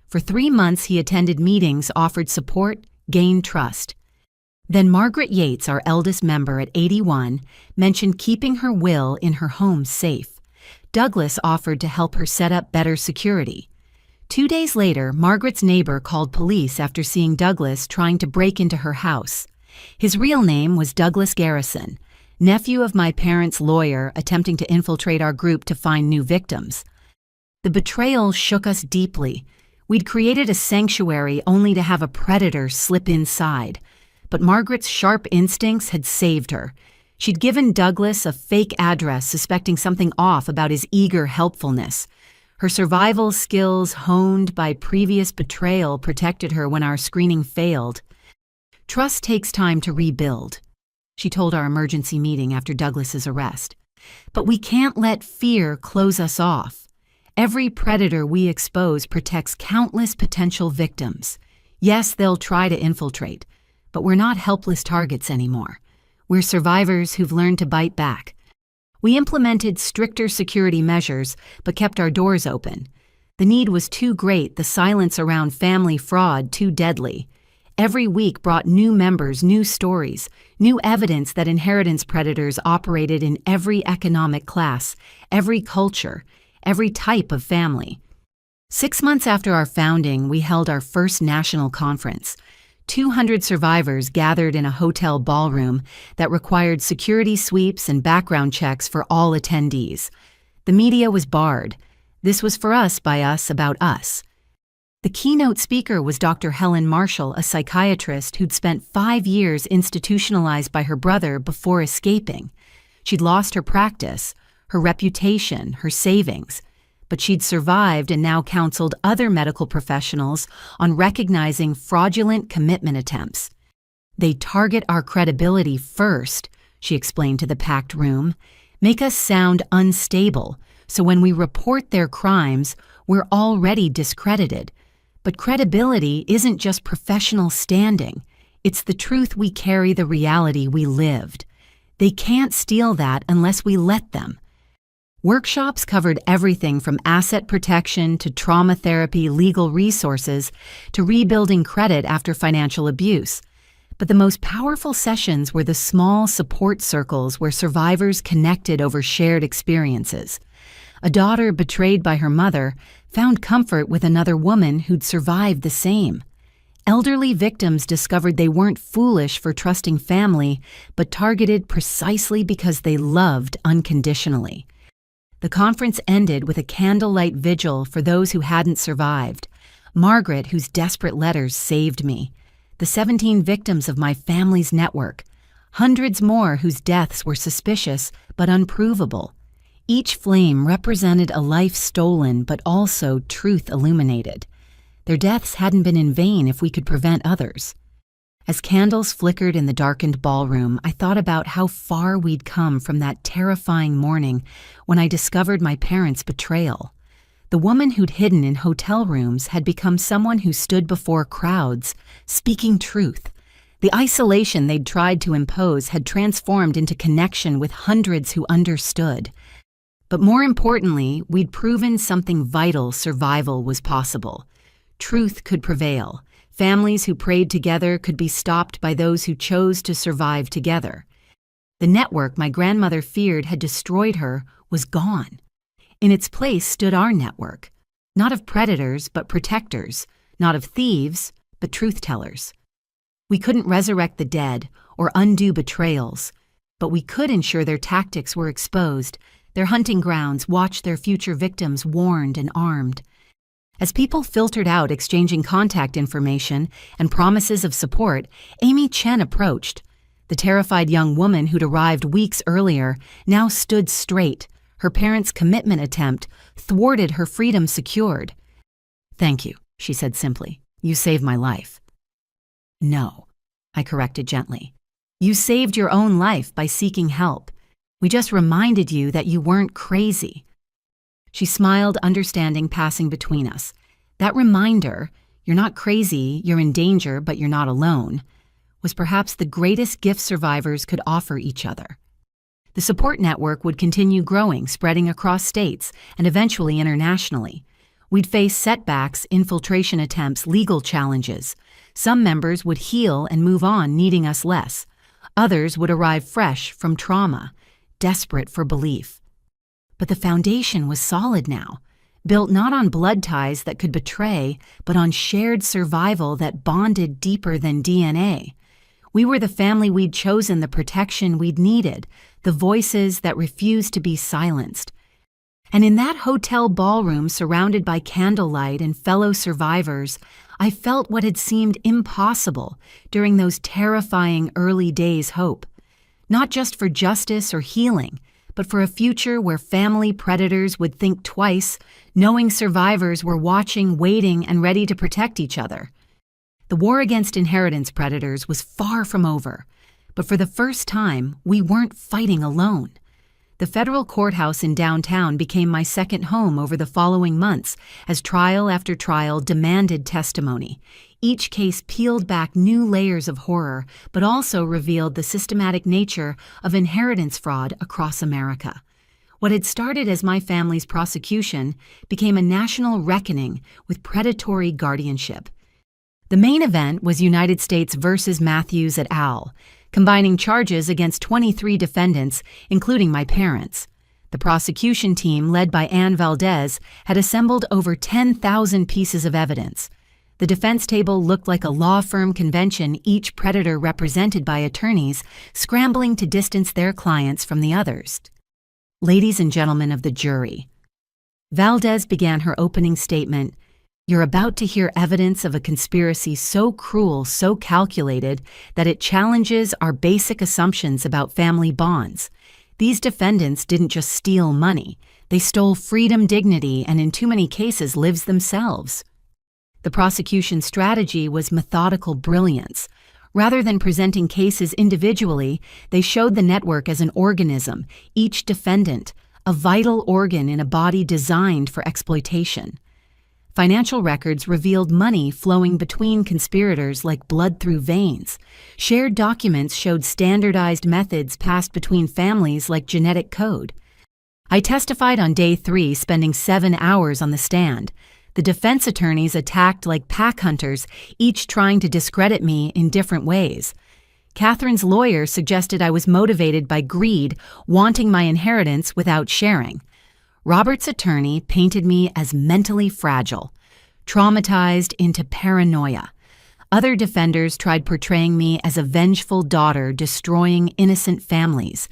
For 3 months he attended meetings, offered support, gained trust. Then Margaret Yates, our eldest member at 81, mentioned keeping her will in her home safe. Douglas offered to help her set up better security. 2 days later, Margaret's neighbor called police after seeing Douglas trying to break into her house. His real name was Douglas Garrison, nephew of my parents' lawyer attempting to infiltrate our group to find new victims. The betrayal shook us deeply. We'd created a sanctuary only to have a predator slip inside. But Margaret's sharp instincts had saved her. She'd given Douglas a fake address, suspecting something off about his eager helpfulness. Her survival skills, honed by previous betrayal, protected her when our screening failed. "Trust takes time to rebuild," she told our emergency meeting after Douglas's arrest. "But we can't let fear close us off. Every predator we expose protects countless potential victims. Yes, they'll try to infiltrate, but we're not helpless targets anymore. We're survivors who've learned to bite back. We implemented stricter security measures, but kept our doors open. The need was too great, the silence around family fraud too deadly. Every week brought new members, new stories, new evidence that inheritance predators operated in every economic class, every culture, every type of family. 6 months after our founding, we held our first national conference. 200 survivors gathered in a hotel ballroom that required security sweeps and background checks for all attendees. The media was barred. This was for us, by us, about us. The keynote speaker was Dr. Helen Marshall, a psychiatrist who'd spent 5 years institutionalized by her brother before escaping. She'd lost her practice, her reputation, her savings, but she'd survived and now counseled other medical professionals on recognizing fraudulent commitment attempts. They target our credibility first, she explained to the packed room, make us sound unstable, so when we report their crimes, we're already discredited. But credibility isn't just professional standing. It's the truth we carry, the reality we lived. They can't steal that unless we let them. Workshops covered everything from asset protection to trauma therapy, legal resources, to rebuilding credit after financial abuse. But the most powerful sessions were the small support circles where survivors connected over shared experiences. A daughter betrayed by her mother found comfort with another woman who'd survived the same. Elderly victims discovered they weren't foolish for trusting family, but targeted precisely because they loved unconditionally. The conference ended with a candlelight vigil for those who hadn't survived. Margaret, whose desperate letters saved me. The 17 victims of my family's network. Hundreds more whose deaths were suspicious but unprovable. Each flame represented a life stolen but also truth illuminated. Their deaths hadn't been in vain if we could prevent others. As candles flickered in the darkened ballroom, I thought about how far we'd come from that terrifying morning when I discovered my parents' betrayal. The woman who'd hidden in hotel rooms had become someone who stood before crowds, speaking truth. The isolation they'd tried to impose had transformed into connection with hundreds who understood. But more importantly, we'd proven something vital: survival was possible. Truth could prevail. Families who prayed together could be stopped by those who chose to survive together. The network my grandmother feared had destroyed her was gone. In its place stood our network, not of predators but protectors, not of thieves but truth-tellers. We couldn't resurrect the dead or undo betrayals, but we could ensure their tactics were exposed, their hunting grounds watched, their future victims warned and armed. As people filtered out, exchanging contact information and promises of support, Amy Chen approached. The terrified young woman who'd arrived weeks earlier now stood straight, her parents' commitment attempt thwarted, her freedom secured. "Thank you," she said simply. "You saved my life." "No," I corrected gently. "You saved your own life by seeking help. We just reminded you that you weren't crazy." She smiled, understanding passing between us. That reminder, you're not crazy, you're in danger, but you're not alone, was perhaps the greatest gift survivors could offer each other. The support network would continue growing, spreading across states, and eventually internationally. We'd face setbacks, infiltration attempts, legal challenges. Some members would heal and move on, needing us less. Others would arrive fresh from trauma, desperate for belief. But the foundation was solid now, built not on blood ties that could betray, but on shared survival that bonded deeper than DNA. We were the family we'd chosen, the protection we'd needed, the voices that refused to be silenced. And in that hotel ballroom, surrounded by candlelight and fellow survivors, I felt what had seemed impossible during those terrifying early days: hope. Not just for justice or healing, but for a future where family predators would think twice, knowing survivors were watching, waiting, and ready to protect each other. The war against inheritance predators was far from over, but for the first time, we weren't fighting alone. The federal courthouse in downtown became my second home over the following months as trial after trial demanded testimony. Each case peeled back new layers of horror, but also revealed the systematic nature of inheritance fraud across America. What had started as my family's prosecution became a national reckoning with predatory guardianship. The main event was United States versus Matthews et al., combining charges against 23 defendants, including my parents. The prosecution team, led by Ann Valdez, had assembled over 10,000 pieces of evidence. The defense table looked like a law firm convention, each predator represented by attorneys scrambling to distance their clients from the others. Ladies and gentlemen of the jury, Valdez began her opening statement. You're about to hear evidence of a conspiracy so cruel, so calculated, that it challenges our basic assumptions about family bonds. These defendants didn't just steal money. They stole freedom, dignity, and in too many cases, lives themselves. The prosecution's strategy was methodical brilliance. Rather than presenting cases individually, they showed the network as an organism, each defendant, a vital organ in a body designed for exploitation. Financial records revealed money flowing between conspirators like blood through veins. Shared documents showed standardized methods passed between families like genetic code. I testified on day 3, spending 7 hours on the stand. The defense attorneys attacked like pack hunters, each trying to discredit me in different ways. Catherine's lawyer suggested I was motivated by greed, wanting my inheritance without sharing. Robert's attorney painted me as mentally fragile, traumatized into paranoia. Other defenders tried portraying me as a vengeful daughter destroying innocent families.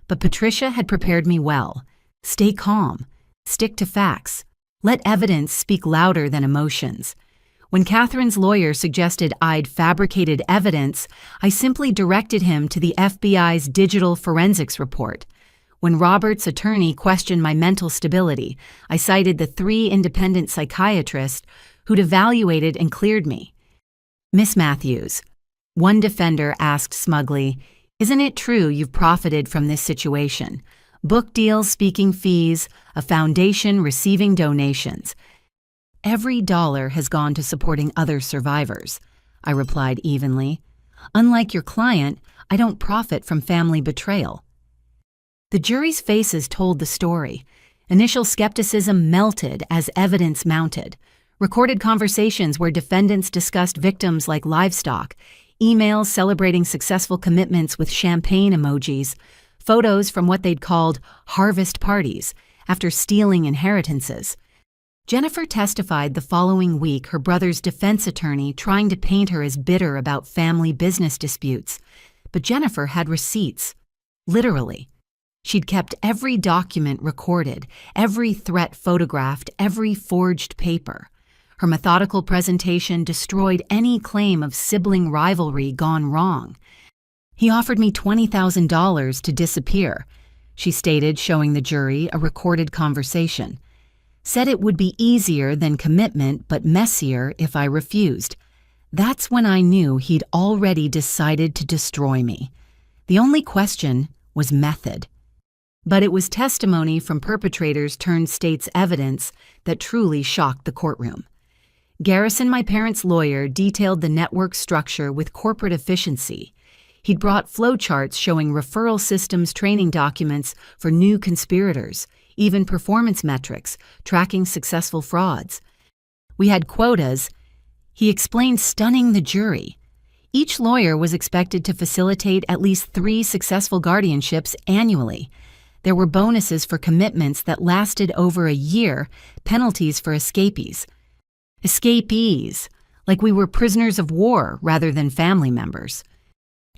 But Patricia had prepared me well. Stay calm. Stick to facts. Let evidence speak louder than emotions. When Catherine's lawyer suggested I'd fabricated evidence, I simply directed him to the FBI's digital forensics report. When Robert's attorney questioned my mental stability, I cited the 3 independent psychiatrists who'd evaluated and cleared me. Miss Matthews, one defender asked smugly, isn't it true you've profited from this situation? Book deals, speaking fees, a foundation receiving donations. Every dollar has gone to supporting other survivors, I replied evenly. Unlike your client, I don't profit from family betrayal. The jury's faces told the story. Initial skepticism melted as evidence mounted. Recorded conversations where defendants discussed victims like livestock, emails celebrating successful commitments with champagne emojis, photos from what they'd called harvest parties after stealing inheritances. Jennifer testified the following week, her brother's defense attorney trying to paint her as bitter about family business disputes. But Jennifer had receipts. Literally. She'd kept every document recorded, every threat photographed, every forged paper. Her methodical presentation destroyed any claim of sibling rivalry gone wrong. He offered me $20,000 to disappear, she stated, showing the jury a recorded conversation. Said it would be easier than commitment but messier if I refused. That's when I knew he'd already decided to destroy me. The only question was method. But it was testimony from perpetrators turned state's evidence that truly shocked the courtroom. Garrison, my parents' lawyer, detailed the network structure with corporate efficiency. He'd brought flowcharts showing referral systems, training documents for new conspirators, even performance metrics, tracking successful frauds. We had quotas. He explained, stunning the jury. Each lawyer was expected to facilitate at least 3 successful guardianships annually. There were bonuses for commitments that lasted over a year, penalties for escapees. Escapees, like we were prisoners of war rather than family members.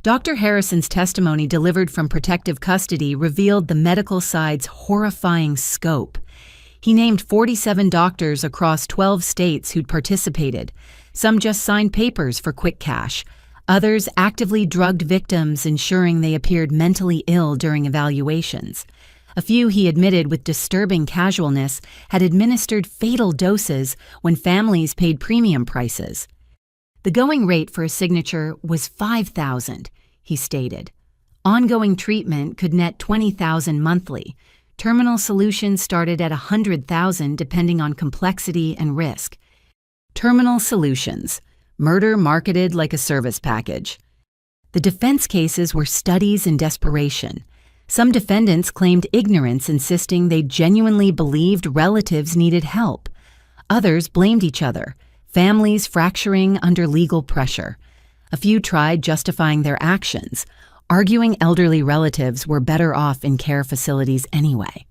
Dr. Harrison's testimony delivered from protective custody revealed the medical side's horrifying scope. He named 47 doctors across 12 states who'd participated. Some just signed papers for quick cash. Others actively drugged victims, ensuring they appeared mentally ill during evaluations. A few, he admitted with disturbing casualness, had administered fatal doses when families paid premium prices. The going rate for a signature was $5,000, he stated. Ongoing treatment could net $20,000 monthly. Terminal solutions started at $100,000 depending on complexity and risk. Terminal solutions. Murder marketed like a service package. The defense cases were studies in desperation. Some defendants claimed ignorance, insisting they genuinely believed relatives needed help. Others blamed each other, families fracturing under legal pressure. A few tried justifying their actions, arguing elderly relatives were better off in care facilities anyway.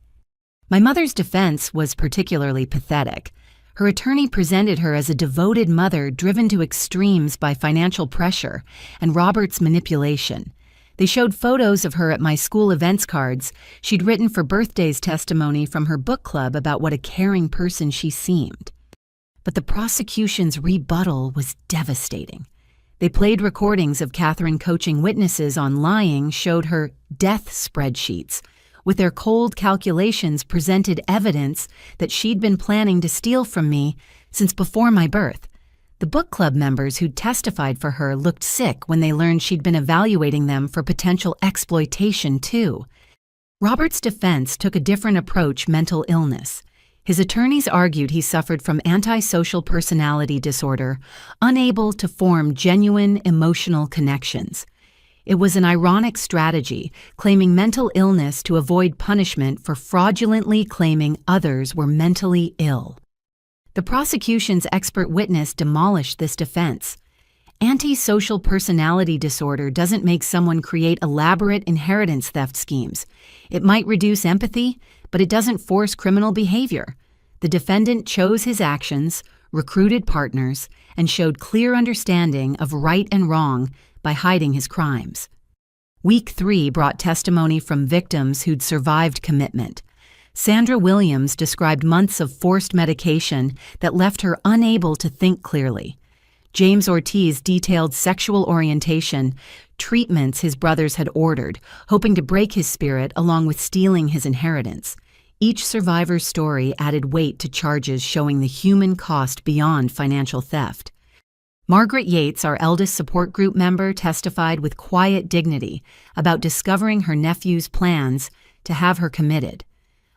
My mother's defense was particularly pathetic. Her attorney presented her as a devoted mother driven to extremes by financial pressure and Robert's manipulation. They showed photos of her at my school events cards she'd written for birthdays, testimony from her book club about what a caring person she seemed. But the prosecution's rebuttal was devastating. They played recordings of Catherine coaching witnesses on lying, showed her death spreadsheets. With their cold calculations, presented evidence that she'd been planning to steal from me since before my birth. The book club members who'd testified for her looked sick when they learned she'd been evaluating them for potential exploitation, too. Robert's defense took a different approach: mental illness. His attorneys argued he suffered from antisocial personality disorder, unable to form genuine emotional connections. It was an ironic strategy, claiming mental illness to avoid punishment for fraudulently claiming others were mentally ill. The prosecution's expert witness demolished this defense. Antisocial personality disorder doesn't make someone create elaborate inheritance theft schemes. It might reduce empathy, but it doesn't force criminal behavior. The defendant chose his actions, recruited partners, and showed clear understanding of right and wrong by hiding his crimes. Week 3 brought testimony from victims who'd survived commitment. Sandra Williams described months of forced medication that left her unable to think clearly. James Ortiz detailed sexual orientation, treatments his brothers had ordered, hoping to break his spirit along with stealing his inheritance. Each survivor's story added weight to charges showing the human cost beyond financial theft. Margaret Yates, our eldest support group member, testified with quiet dignity about discovering her nephew's plans to have her committed.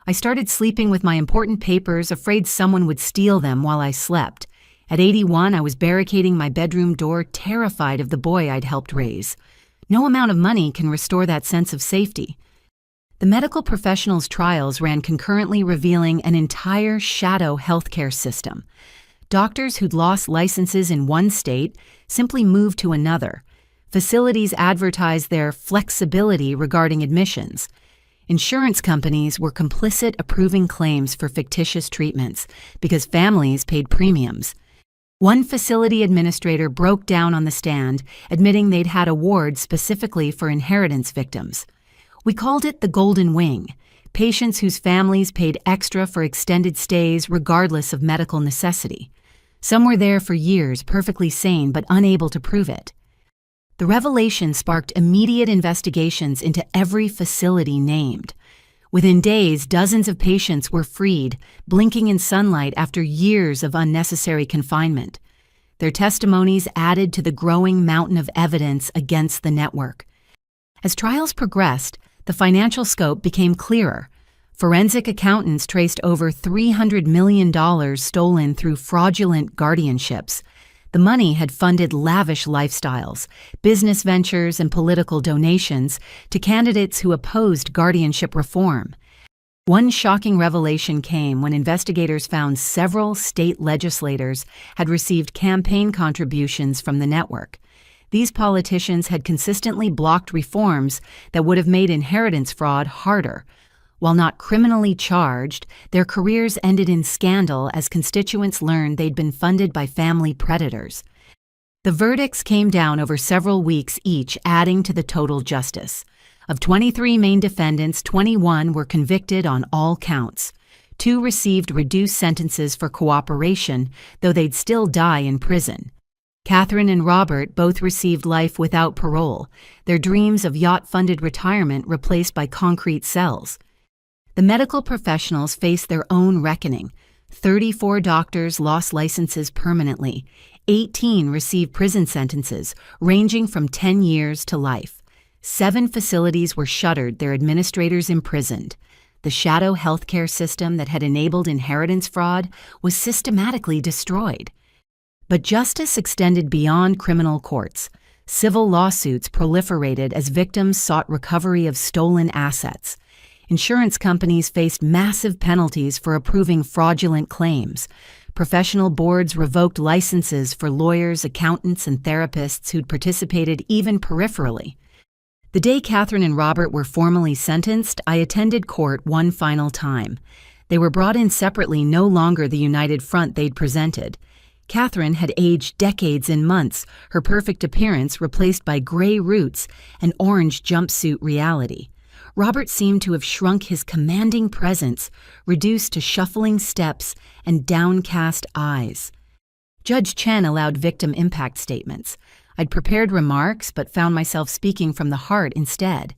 I started sleeping with my important papers, afraid someone would steal them while I slept. At 81, I was barricading my bedroom door, terrified of the boy I'd helped raise. No amount of money can restore that sense of safety. The medical professionals' trials ran concurrently, revealing an entire shadow healthcare system. Doctors who'd lost licenses in one state simply moved to another. Facilities advertised their flexibility regarding admissions. Insurance companies were complicit, approving claims for fictitious treatments because families paid premiums. One facility administrator broke down on the stand, admitting they'd had awards specifically for inheritance victims. We called it the Golden Wing, patients whose families paid extra for extended stays regardless of medical necessity. Some were there for years, perfectly sane but unable to prove it. The revelation sparked immediate investigations into every facility named. Within days, dozens of patients were freed, blinking in sunlight after years of unnecessary confinement. Their testimonies added to the growing mountain of evidence against the network. As trials progressed, the financial scope became clearer. Forensic accountants traced over $300 million stolen through fraudulent guardianships. The money had funded lavish lifestyles, business ventures, and political donations to candidates who opposed guardianship reform. One shocking revelation came when investigators found several state legislators had received campaign contributions from the network. These politicians had consistently blocked reforms that would have made inheritance fraud harder. While not criminally charged, their careers ended in scandal as constituents learned they'd been funded by family predators. The verdicts came down over several weeks each, adding to the total justice. Of 23 main defendants, 21 were convicted on all counts. 2 received reduced sentences for cooperation, though they'd still die in prison. Catherine and Robert both received life without parole, their dreams of yacht-funded retirement replaced by concrete cells. The medical professionals faced their own reckoning. 34 doctors lost licenses permanently. 18 received prison sentences, ranging from 10 years to life. 7 facilities were shuttered, their administrators imprisoned. The shadow healthcare system that had enabled inheritance fraud was systematically destroyed. But justice extended beyond criminal courts. Civil lawsuits proliferated as victims sought recovery of stolen assets. Insurance companies faced massive penalties for approving fraudulent claims. Professional boards revoked licenses for lawyers, accountants, and therapists who'd participated even peripherally. The day Catherine and Robert were formally sentenced, I attended court one final time. They were brought in separately, no longer the united front they'd presented. Catherine had aged decades in months, her perfect appearance replaced by gray roots and orange jumpsuit reality. Robert seemed to have shrunk, his commanding presence reduced to shuffling steps and downcast eyes. Judge Chen allowed victim impact statements. I'd prepared remarks but found myself speaking from the heart instead.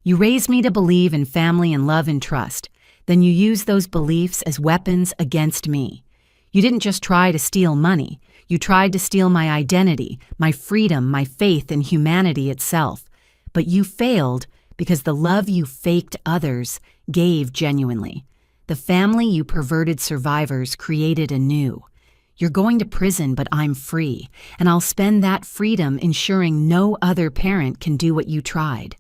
You raised me to believe in family and love and trust. Then you used those beliefs as weapons against me. You didn't just try to steal money. You tried to steal my identity, my freedom, my faith in humanity itself. But you failed because the love you faked others gave genuinely. The family you perverted survivors created anew. You're going to prison, but I'm free, and I'll spend that freedom ensuring no other parent can do what you tried.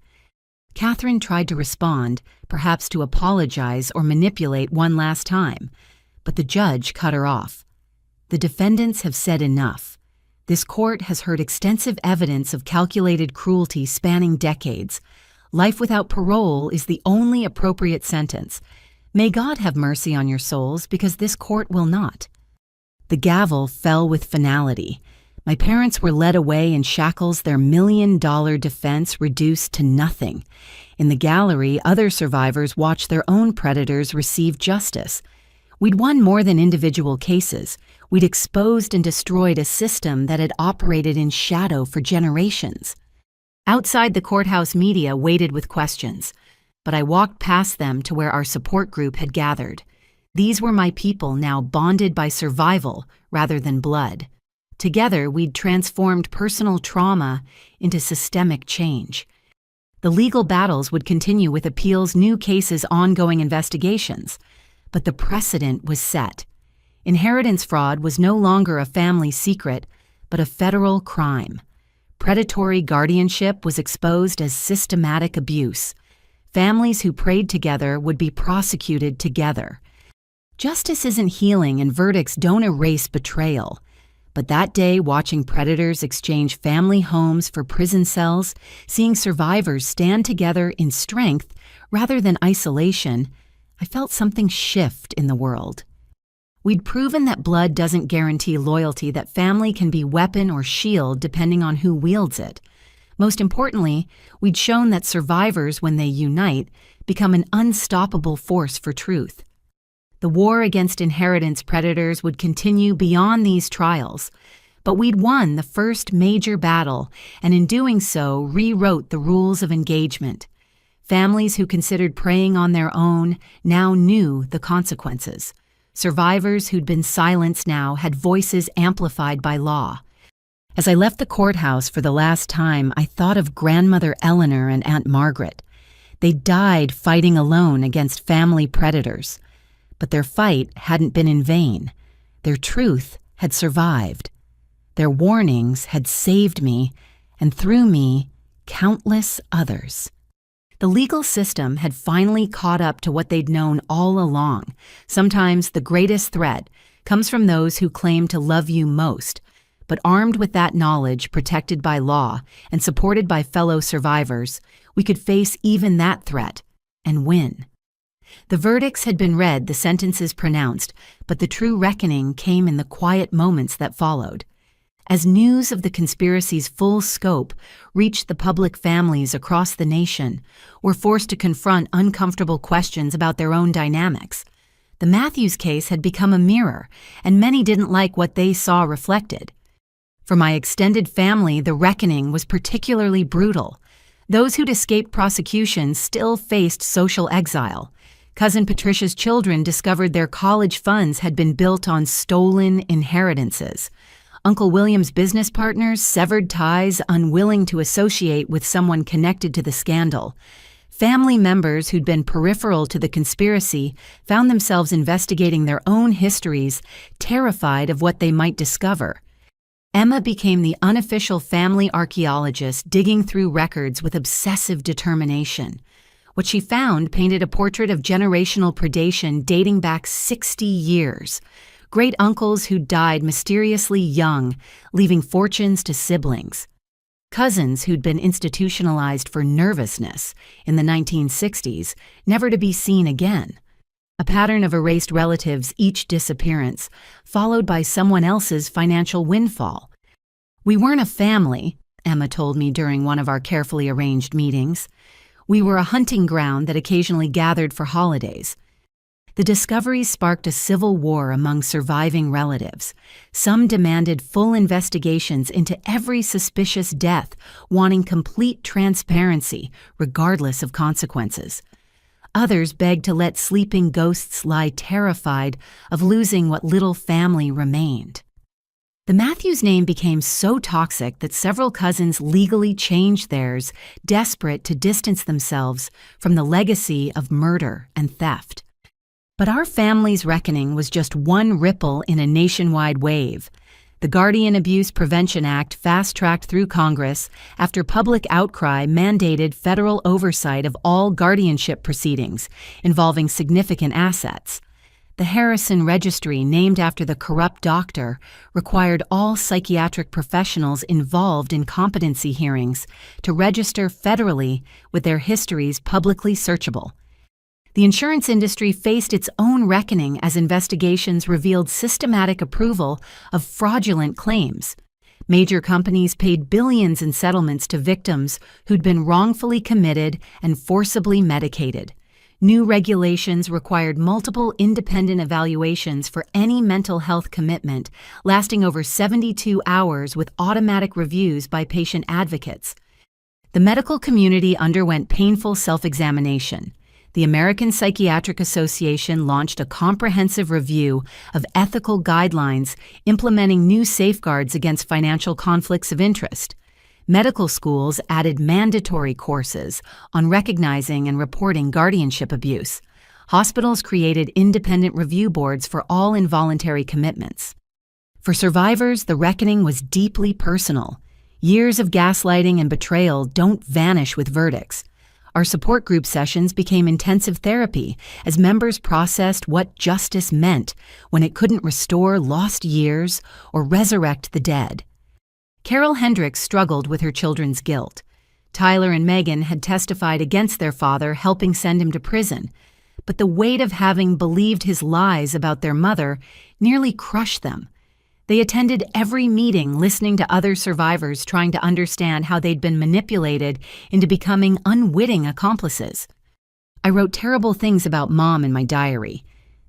Catherine tried to respond, perhaps to apologize or manipulate one last time, but the judge cut her off. The defendants have said enough. This court has heard extensive evidence of calculated cruelty spanning decades. Life without parole is the only appropriate sentence. May God have mercy on your souls, because this court will not. The gavel fell with finality. My parents were led away in shackles, their $1 million defense reduced to nothing. In the gallery, other survivors watched their own predators receive justice. We'd won more than individual cases. We'd exposed and destroyed a system that had operated in shadow for generations. Outside, the courthouse media waited with questions, but I walked past them to where our support group had gathered. These were my people, now bonded by survival rather than blood. Together, we'd transformed personal trauma into systemic change. The legal battles would continue with appeals, new cases, ongoing investigations. But the precedent was set. Inheritance fraud was no longer a family secret, but a federal crime. Predatory guardianship was exposed as systematic abuse. Families who prayed together would be prosecuted together. Justice isn't healing, and verdicts don't erase betrayal. But that day, watching predators exchange family homes for prison cells, seeing survivors stand together in strength rather than isolation, I felt something shift in the world. We'd proven that blood doesn't guarantee loyalty, that family can be weapon or shield depending on who wields it. Most importantly, we'd shown that survivors, when they unite, become an unstoppable force for truth. The war against inheritance predators would continue beyond these trials, but we'd won the first major battle, and in doing so, rewrote the rules of engagement. Families who considered preying on their own now knew the consequences. Survivors who'd been silenced now had voices amplified by law. As I left the courthouse for the last time, I thought of Grandmother Eleanor and Aunt Margaret. They died fighting alone against family predators. But their fight hadn't been in vain. Their truth had survived. Their warnings had saved me, and through me, countless others. The legal system had finally caught up to what they'd known all along. Sometimes the greatest threat comes from those who claim to love you most. But armed with that knowledge, protected by law, and supported by fellow survivors, we could face even that threat and win. The verdicts had been read, the sentences pronounced, but the true reckoning came in the quiet moments that followed. As news of the conspiracy's full scope reached the public, families across the nation were forced to confront uncomfortable questions about their own dynamics. The Matthews case had become a mirror, and many didn't like what they saw reflected. For my extended family, the reckoning was particularly brutal. Those who'd escaped prosecution still faced social exile. Cousin Patricia's children discovered their college funds had been built on stolen inheritances. Uncle William's business partners severed ties, unwilling to associate with someone connected to the scandal. Family members who'd been peripheral to the conspiracy found themselves investigating their own histories, terrified of what they might discover. Emma became the unofficial family archaeologist, digging through records with obsessive determination. What she found painted a portrait of generational predation dating back 60 years. Great uncles who died mysteriously young, leaving fortunes to siblings. Cousins who'd been institutionalized for nervousness in the 1960s, never to be seen again. A pattern of erased relatives, each disappearance, followed by someone else's financial windfall. "We weren't a family," Emma told me during one of our carefully arranged meetings. "We were a hunting ground that occasionally gathered for holidays." The discoveries sparked a civil war among surviving relatives. Some demanded full investigations into every suspicious death, wanting complete transparency, regardless of consequences. Others begged to let sleeping ghosts lie terrified of losing what little family remained. The Matthews name became so toxic that several cousins legally changed theirs, desperate to distance themselves from the legacy of murder and theft. But our family's reckoning was just one ripple in a nationwide wave. The Guardian Abuse Prevention Act fast-tracked through Congress after public outcry mandated federal oversight of all guardianship proceedings involving significant assets. The Harrison Registry, named after the corrupt doctor, required all psychiatric professionals involved in competency hearings to register federally with their histories publicly searchable. The insurance industry faced its own reckoning as investigations revealed systematic approval of fraudulent claims. Major companies paid billions in settlements to victims who'd been wrongfully committed and forcibly medicated. New regulations required multiple independent evaluations for any mental health commitment, lasting over 72 hours with automatic reviews by patient advocates. The medical community underwent painful self-examination. The American Psychiatric Association launched a comprehensive review of ethical guidelines implementing new safeguards against financial conflicts of interest. Medical schools added mandatory courses on recognizing and reporting guardianship abuse. Hospitals created independent review boards for all involuntary commitments. For survivors, the reckoning was deeply personal. Years of gaslighting and betrayal don't vanish with verdicts. Our support group sessions became intensive therapy as members processed what justice meant when it couldn't restore lost years or resurrect the dead. Carol Hendricks struggled with her children's guilt. Tyler and Megan had testified against their father, helping send him to prison. But the weight of having believed his lies about their mother nearly crushed them. They attended every meeting, listening to other survivors trying to understand how they'd been manipulated into becoming unwitting accomplices. "I wrote terrible things about Mom in my diary,"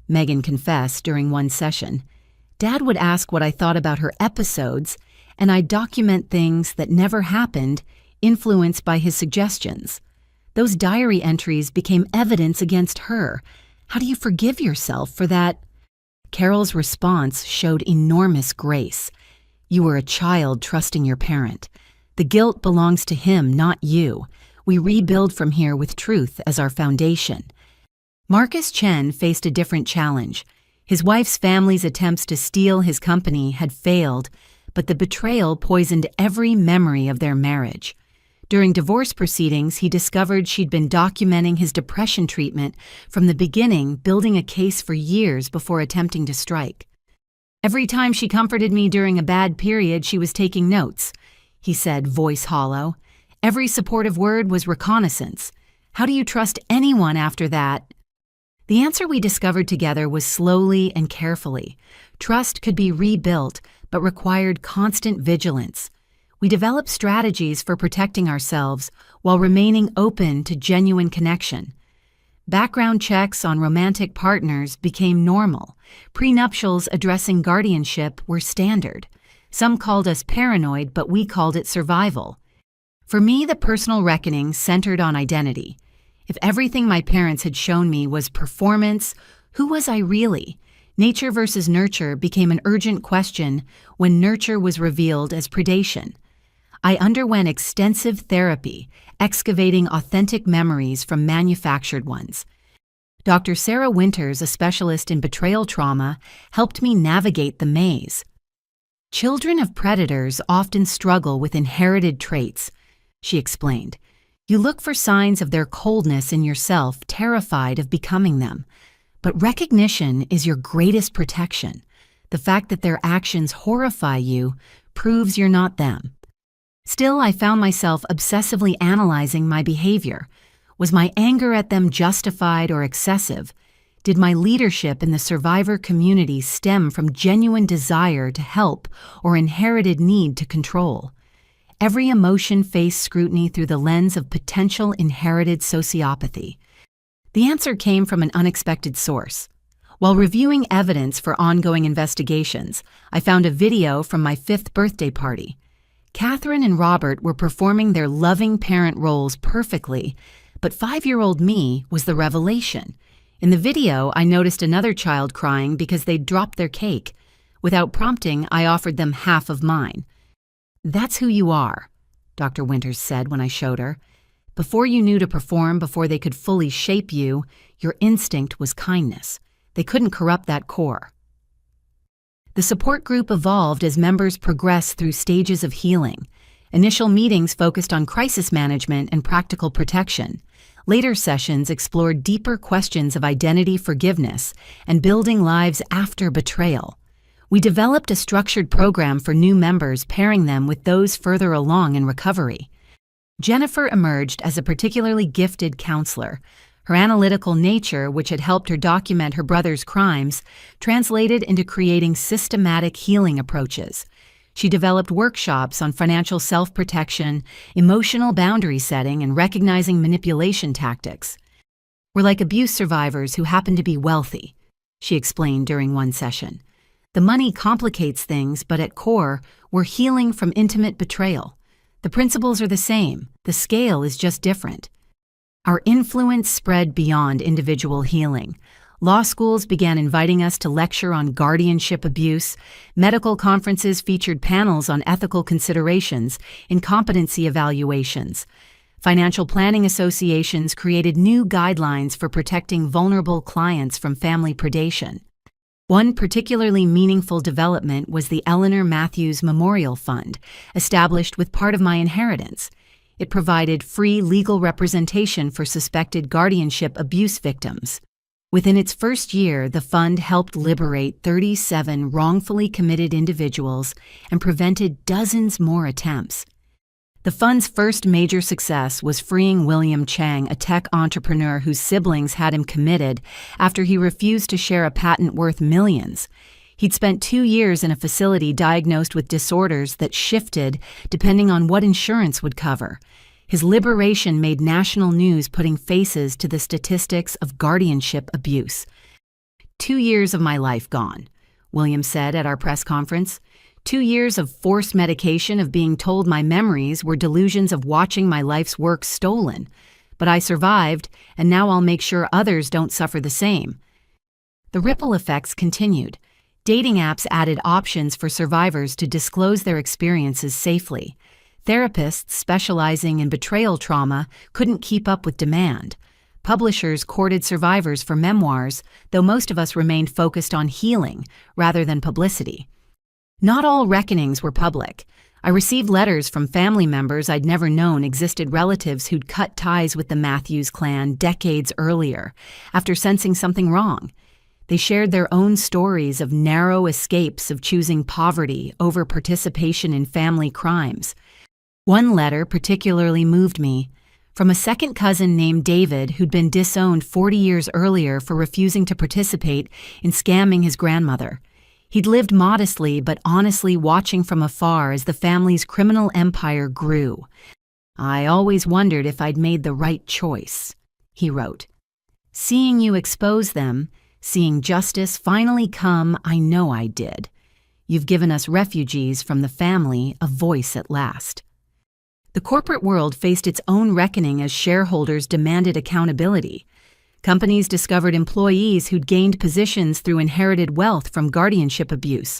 Megan confessed during one session. "Dad would ask what I thought about her episodes, and I'd document things that never happened, influenced by his suggestions. Those diary entries became evidence against her. How do you forgive yourself for that?" Carol's response showed enormous grace. "You were a child trusting your parent. The guilt belongs to him, not you. We rebuild from here with truth as our foundation." Marcus Chen faced a different challenge. His wife's family's attempts to steal his company had failed, but the betrayal poisoned every memory of their marriage. During divorce proceedings, he discovered she'd been documenting his depression treatment from the beginning, building a case for years before attempting to strike. "Every time she comforted me during a bad period, she was taking notes," he said, voice hollow. "Every supportive word was reconnaissance. How do you trust anyone after that?" The answer we discovered together was slowly and carefully. Trust could be rebuilt, but required constant vigilance. We developed strategies for protecting ourselves while remaining open to genuine connection. Background checks on romantic partners became normal. Prenuptials addressing guardianship were standard. Some called us paranoid, but we called it survival. For me, the personal reckoning centered on identity. If everything my parents had shown me was performance, who was I really? Nature versus nurture became an urgent question when nurture was revealed as predation. I underwent extensive therapy, excavating authentic memories from manufactured ones. Dr. Sarah Winters, a specialist in betrayal trauma, helped me navigate the maze. Children of predators often struggle with inherited traits, she explained. You look for signs of their coldness in yourself, terrified of becoming them. But recognition is your greatest protection. The fact that their actions horrify you proves you're not them. Still, I found myself obsessively analyzing my behavior. Was my anger at them justified or excessive? Did my leadership in the survivor community stem from genuine desire to help or inherited need to control? Every emotion faced scrutiny through the lens of potential inherited sociopathy. The answer came from an unexpected source. While reviewing evidence for ongoing investigations, I found a video from my 5th birthday party. Catherine and Robert were performing their loving parent roles perfectly, but 5-year-old me was the revelation. In the video, I noticed another child crying because they'd dropped their cake. Without prompting, I offered them half of mine. "That's who you are," Dr. Winters said when I showed her. "Before you knew to perform, before they could fully shape you, your instinct was kindness. They couldn't corrupt that core." The support group evolved as members progressed through stages of healing. Initial meetings focused on crisis management and practical protection. Later sessions explored deeper questions of identity, forgiveness, and building lives after betrayal. We developed a structured program for new members, pairing them with those further along in recovery. Jennifer emerged as a particularly gifted counselor. Her analytical nature, which had helped her document her brother's crimes, translated into creating systematic healing approaches. She developed workshops on financial self-protection, emotional boundary setting, and recognizing manipulation tactics. "We're like abuse survivors who happen to be wealthy," she explained during one session. "The money complicates things, but at core, we're healing from intimate betrayal. The principles are the same, the scale is just different." Our influence spread beyond individual healing. Law schools began inviting us to lecture on guardianship abuse. Medical conferences featured panels on ethical considerations and competency evaluations. Financial planning associations created new guidelines for protecting vulnerable clients from family predation. One particularly meaningful development was the Eleanor Matthews Memorial Fund, established with part of my inheritance. It provided free legal representation for suspected guardianship abuse victims. Within its first year, the fund helped liberate 37 wrongfully committed individuals and prevented dozens more attempts. The fund's first major success was freeing William Chang, a tech entrepreneur whose siblings had him committed after he refused to share a patent worth millions. He'd spent 2 years in a facility diagnosed with disorders that shifted depending on what insurance would cover. His liberation made national news, putting faces to the statistics of guardianship abuse. 2 years of my life gone, William said at our press conference. 2 years of forced medication, of being told my memories were delusions, of watching my life's work stolen. But I survived, and now I'll make sure others don't suffer the same. The ripple effects continued. Dating apps added options for survivors to disclose their experiences safely. Therapists specializing in betrayal trauma couldn't keep up with demand. Publishers courted survivors for memoirs, though most of us remained focused on healing rather than publicity. Not all reckonings were public. I received letters from family members I'd never known, existed relatives who'd cut ties with the Matthews clan decades earlier, after sensing something wrong. They shared their own stories of narrow escapes of choosing poverty over participation in family crimes. One letter particularly moved me, from a second cousin named David who'd been disowned 40 years earlier for refusing to participate in scamming his grandmother. He'd lived modestly but honestly, watching from afar as the family's criminal empire grew. "I always wondered if I'd made the right choice," he wrote. "Seeing you expose them, seeing justice finally come, I know I did. You've given us refugees from the family a voice at last." The corporate world faced its own reckoning as shareholders demanded accountability. Companies discovered employees who'd gained positions through inherited wealth from guardianship abuse.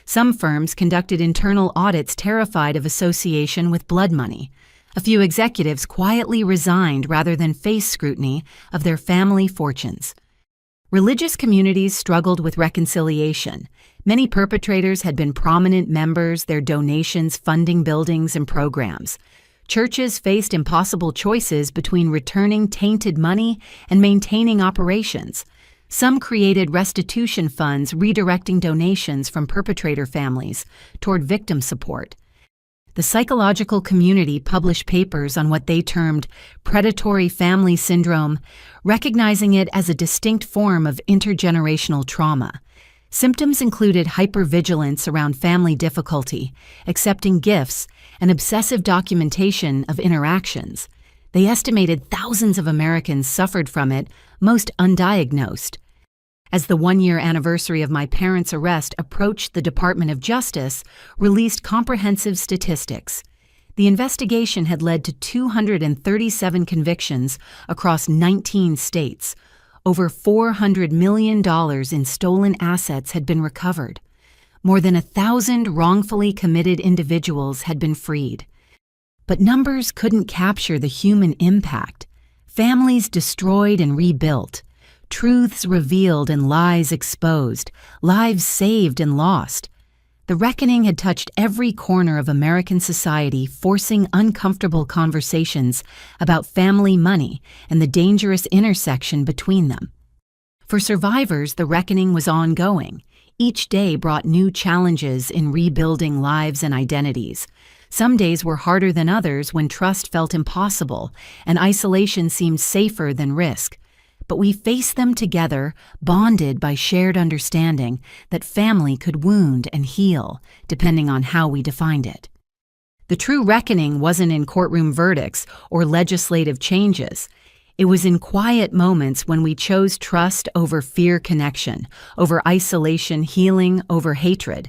Some firms conducted internal audits terrified of association with blood money. A few executives quietly resigned rather than face scrutiny of their family fortunes. Religious communities struggled with reconciliation. Many perpetrators had been prominent members, their donations funding buildings and programs. Churches faced impossible choices between returning tainted money and maintaining operations. Some created restitution funds redirecting donations from perpetrator families toward victim support. The psychological community published papers on what they termed predatory family syndrome, recognizing it as a distinct form of intergenerational trauma. Symptoms included hypervigilance around family difficulty, accepting gifts, and obsessive documentation of interactions. They estimated thousands of Americans suffered from it, most undiagnosed. As the one-year anniversary of my parents' arrest approached, the Department of Justice released comprehensive statistics. The investigation had led to 237 convictions across 19 states. Over $400 million in stolen assets had been recovered. More than 1,000 wrongfully committed individuals had been freed. But numbers couldn't capture the human impact. Families destroyed and rebuilt. Truths revealed and lies exposed, lives saved and lost. The reckoning had touched every corner of American society, forcing uncomfortable conversations about family money and the dangerous intersection between them. For survivors, the reckoning was ongoing. Each day brought new challenges in rebuilding lives and identities. Some days were harder than others when trust felt impossible and isolation seemed safer than risk. But we faced them together, bonded by shared understanding that family could wound and heal, depending on how we defined it. The true reckoning wasn't in courtroom verdicts or legislative changes. It was in quiet moments when we chose trust over fear connection, over isolation, healing over hatred.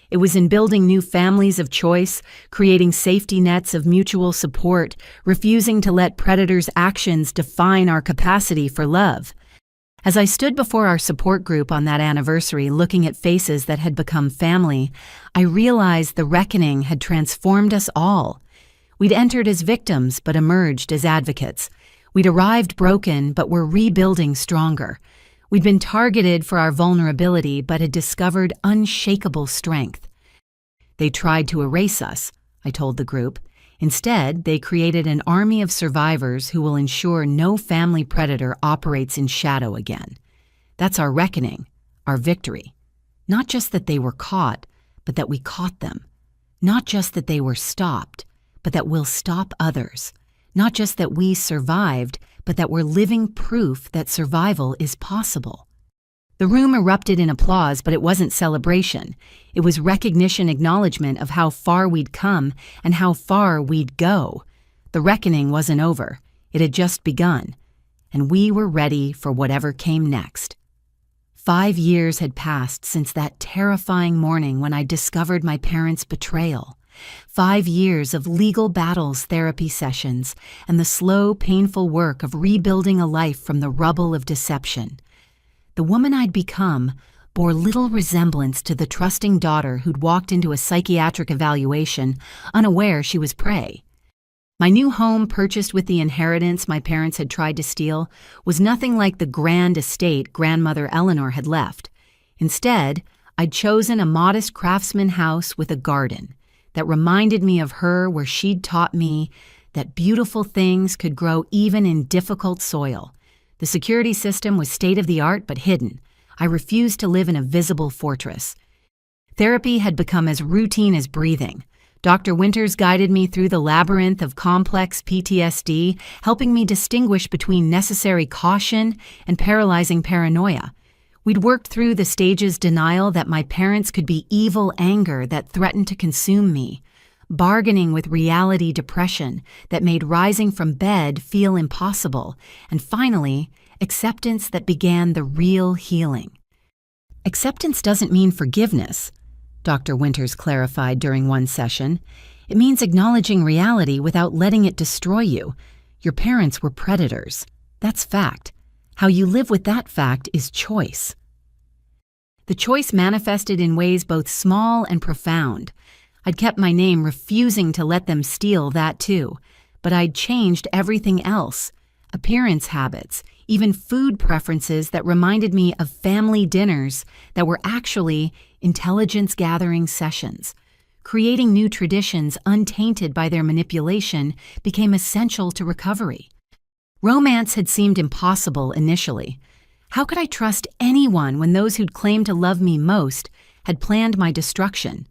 It was in building new families of choice, creating safety nets of mutual support, refusing to let predators' actions define our capacity for love. As I stood before our support group on that anniversary, looking at faces that had become family, I realized the reckoning had transformed us all. We'd entered as victims, but emerged as advocates. We'd arrived broken, but were rebuilding stronger. We'd been targeted for our vulnerability, but had discovered unshakable strength. They tried to erase us, I told the group. Instead, they created an army of survivors who will ensure no family predator operates in shadow again. That's our reckoning, our victory. Not just that they were caught, but that we caught them. Not just that they were stopped, but that we'll stop others. Not just that we survived, but that we're living proof that survival is possible. The room erupted in applause, but it wasn't celebration. It was recognition, acknowledgement of how far we'd come and how far we'd go. The reckoning wasn't over. It had just begun, and we were ready for whatever came next. 5 years had passed since that terrifying morning when I discovered my parents' betrayal. 5 years of legal battles, therapy sessions, and the slow, painful work of rebuilding a life from the rubble of deception. The woman I'd become bore little resemblance to the trusting daughter who'd walked into a psychiatric evaluation, unaware she was prey. My new home, purchased with the inheritance my parents had tried to steal, was nothing like the grand estate grandmother Eleanor had left. Instead, I'd chosen a modest craftsman house with a garden that reminded me of her, where she'd taught me that beautiful things could grow even in difficult soil. The security system was state-of-the-art but hidden. I refused to live in a visible fortress. Therapy had become as routine as breathing. Dr. Winters guided me through the labyrinth of complex PTSD, helping me distinguish between necessary caution and paralyzing paranoia. We'd worked through the stages denial that my parents could be evil anger that threatened to consume me, bargaining with reality depression that made rising from bed feel impossible, and finally, acceptance that began the real healing. Acceptance doesn't mean forgiveness, Dr. Winters clarified during one session. It means acknowledging reality without letting it destroy you. Your parents were predators. That's fact. How you live with that fact is choice. The choice manifested in ways both small and profound. I'd kept my name, refusing to let them steal that too, but I'd changed everything else. Appearance habits, even food preferences that reminded me of family dinners that were actually intelligence-gathering sessions. Creating new traditions untainted by their manipulation became essential to recovery. Romance had seemed impossible initially. How could I trust anyone when those who'd claimed to love me most had planned my destruction?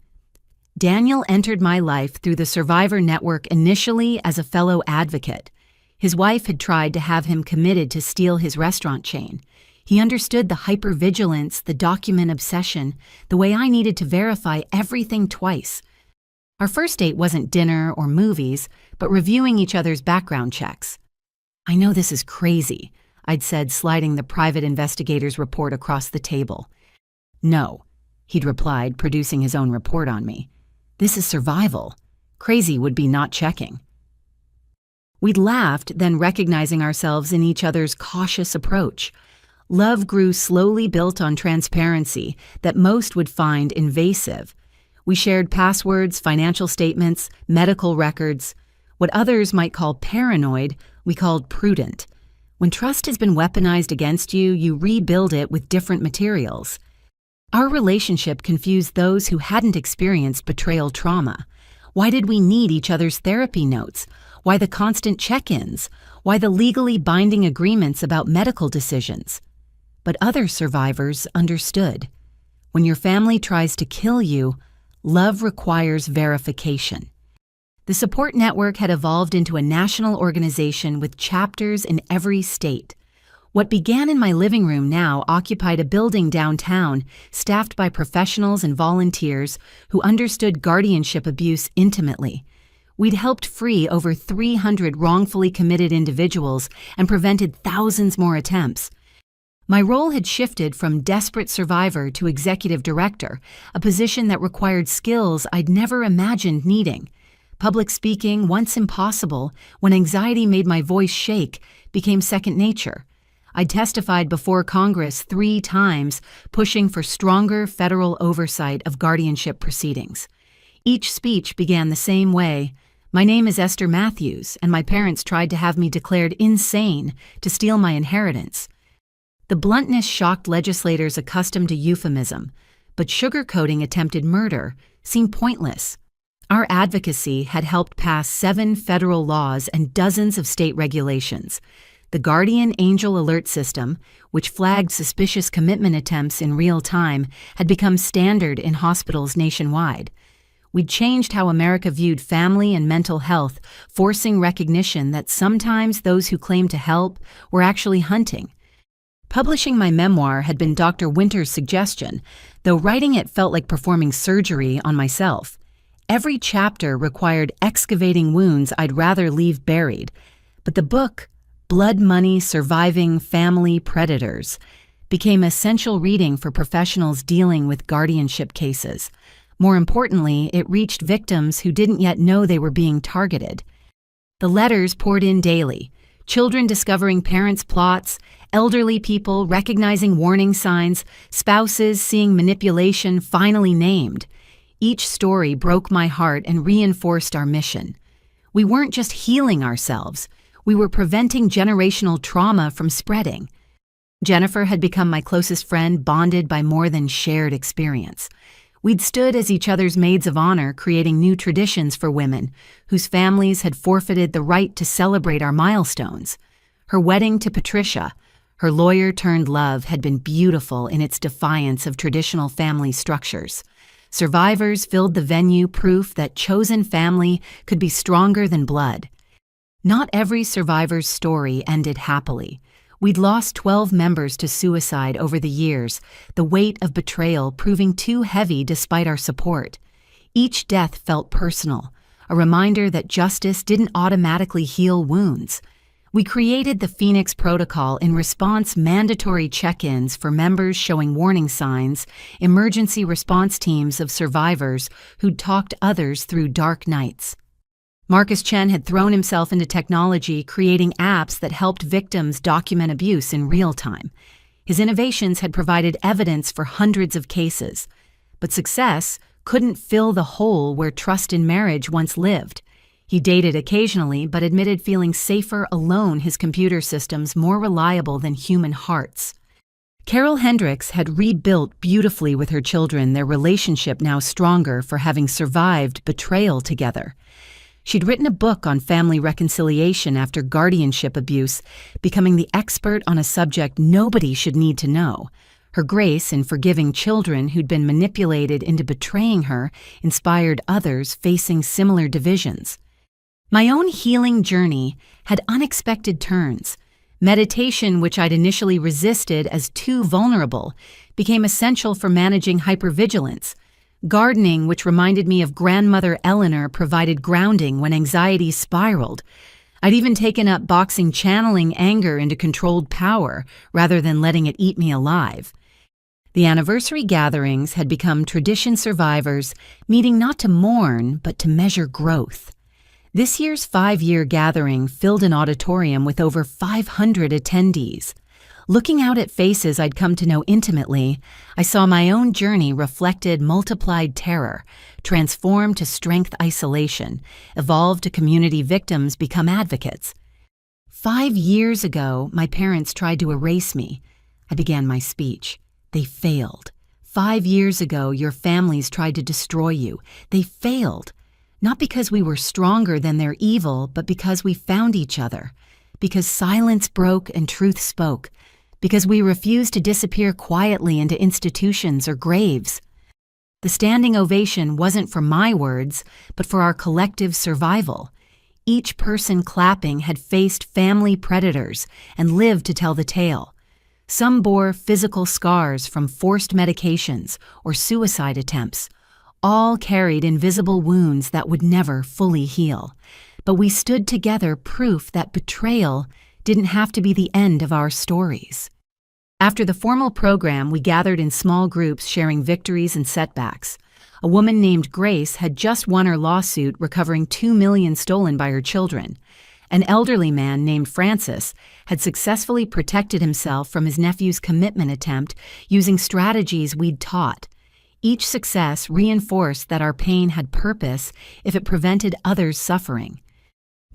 Daniel entered my life through the Survivor Network initially as a fellow advocate. His wife had tried to have him committed to steal his restaurant chain. He understood the hypervigilance, the document obsession, the way I needed to verify everything twice. Our first date wasn't dinner or movies, but reviewing each other's background checks. "I know this is crazy," I'd said, sliding the private investigator's report across the table. "No," he'd replied, producing his own report on me. "This is survival. Crazy would be not checking." We'd laughed, then recognizing ourselves in each other's cautious approach. Love grew slowly, built on transparency that most would find invasive. We shared passwords, financial statements, medical records. What others might call paranoid, we called prudent. When trust has been weaponized against you, you rebuild it with different materials. Our relationship confused those who hadn't experienced betrayal trauma. Why did we need each other's therapy notes? Why the constant check-ins? Why the legally binding agreements about medical decisions? But other survivors understood. When your family tries to kill you, love requires verification. The support network had evolved into a national organization with chapters in every state. What began in my living room now occupied a building downtown, staffed by professionals and volunteers who understood guardianship abuse intimately. We'd helped free over 300 wrongfully committed individuals and prevented thousands more attempts. My role had shifted from desperate survivor to executive director, a position that required skills I'd never imagined needing. Public speaking, once impossible, when anxiety made my voice shake, became second nature. I testified before Congress 3 times, pushing for stronger federal oversight of guardianship proceedings. Each speech began the same way. "My name is Esther Matthews, and my parents tried to have me declared insane to steal my inheritance." The bluntness shocked legislators accustomed to euphemism, but sugarcoating attempted murder seemed pointless. Our advocacy had helped pass 7 federal laws and dozens of state regulations. The Guardian Angel Alert System, which flagged suspicious commitment attempts in real time, had become standard in hospitals nationwide. We'd changed how America viewed family and mental health, forcing recognition that sometimes those who claimed to help were actually hunting. Publishing my memoir had been Dr. Winter's suggestion, though writing it felt like performing surgery on myself. Every chapter required excavating wounds I'd rather leave buried. But the book, Blood Money: Surviving Family Predators, became essential reading for professionals dealing with guardianship cases. More importantly, it reached victims who didn't yet know they were being targeted. The letters poured in daily, children discovering parents' plots, elderly people recognizing warning signs, spouses seeing manipulation finally named. Each story broke my heart and reinforced our mission. We weren't just healing ourselves, we were preventing generational trauma from spreading. Jennifer had become my closest friend, bonded by more than shared experience. We'd stood as each other's maids of honor, creating new traditions for women whose families had forfeited the right to celebrate our milestones. Her wedding to Patricia, her lawyer-turned-love, had been beautiful in its defiance of traditional family structures. Survivors filled the venue, proof that chosen family could be stronger than blood. Not every survivor's story ended happily. We'd lost 12 members to suicide over the years, the weight of betrayal proving too heavy despite our support. Each death felt personal, a reminder that justice didn't automatically heal wounds. We created the Phoenix Protocol in response, mandatory check-ins for members showing warning signs, emergency response teams of survivors who'd talked others through dark nights. Marcus Chen had thrown himself into technology, creating apps that helped victims document abuse in real time. His innovations had provided evidence for hundreds of cases, but success couldn't fill the hole where trust in marriage once lived. He dated occasionally, but admitted feeling safer alone, his computer systems more reliable than human hearts. Carol Hendricks had rebuilt beautifully with her children, their relationship now stronger for having survived betrayal together. She'd written a book on family reconciliation after guardianship abuse, becoming the expert on a subject nobody should need to know. Her grace in forgiving children who'd been manipulated into betraying her inspired others facing similar divisions. My own healing journey had unexpected turns. Meditation, which I'd initially resisted as too vulnerable, became essential for managing hypervigilance. Gardening, which reminded me of grandmother Eleanor, provided grounding when anxiety spiraled. I'd even taken up boxing, channeling anger into controlled power rather than letting it eat me alive. The anniversary gatherings had become tradition survivors, meeting not to mourn, but to measure growth. This year's 5-year gathering filled an auditorium with over 500 attendees. Looking out at faces I'd come to know intimately, I saw my own journey reflected multiplied terror, transformed to strength isolation, evolved to community victims become advocates. 5 years ago, my parents tried to erase me. I began my speech. They failed. 5 years ago, your families tried to destroy you. They failed. Not because we were stronger than their evil, but because we found each other. Because silence broke and truth spoke. Because we refused to disappear quietly into institutions or graves. The standing ovation wasn't for my words, but for our collective survival. Each person clapping had faced family predators and lived to tell the tale. Some bore physical scars from forced medications or suicide attempts. All carried invisible wounds that would never fully heal. But we stood together, proof that betrayal didn't have to be the end of our stories. After the formal program, we gathered in small groups sharing victories and setbacks. A woman named Grace had just won her lawsuit, recovering $2 million stolen by her children. An elderly man named Francis had successfully protected himself from his nephew's commitment attempt using strategies we'd taught. Each success reinforced that our pain had purpose if it prevented others' suffering.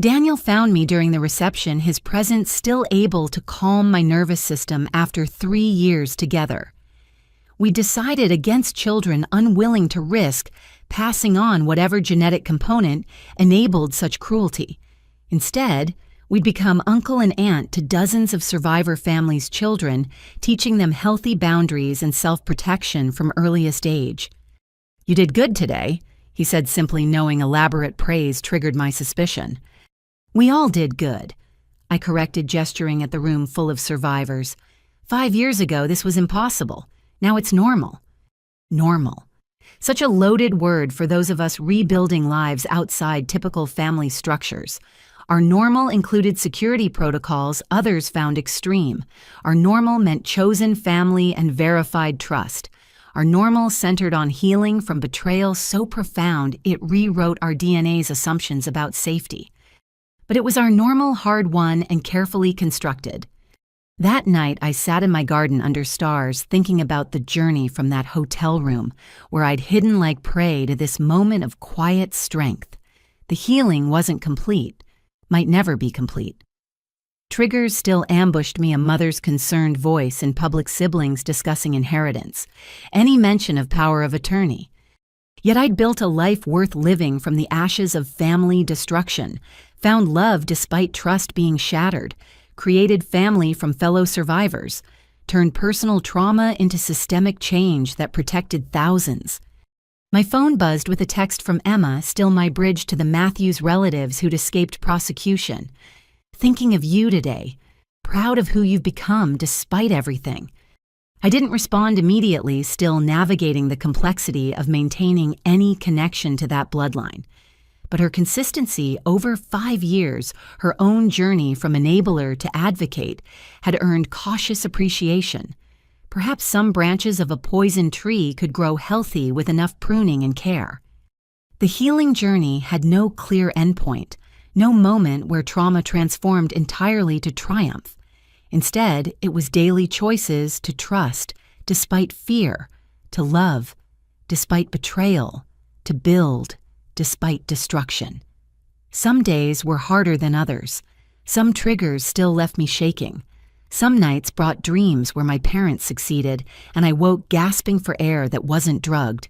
Daniel found me during the reception, his presence still able to calm my nervous system after 3 years together. We decided against children unwilling to risk passing on whatever genetic component enabled such cruelty. Instead, we'd become uncle and aunt to dozens of survivor families' children, teaching them healthy boundaries and self-protection from earliest age. "You did good today," he said simply, knowing elaborate praise triggered my suspicion. "We all did good," I corrected, gesturing at the room full of survivors. 5 years ago, this was impossible. Now it's normal. Normal. Such a loaded word for those of us rebuilding lives outside typical family structures. Our normal included security protocols others found extreme. Our normal meant chosen family and verified trust. Our normal centered on healing from betrayal so profound it rewrote our DNA's assumptions about safety. But it was our normal hard-won and carefully constructed. That night, I sat in my garden under stars thinking about the journey from that hotel room where I'd hidden like prey to this moment of quiet strength. The healing wasn't complete, might never be complete. Triggers still ambushed me, a mother's concerned voice in public, siblings discussing inheritance, any mention of power of attorney. Yet I'd built a life worth living from the ashes of family destruction, found love despite trust being shattered, created family from fellow survivors, turned personal trauma into systemic change that protected thousands. My phone buzzed with a text from Emma, still my bridge to the Matthews relatives who'd escaped prosecution. "Thinking of you today. Proud of who you've become despite everything." I didn't respond immediately, still navigating the complexity of maintaining any connection to that bloodline. But her consistency over 5 years, her own journey from enabler to advocate, had earned cautious appreciation. Perhaps some branches of a poison tree could grow healthy with enough pruning and care. The healing journey had no clear endpoint, no moment where trauma transformed entirely to triumph. Instead, it was daily choices to trust, despite fear, to love, despite betrayal, to build, despite destruction. Some days were harder than others. Some triggers still left me shaking. Some nights brought dreams where my parents succeeded, and I woke gasping for air that wasn't drugged.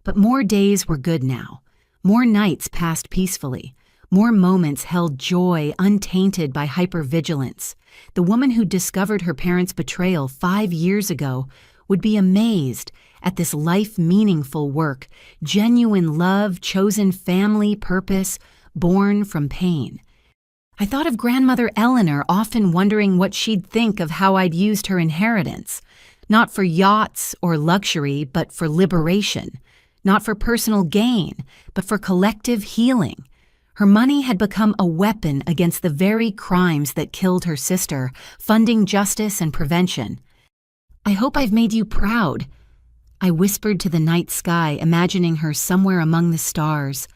But more days were good now. More nights passed peacefully. More moments held joy untainted by hypervigilance. The woman who discovered her parents' betrayal 5 years ago would be amazed at this life-meaningful work, genuine love, chosen family, purpose, born from pain. I thought of grandmother Eleanor, often wondering what she'd think of how I'd used her inheritance, not for yachts or luxury, but for liberation, not for personal gain, but for collective healing. Her money had become a weapon against the very crimes that killed her sister, funding justice and prevention. "I hope I've made you proud," I whispered to the night sky, imagining her somewhere among the stars.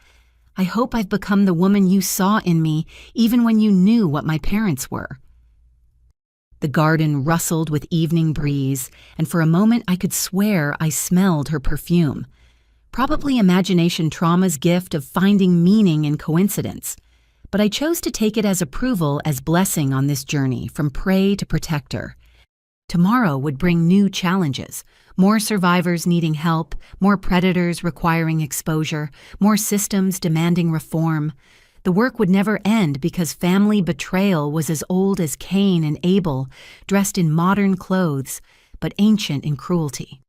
"I hope I've become the woman you saw in me, even when you knew what my parents were." The garden rustled with evening breeze, and for a moment I could swear I smelled her perfume. Probably imagination trauma's gift of finding meaning in coincidence. But I chose to take it as approval, as blessing on this journey from prey to protector. Tomorrow would bring new challenges, more survivors needing help, more predators requiring exposure, more systems demanding reform. The work would never end because family betrayal was as old as Cain and Abel, dressed in modern clothes, but ancient in cruelty.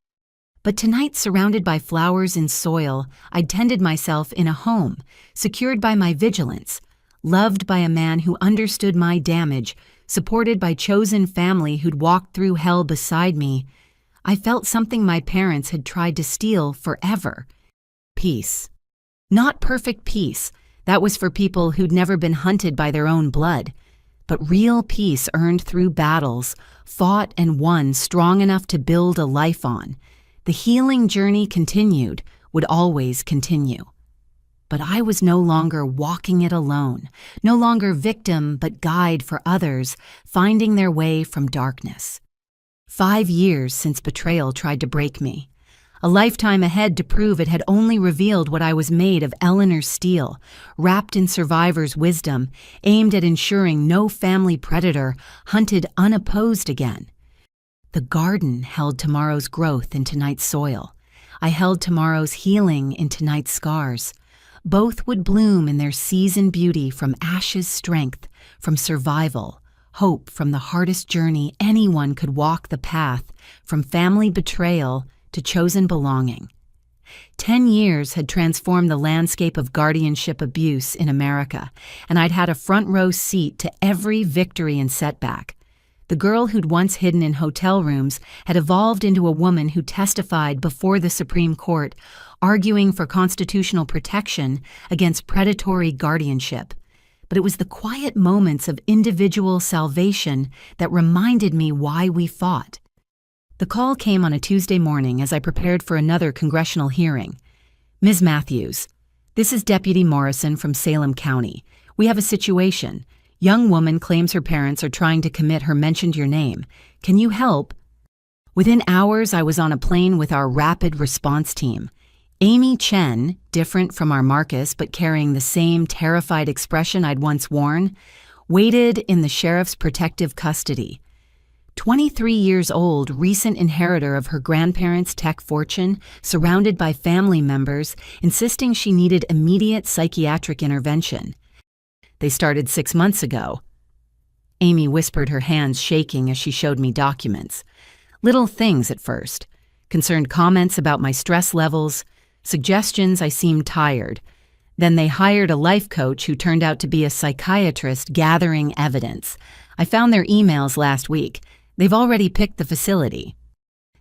But tonight, surrounded by flowers and soil, I'd tended myself in a home, secured by my vigilance, loved by a man who understood my damage, supported by chosen family who'd walked through hell beside me. I felt something my parents had tried to steal forever. Peace. Not perfect peace. That was for people who'd never been hunted by their own blood. But real peace earned through battles, fought and won, strong enough to build a life on. The healing journey continued, would always continue. But I was no longer walking it alone, no longer victim but guide for others, finding their way from darkness. 5 years since betrayal tried to break me. A lifetime ahead to prove it had only revealed what I was made of Eleanor's steel, wrapped in survivor's wisdom, aimed at ensuring no family predator hunted unopposed again. The garden held tomorrow's growth in tonight's soil. I held tomorrow's healing in tonight's scars. Both would bloom in their seasoned beauty, from ashes strength, from survival, hope from the hardest journey anyone could walk the path, from family betrayal to chosen belonging. 10 years had transformed the landscape of guardianship abuse in America, and I'd had a front row seat to every victory and setback. The girl who'd once hidden in hotel rooms had evolved into a woman who testified before the Supreme Court, arguing for constitutional protection against predatory guardianship. But it was the quiet moments of individual salvation that reminded me why we fought. The call came on a Tuesday morning as I prepared for another congressional hearing. "Ms. Matthews, this is Deputy Morrison from Salem County. We have a situation. Young woman claims her parents are trying to commit her, mentioned your name. Can you help?" Within hours, I was on a plane with our rapid response team. Amy Chen, different from our Marcus but carrying the same terrified expression I'd once worn, waited in the sheriff's protective custody. 23 years old, recent inheritor of her grandparents' tech fortune, surrounded by family members, insisting she needed immediate psychiatric intervention. "They started 6 months ago." Amy whispered, her hands shaking as she showed me documents. Little things at first. Concerned comments about my stress levels, suggestions I seemed tired. Then they hired a life coach who turned out to be a psychiatrist gathering evidence. I found their emails last week. They've already picked the facility.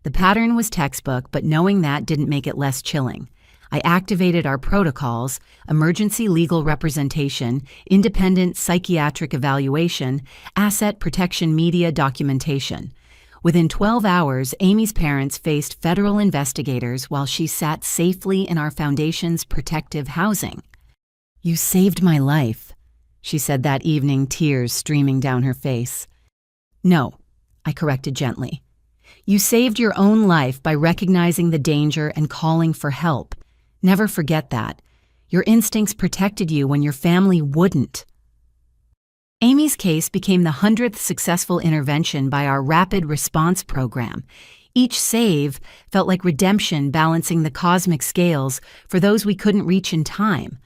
The pattern was textbook, but knowing that didn't make it less chilling. I activated our protocols: emergency legal representation, independent psychiatric evaluation, asset protection, media documentation. Within 12 hours, Amy's parents faced federal investigators while she sat safely in our foundation's protective housing. "You saved my life," she said that evening, tears streaming down her face. "No," I corrected gently. "You saved your own life by recognizing the danger and calling for help. Never forget that. Your instincts protected you when your family wouldn't." Amy's case became the 100th successful intervention by our rapid response program. Each save felt like redemption, balancing the cosmic scales for those we couldn't reach in time.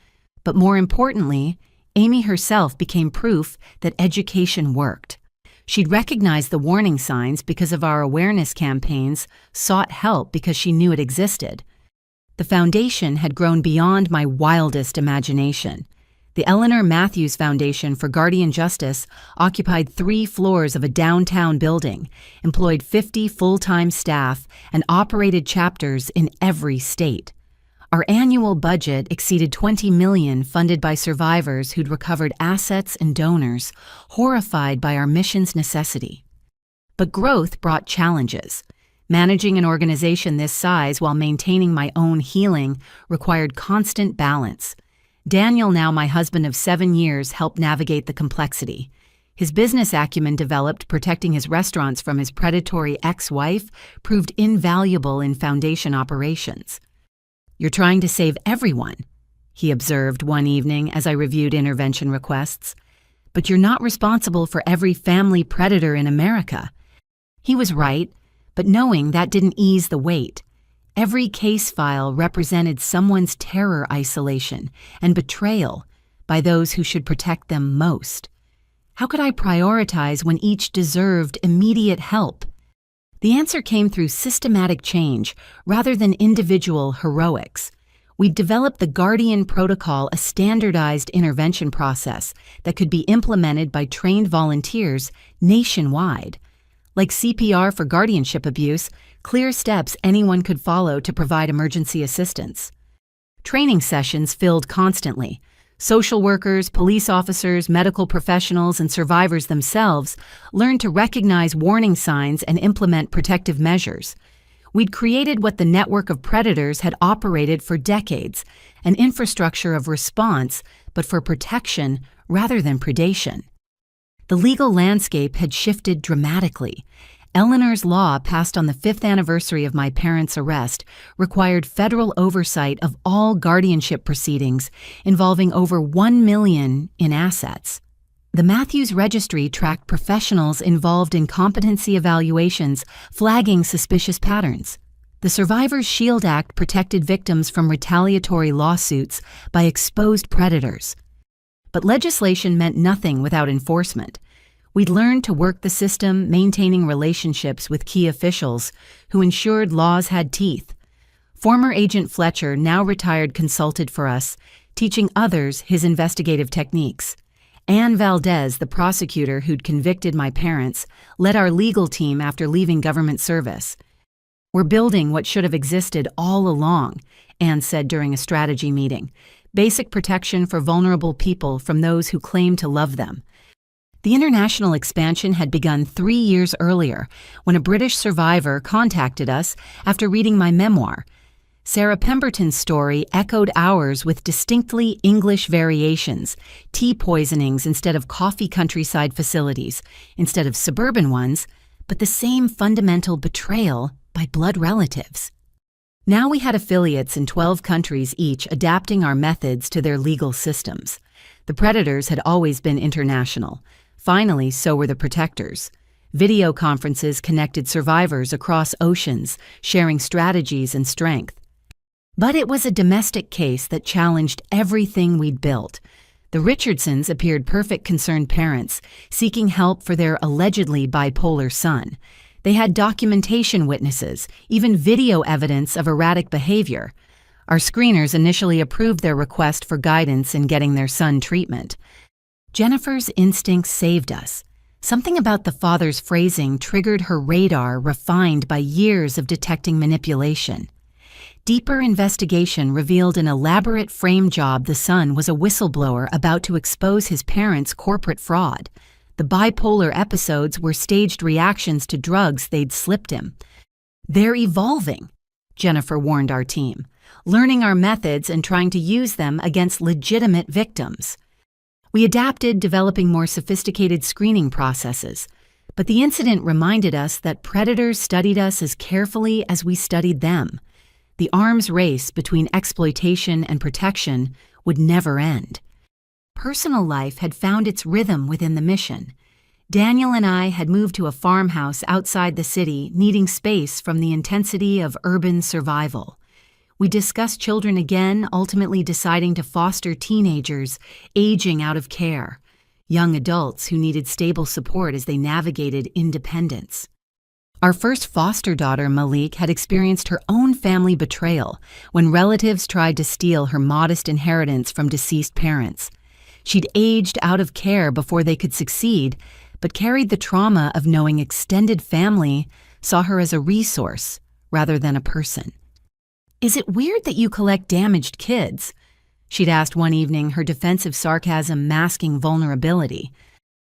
But more importantly, Amy herself became proof that education worked. She'd recognized the warning signs because of our awareness campaigns, sought help because she knew it existed. The foundation had grown beyond my wildest imagination. The Eleanor Matthews Foundation for Guardian Justice occupied 3 floors of a downtown building, employed 50 full-time staff, and operated chapters in every state. Our annual budget exceeded $20 million, funded by survivors who'd recovered assets and donors, horrified by our mission's necessity. But growth brought challenges. Managing an organization this size while maintaining my own healing required constant balance. Daniel, now my husband of 7 years, helped navigate the complexity. His business acumen developed protecting his restaurants from his predatory ex-wife proved invaluable in foundation operations. "You're trying to save everyone," he observed one evening as I reviewed intervention requests. "But you're not responsible for every family predator in America." He was right, but knowing that didn't ease the weight. Every case file represented someone's terror isolation and betrayal by those who should protect them most. How could I prioritize when each deserved immediate help? The answer came through systematic change rather than individual heroics. We developed the Guardian Protocol, a standardized intervention process that could be implemented by trained volunteers nationwide. Like CPR for guardianship abuse, clear steps anyone could follow to provide emergency assistance. Training sessions filled constantly. Social workers, police officers, medical professionals, and survivors themselves learned to recognize warning signs and implement protective measures. We'd created what the network of predators had operated for decades, an infrastructure of response, but for protection rather than predation. The legal landscape had shifted dramatically. Eleanor's law, passed on the 5th anniversary of my parents' arrest, required federal oversight of all guardianship proceedings involving over $1 million in assets. The Matthews Registry tracked professionals involved in competency evaluations, flagging suspicious patterns. The Survivors Shield Act protected victims from retaliatory lawsuits by exposed predators. But legislation meant nothing without enforcement. We'd learned to work the system, maintaining relationships with key officials who ensured laws had teeth. Former Agent Fletcher, now retired, consulted for us, teaching others his investigative techniques. Ann Valdez, the prosecutor who'd convicted my parents, led our legal team after leaving government service. "We're building what should have existed all along," Ann said during a strategy meeting. "Basic protection for vulnerable people from those who claim to love them." The international expansion had begun 3 years earlier when a British survivor contacted us after reading my memoir. Sarah Pemberton's story echoed ours with distinctly English variations: tea poisonings instead of coffee countryside facilities, instead of suburban ones, but the same fundamental betrayal by blood relatives. Now we had affiliates in 12 countries each, adapting our methods to their legal systems. The predators had always been international. Finally, so were the protectors. Video conferences connected survivors across oceans, sharing strategies and strength. But it was a domestic case that challenged everything we'd built. The Richardsons appeared perfect concerned parents, seeking help for their allegedly bipolar son. They had documentation witnesses, even video evidence of erratic behavior. Our screeners initially approved their request for guidance in getting their son treatment. Jennifer's instincts saved us. Something about the father's phrasing triggered her radar, refined by years of detecting manipulation. Deeper investigation revealed an elaborate frame job. The son was a whistleblower about to expose his parents' corporate fraud. The bipolar episodes were staged reactions to drugs they'd slipped him. "They're evolving," Jennifer warned our team, "learning our methods and trying to use them against legitimate victims." We adapted, developing more sophisticated screening processes, but the incident reminded us that predators studied us as carefully as we studied them. The arms race between exploitation and protection would never end. Personal life had found its rhythm within the mission. Daniel and I had moved to a farmhouse outside the city, needing space from the intensity of urban survival. We discussed children again, ultimately deciding to foster teenagers aging out of care, young adults who needed stable support as they navigated independence. Our first foster daughter, Malik, had experienced her own family betrayal when relatives tried to steal her modest inheritance from deceased parents. She'd aged out of care before they could succeed, but carried the trauma of knowing extended family saw her as a resource rather than a person. "Is it weird that you collect damaged kids?" she'd asked one evening, her defensive sarcasm masking vulnerability.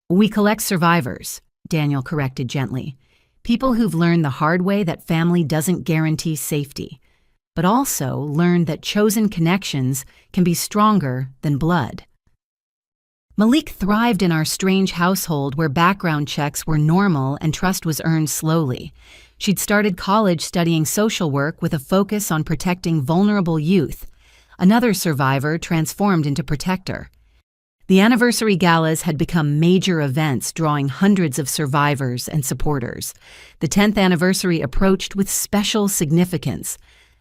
"We collect survivors," Daniel corrected gently. "People who've learned the hard way that family doesn't guarantee safety, but also learned that chosen connections can be stronger than blood." Malik thrived in our strange household where background checks were normal and trust was earned slowly. She'd started college studying social work with a focus on protecting vulnerable youth. Another survivor transformed into protector. The anniversary galas had become major events drawing hundreds of survivors and supporters. The 10th anniversary approached with special significance.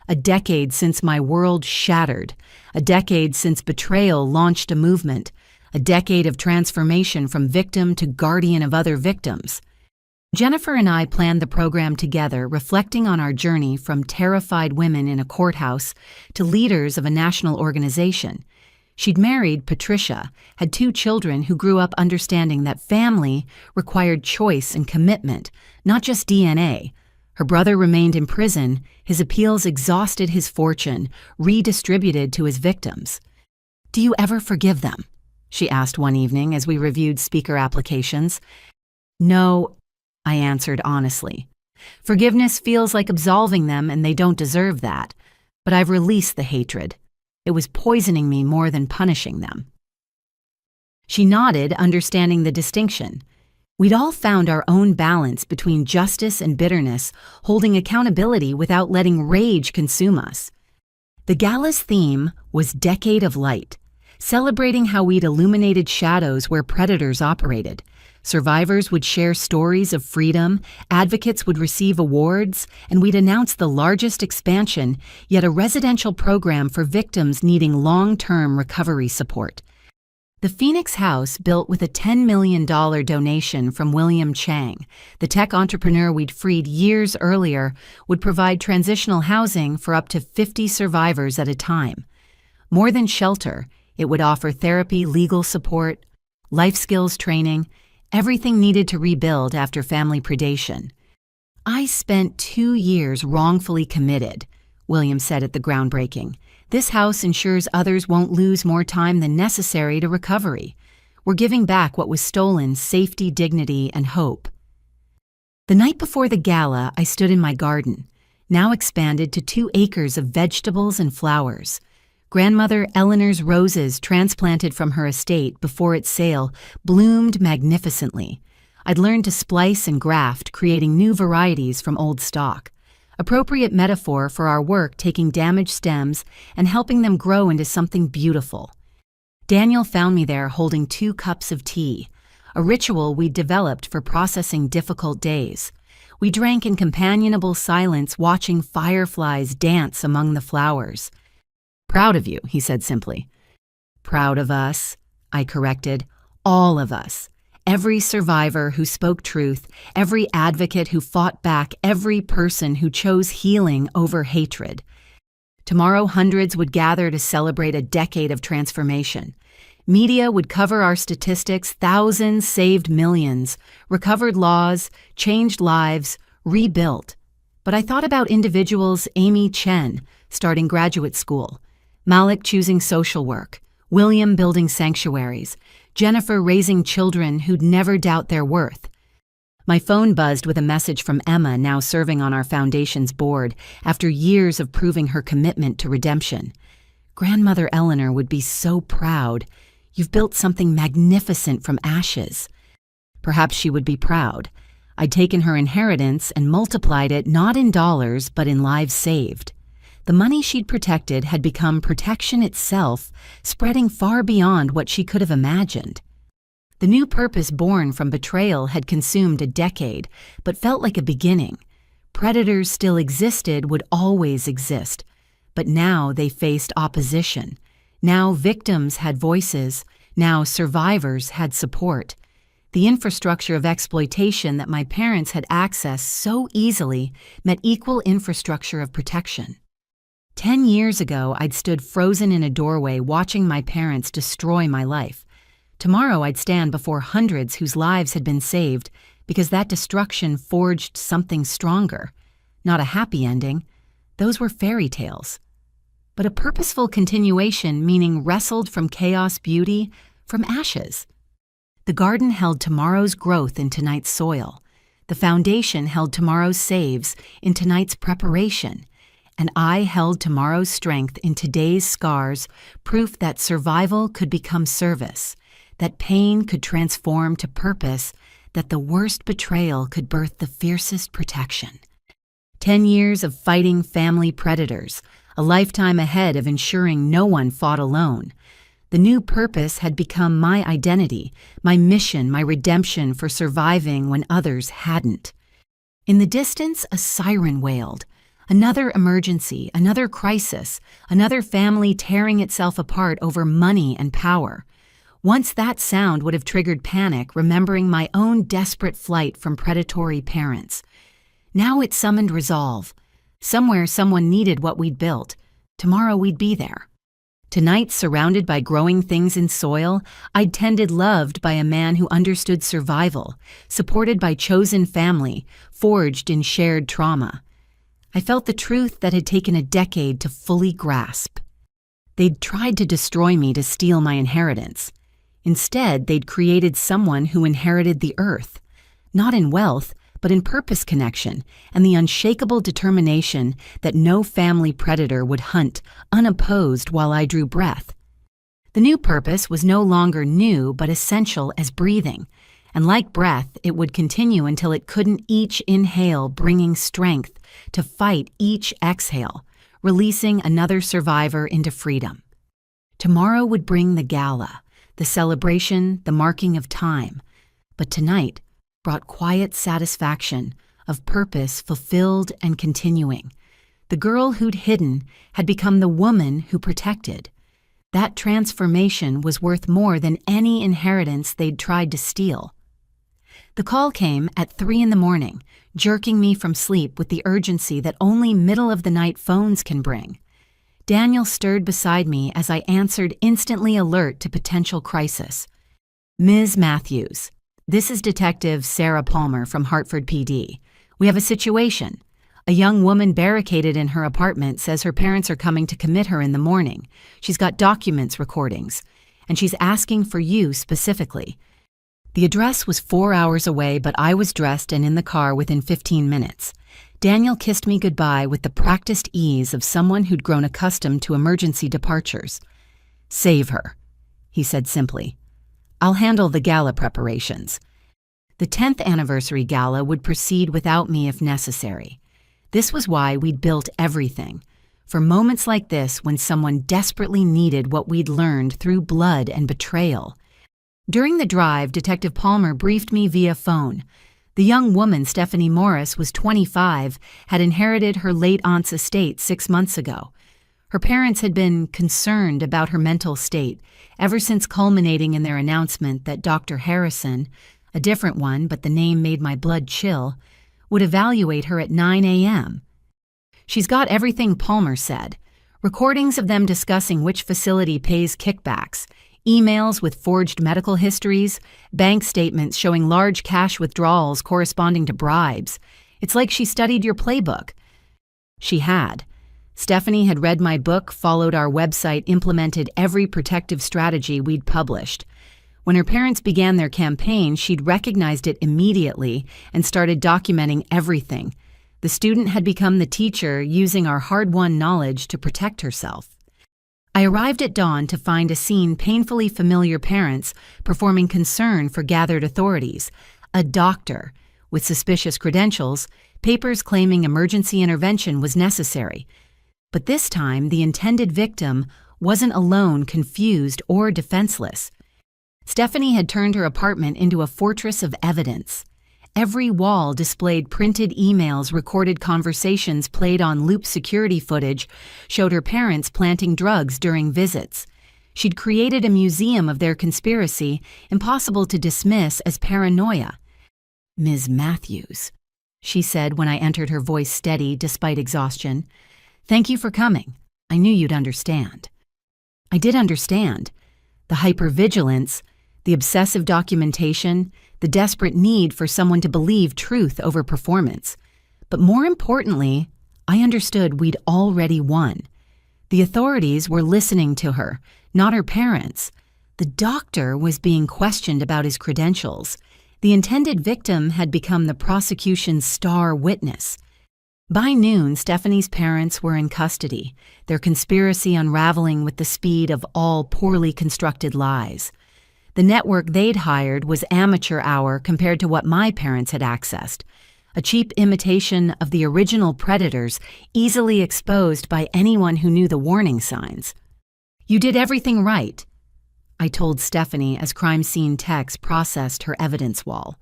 A decade since my world shattered. A decade since betrayal launched a movement. A decade of transformation from victim to guardian of other victims. Jennifer and I planned the program together, reflecting on our journey from terrified women in a courthouse to leaders of a national organization. She'd married Patricia, had 2 children who grew up understanding that family required choice and commitment, not just DNA. Her brother remained in prison, his appeals exhausted his fortune, redistributed to his victims. "Do you ever forgive them?" she asked one evening as we reviewed speaker applications. "No," I answered honestly. "Forgiveness feels like absolving them and they don't deserve that. But I've released the hatred. It was poisoning me more than punishing them." She nodded, understanding the distinction. We'd all found our own balance between justice and bitterness, holding accountability without letting rage consume us. The gala's theme was Decade of Light, celebrating how we'd illuminated shadows where predators operated. Survivors would share stories of freedom, advocates would receive awards, and we'd announce the largest expansion, yet a residential program for victims needing long-term recovery support. The Phoenix House, built with a $10 million donation from William Chang, the tech entrepreneur we'd freed years earlier, would provide transitional housing for up to 50 survivors at a time. More than shelter, it would offer therapy, legal support, life skills training, everything needed to rebuild after family predation. "I spent 2 years wrongfully committed," William said at the groundbreaking. "This house ensures others won't lose more time than necessary to recovery. We're giving back what was stolen: safety, dignity, and hope." The night before the gala, I stood in my garden, now expanded to 2 acres of vegetables and flowers. Grandmother Eleanor's roses, transplanted from her estate before its sale, bloomed magnificently. I'd learned to splice and graft, creating new varieties from old stock. Appropriate metaphor for our work taking damaged stems and helping them grow into something beautiful. Daniel found me there holding 2 cups of tea, a ritual we'd developed for processing difficult days. We drank in companionable silence, watching fireflies dance among the flowers. "Proud of you," he said simply. "Proud of us," I corrected. "All of us. Every survivor who spoke truth, every advocate who fought back, every person who chose healing over hatred." Tomorrow, hundreds would gather to celebrate a decade of transformation. Media would cover our statistics: thousands saved millions, recovered laws, changed lives, rebuilt. But I thought about individuals: Amy Chen, starting graduate school; Malik choosing social work; William building sanctuaries; Jennifer raising children who'd never doubt their worth. My phone buzzed with a message from Emma, now serving on our foundation's board, after years of proving her commitment to redemption. Grandmother Eleanor would be so proud. You've built something magnificent from ashes. Perhaps she would be proud. I'd taken her inheritance and multiplied it not in dollars but in lives saved. The money she'd protected had become protection itself, spreading far beyond what she could have imagined. The new purpose born from betrayal had consumed a decade, but felt like a beginning. Predators still existed, would always exist, but now they faced opposition. Now victims had voices, now survivors had support. The infrastructure of exploitation that my parents had accessed so easily met equal infrastructure of protection. 10 years ago, I'd stood frozen in a doorway watching my parents destroy my life. Tomorrow I'd stand before hundreds whose lives had been saved because that destruction forged something stronger. Not a happy ending. Those were fairy tales. But a purposeful continuation, meaning wrestled from chaos beauty, from ashes. The garden held tomorrow's growth in tonight's soil. The foundation held tomorrow's saves in tonight's preparation. And I held tomorrow's strength in today's scars, proof that survival could become service, that pain could transform to purpose, that the worst betrayal could birth the fiercest protection. 10 years of fighting family predators, a lifetime ahead of ensuring no one fought alone. The new purpose had become my identity, my mission, my redemption for surviving when others hadn't. In the distance, a siren wailed. Another emergency, another crisis, another family tearing itself apart over money and power. Once that sound would have triggered panic, remembering my own desperate flight from predatory parents. Now it summoned resolve. Somewhere someone needed what we'd built. Tomorrow we'd be there. Tonight, surrounded by growing things in soil, I'd tended loved by a man who understood survival, supported by chosen family, forged in shared trauma. I felt the truth that had taken a decade to fully grasp. They'd tried to destroy me to steal my inheritance. Instead, they'd created someone who inherited the earth, not in wealth, but in purpose connection and the unshakable determination that no family predator would hunt unopposed while I drew breath. The new purpose was no longer new but essential as breathing, and like breath, it would continue until it couldn't each inhale, bringing strength to fight each exhale, releasing another survivor into freedom. Tomorrow would bring the gala, the celebration, the marking of time, but tonight brought quiet satisfaction of purpose fulfilled and continuing. The girl who'd hidden had become the woman who protected. That transformation was worth more than any inheritance they'd tried to steal. The call came at 3 a.m, jerking me from sleep with the urgency that only middle-of-the-night phones can bring. Daniel stirred beside me as I answered, instantly alert to potential crisis. Ms. Matthews, this is Detective Sarah Palmer from Hartford PD. We have a situation. A young woman barricaded in her apartment says her parents are coming to commit her in the morning. She's got documents, recordings, and she's asking for you specifically. The address was 4 hours away, but I was dressed and in the car within 15 minutes. Daniel kissed me goodbye with the practiced ease of someone who'd grown accustomed to emergency departures. Save her, he said simply. I'll handle the gala preparations. The 10th anniversary gala would proceed without me if necessary. This was why we'd built everything. For moments like this when someone desperately needed what we'd learned through blood and betrayal. During the drive, Detective Palmer briefed me via phone. The young woman, Stephanie Morris, was 25, had inherited her late aunt's estate 6 months ago. Her parents had been concerned about her mental state, ever since culminating in their announcement that Dr. Harrison, a different one but the name made my blood chill, would evaluate her at 9 a.m. She's got everything Palmer said. Recordings of them discussing which facility pays kickbacks, emails with forged medical histories, bank statements showing large cash withdrawals corresponding to bribes. It's like she studied your playbook. She had. Stephanie had read my book, followed our website, implemented every protective strategy we'd published. When her parents began their campaign, she'd recognized it immediately and started documenting everything. The student had become the teacher, using our hard-won knowledge to protect herself. I arrived at dawn to find a scene painfully familiar: parents performing concern for gathered authorities, a doctor with suspicious credentials, papers claiming emergency intervention was necessary. But this time, the intended victim wasn't alone, confused, or defenseless. Stephanie had turned her apartment into a fortress of evidence. Every wall displayed printed emails, recorded conversations, played on loop security footage, showed her parents planting drugs during visits. She'd created a museum of their conspiracy, impossible to dismiss as paranoia. "Ms. Matthews," she said when I entered, her voice steady despite exhaustion. "Thank you for coming. I knew you'd understand." I did understand. The hypervigilance, the obsessive documentation, the desperate need for someone to believe truth over performance. But more importantly, I understood we'd already won. The authorities were listening to her, not her parents. The doctor was being questioned about his credentials. The intended victim had become the prosecution's star witness. By noon, Stephanie's parents were in custody, their conspiracy unraveling with the speed of all poorly constructed lies. The network they'd hired was amateur hour compared to what my parents had accessed, a cheap imitation of the original predators, easily exposed by anyone who knew the warning signs. "You did everything right," I told Stephanie as crime scene techs processed her evidence wall.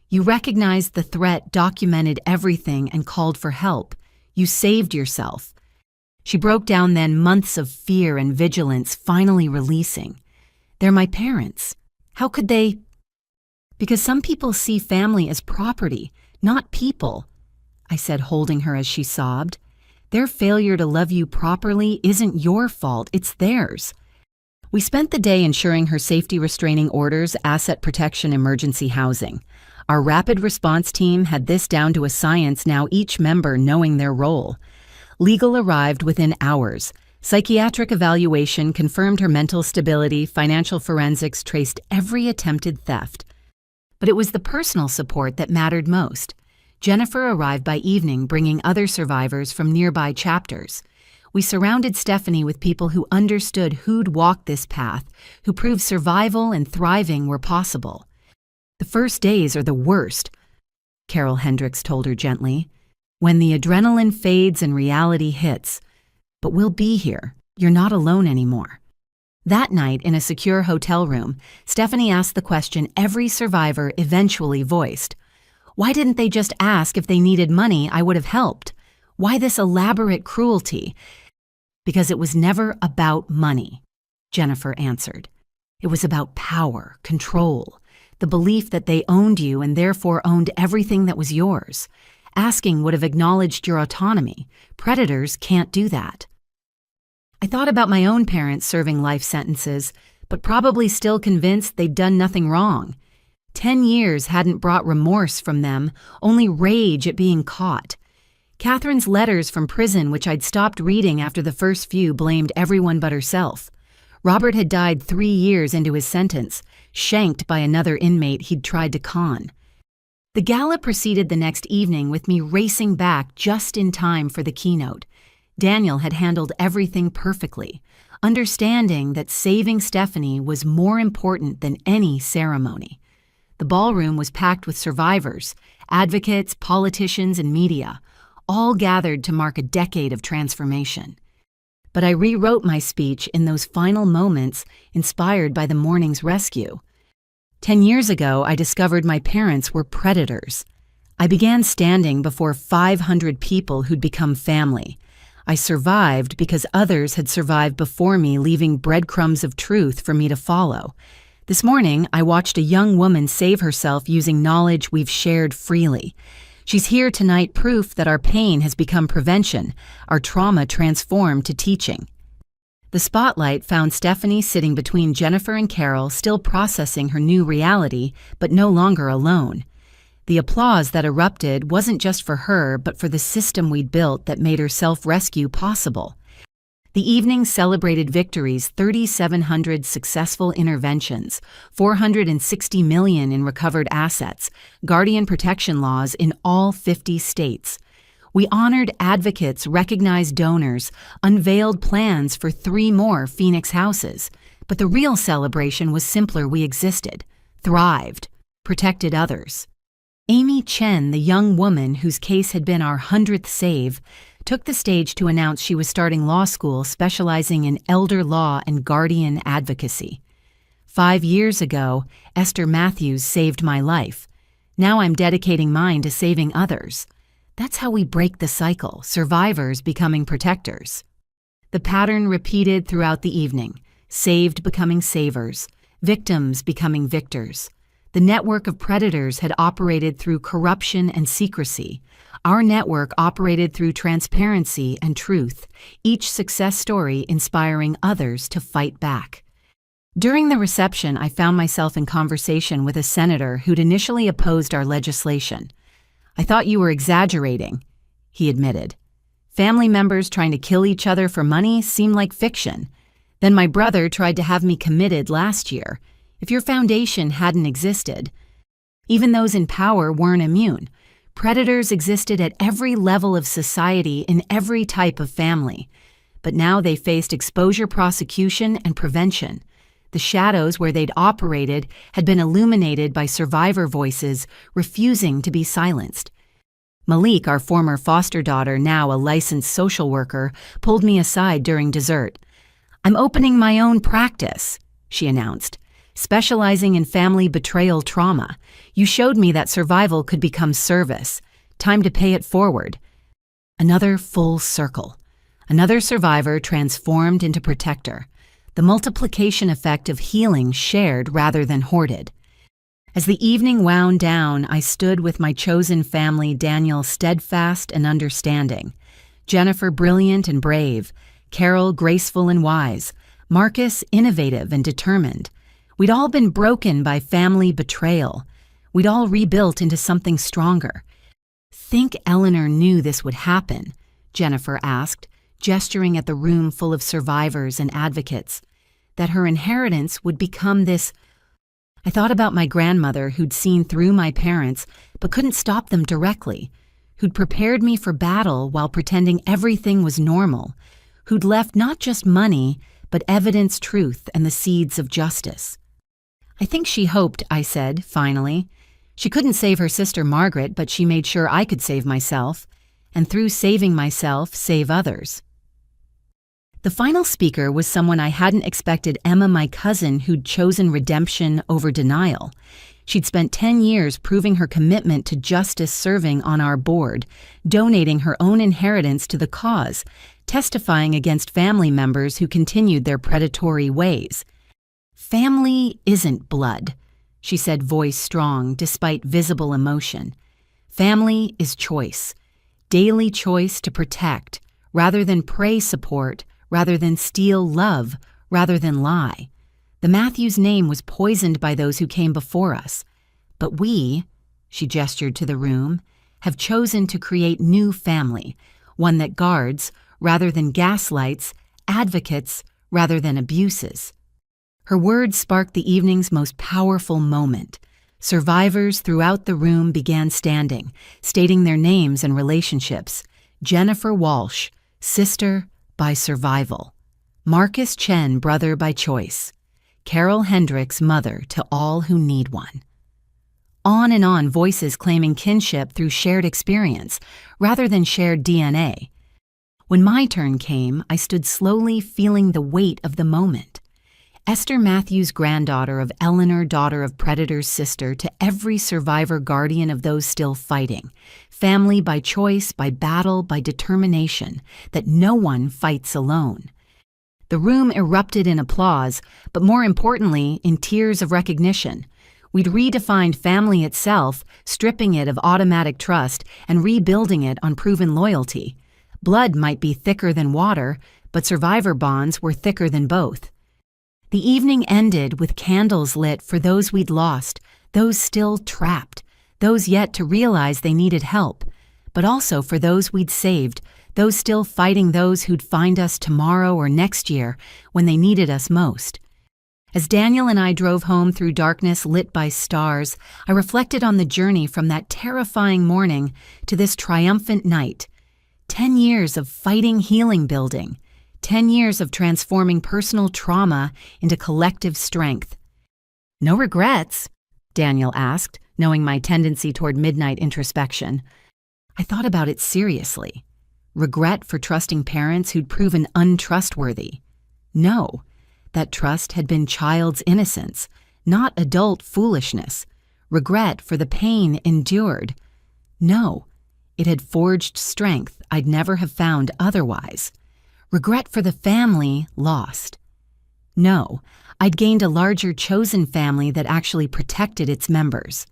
"You recognized the threat, documented everything, and called for help. You saved yourself." She broke down then, months of fear and vigilance finally releasing. "They're my parents. How could they?" "Because some people see family as property, not people," I said, holding her as she sobbed. "Their failure to love you properly isn't your fault, it's theirs." We spent the day ensuring her safety restraining orders, asset protection, emergency housing. Our rapid response team had this down to a science, now each member knowing their role. Legal arrived within hours. Psychiatric evaluation confirmed her mental stability, financial forensics traced every attempted theft. But it was the personal support that mattered most. Jennifer arrived by evening, bringing other survivors from nearby chapters. We surrounded Stephanie with people who understood who'd walked this path, who proved survival and thriving were possible. "The first days are the worst," Carol Hendricks told her gently, "when the adrenaline fades and reality hits. But we'll be here. You're not alone anymore." That night, in a secure hotel room, Stephanie asked the question every survivor eventually voiced. Why didn't they just ask if they needed money? I would have helped. Why this elaborate cruelty? "Because it was never about money," Jennifer answered. "It was about power, control, the belief that they owned you and therefore owned everything that was yours. Asking would have acknowledged your autonomy. Predators can't do that." I thought about my own parents serving life sentences, but probably still convinced they'd done nothing wrong. 10 years hadn't brought remorse from them, only rage at being caught. Catherine's letters from prison, which I'd stopped reading after the first few, blamed everyone but herself. Robert had died 3 years into his sentence, shanked by another inmate he'd tried to con. The gala proceeded the next evening with me racing back just in time for the keynote. Daniel had handled everything perfectly, understanding that saving Stephanie was more important than any ceremony. The ballroom was packed with survivors, advocates, politicians, and media, all gathered to mark a decade of transformation. But I rewrote my speech in those final moments, inspired by the morning's rescue. 10 years ago, I discovered my parents were predators. I began standing before 500 people who'd become family. I survived because others had survived before me, leaving breadcrumbs of truth for me to follow. This morning, I watched a young woman save herself using knowledge we've shared freely. She's here tonight, proof that our pain has become prevention, our trauma transformed to teaching. The spotlight found Stephanie sitting between Jennifer and Carol, still processing her new reality, but no longer alone. The applause that erupted wasn't just for her, but for the system we'd built that made her self-rescue possible. The evening celebrated victories: 3,700 successful interventions, 460 million in recovered assets, guardian protection laws in all 50 states. We honored advocates, recognized donors, unveiled plans for 3 more Phoenix houses. But the real celebration was simpler. We existed, thrived, protected others. Amy Chen, the young woman whose case had been our 100th save, took the stage to announce she was starting law school specializing in elder law and guardian advocacy. 5 years ago, Esther Matthews saved my life. Now I'm dedicating mine to saving others. That's how we break the cycle, survivors becoming protectors. The pattern repeated throughout the evening, saved becoming savers, victims becoming victors. The network of predators had operated through corruption and secrecy. Our network operated through transparency and truth, each success story inspiring others to fight back. During the reception, I found myself in conversation with a senator who'd initially opposed our legislation. "I thought you were exaggerating," he admitted. "Family members trying to kill each other for money seemed like fiction. Then my brother tried to have me committed last year. If your foundation hadn't existed." Even those in power weren't immune. Predators existed at every level of society in every type of family. But now they faced exposure, prosecution, and prevention. The shadows where they'd operated had been illuminated by survivor voices refusing to be silenced. Malik, our former foster daughter, now a licensed social worker, pulled me aside during dessert. "I'm opening my own practice," she announced, "specializing in family betrayal trauma. You showed me that survival could become service. Time to pay it forward." Another full circle. Another survivor transformed into protector. The multiplication effect of healing shared rather than hoarded. As the evening wound down, I stood with my chosen family: Daniel steadfast and understanding, Jennifer brilliant and brave, Carol graceful and wise, Marcus innovative and determined. We'd all been broken by family betrayal. We'd all rebuilt into something stronger. "Think Eleanor knew this would happen?" Jennifer asked, gesturing at the room full of survivors and advocates. "That her inheritance would become this—" I thought about my grandmother, who'd seen through my parents but couldn't stop them directly, who'd prepared me for battle while pretending everything was normal, who'd left not just money but evidence, truth, and the seeds of justice. "I think she hoped," I said, finally. "She couldn't save her sister Margaret, but she made sure I could save myself, and through saving myself, save others." The final speaker was someone I hadn't expected: Emma, my cousin, who'd chosen redemption over denial. She'd spent 10 years proving her commitment to justice, serving on our board, donating her own inheritance to the cause, testifying against family members who continued their predatory ways. "Family isn't blood," she said, voice strong despite visible emotion. "Family is choice, daily choice to protect, rather than prey, support, rather than steal, love, rather than lie. The Matthews name was poisoned by those who came before us. But we," she gestured to the room, "have chosen to create new family, one that guards rather than gaslights, advocates rather than abuses." Her words sparked the evening's most powerful moment. Survivors throughout the room began standing, stating their names and relationships. Jennifer Walsh, sister by survival. Marcus Chen, brother by choice. Carol Hendricks, mother to all who need one. On and on, voices claiming kinship through shared experience, rather than shared DNA. When my turn came, I stood slowly, feeling the weight of the moment. Esther Matthews, granddaughter of Eleanor, daughter of Predator's sister, to every survivor, guardian of those still fighting. Family by choice, by battle, by determination, that no one fights alone. The room erupted in applause, but more importantly, in tears of recognition. We'd redefined family itself, stripping it of automatic trust and rebuilding it on proven loyalty. Blood might be thicker than water, but survivor bonds were thicker than both. The evening ended with candles lit for those we'd lost, those still trapped, those yet to realize they needed help. but also for those we'd saved, those still fighting those who'd find us tomorrow or next year when they needed us most. As Daniel and I drove home through darkness lit by stars, I reflected on the journey from that terrifying morning to this triumphant night. 10 years of fighting healing building. 10 years of transforming personal trauma into collective strength. "No regrets?" Daniel asked, knowing my tendency toward midnight introspection. I thought about it seriously. Regret for trusting parents who'd proven untrustworthy? No. That trust had been child's innocence, not adult foolishness. Regret for the pain endured? No. It had forged strength I'd never have found otherwise. Regret for the family lost? No. I'd gained a larger chosen family that actually protected its members.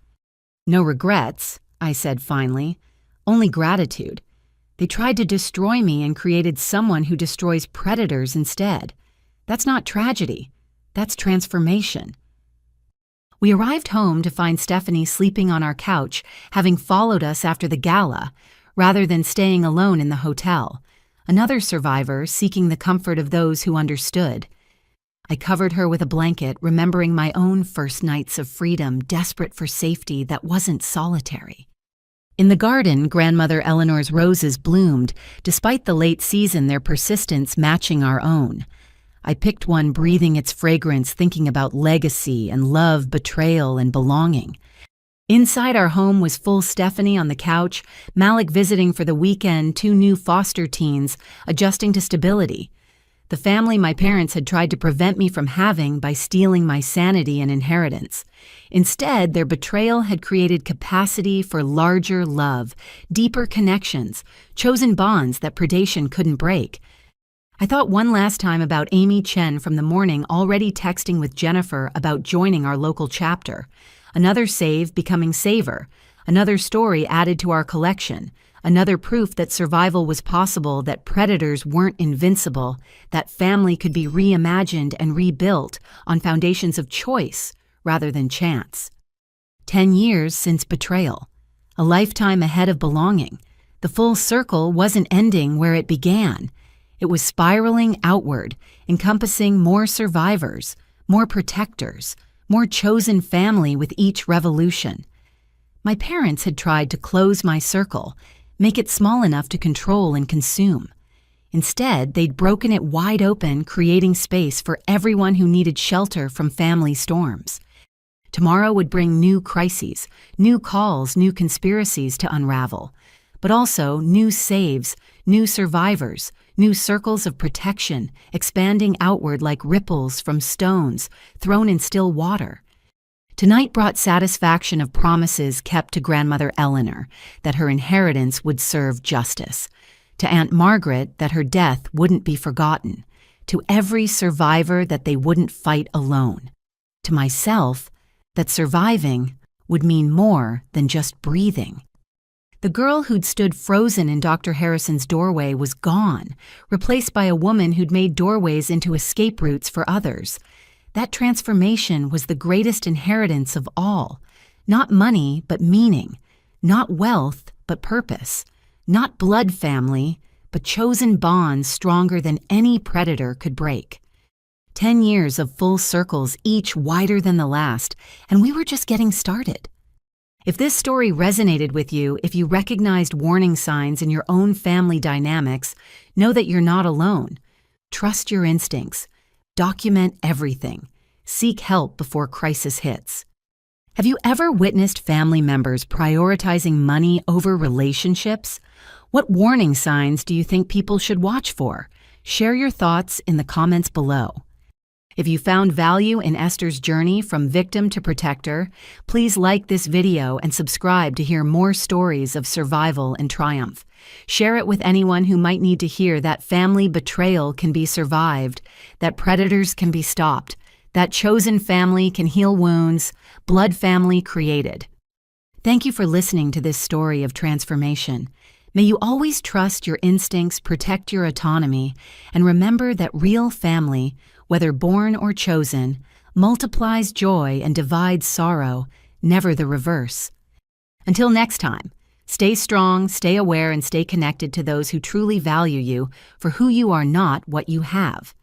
"No regrets," I said finally. "Only gratitude. They tried to destroy me and created someone who destroys predators instead. That's not tragedy. That's transformation." We arrived home to find Stephanie sleeping on our couch, having followed us after the gala, rather than staying alone in the hotel. Another survivor seeking the comfort of those who understood. I covered her with a blanket, remembering my own first nights of freedom, desperate for safety that wasn't solitary. In the garden, Grandmother Eleanor's roses bloomed, despite the late season, their persistence matching our own. I picked one, breathing its fragrance, thinking about legacy and love, betrayal, and belonging. Inside our home was full Stephanie on the couch, Malik visiting for the weekend, 2 new foster teens, adjusting to stability. The family my parents had tried to prevent me from having by stealing my sanity and inheritance. Instead, their betrayal had created capacity for larger love, deeper connections, chosen bonds that predation couldn't break. I thought one last time about Amy Chen from the morning, already texting with Jennifer about joining our local chapter. Another save becoming saver. Another story added to our collection. Another proof that survival was possible, that predators weren't invincible, that family could be reimagined and rebuilt on foundations of choice rather than chance. 10 years since betrayal. A lifetime ahead of belonging. The full circle wasn't ending where it began. It was spiraling outward, encompassing more survivors, more protectors, more chosen family with each revolution. My parents had tried to close my circle, make it small enough to control and consume. Instead, they'd broken it wide open, creating space for everyone who needed shelter from family storms. Tomorrow would bring new crises, new calls, new conspiracies to unravel, but also new saves, new survivors, new circles of protection, expanding outward like ripples from stones thrown in still water. Tonight brought satisfaction of promises kept to Grandmother Eleanor, that her inheritance would serve justice. To Aunt Margaret, that her death wouldn't be forgotten. To every survivor, that they wouldn't fight alone. To myself, that surviving would mean more than just breathing. The girl who'd stood frozen in Dr. Harrison's doorway was gone, replaced by a woman who'd made doorways into escape routes for others. That transformation was the greatest inheritance of all. Not money, but meaning. Not wealth, but purpose. Not blood family, but chosen bonds stronger than any predator could break. 10 years of full circles, each wider than the last, and we were just getting started. If this story resonated with you, if you recognized warning signs in your own family dynamics, know that you're not alone. Trust your instincts. Document everything. Seek help before crisis hits. Have you ever witnessed family members prioritizing money over relationships? What warning signs do you think people should watch for? Share your thoughts in the comments below. If you found value in Esther's journey from victim to protector, please like this video and subscribe to hear more stories of survival and triumph. Share it with anyone who might need to hear that family betrayal can be survived, that predators can be stopped, that chosen family can heal wounds, blood family created. Thank you for listening to this story of transformation. May you always trust your instincts, protect your autonomy, and remember that real family, whether born or chosen, multiplies joy and divides sorrow, never the reverse. Until next time, Stay strong, stay aware, and stay connected to those who truly value you for who you are, not what you have.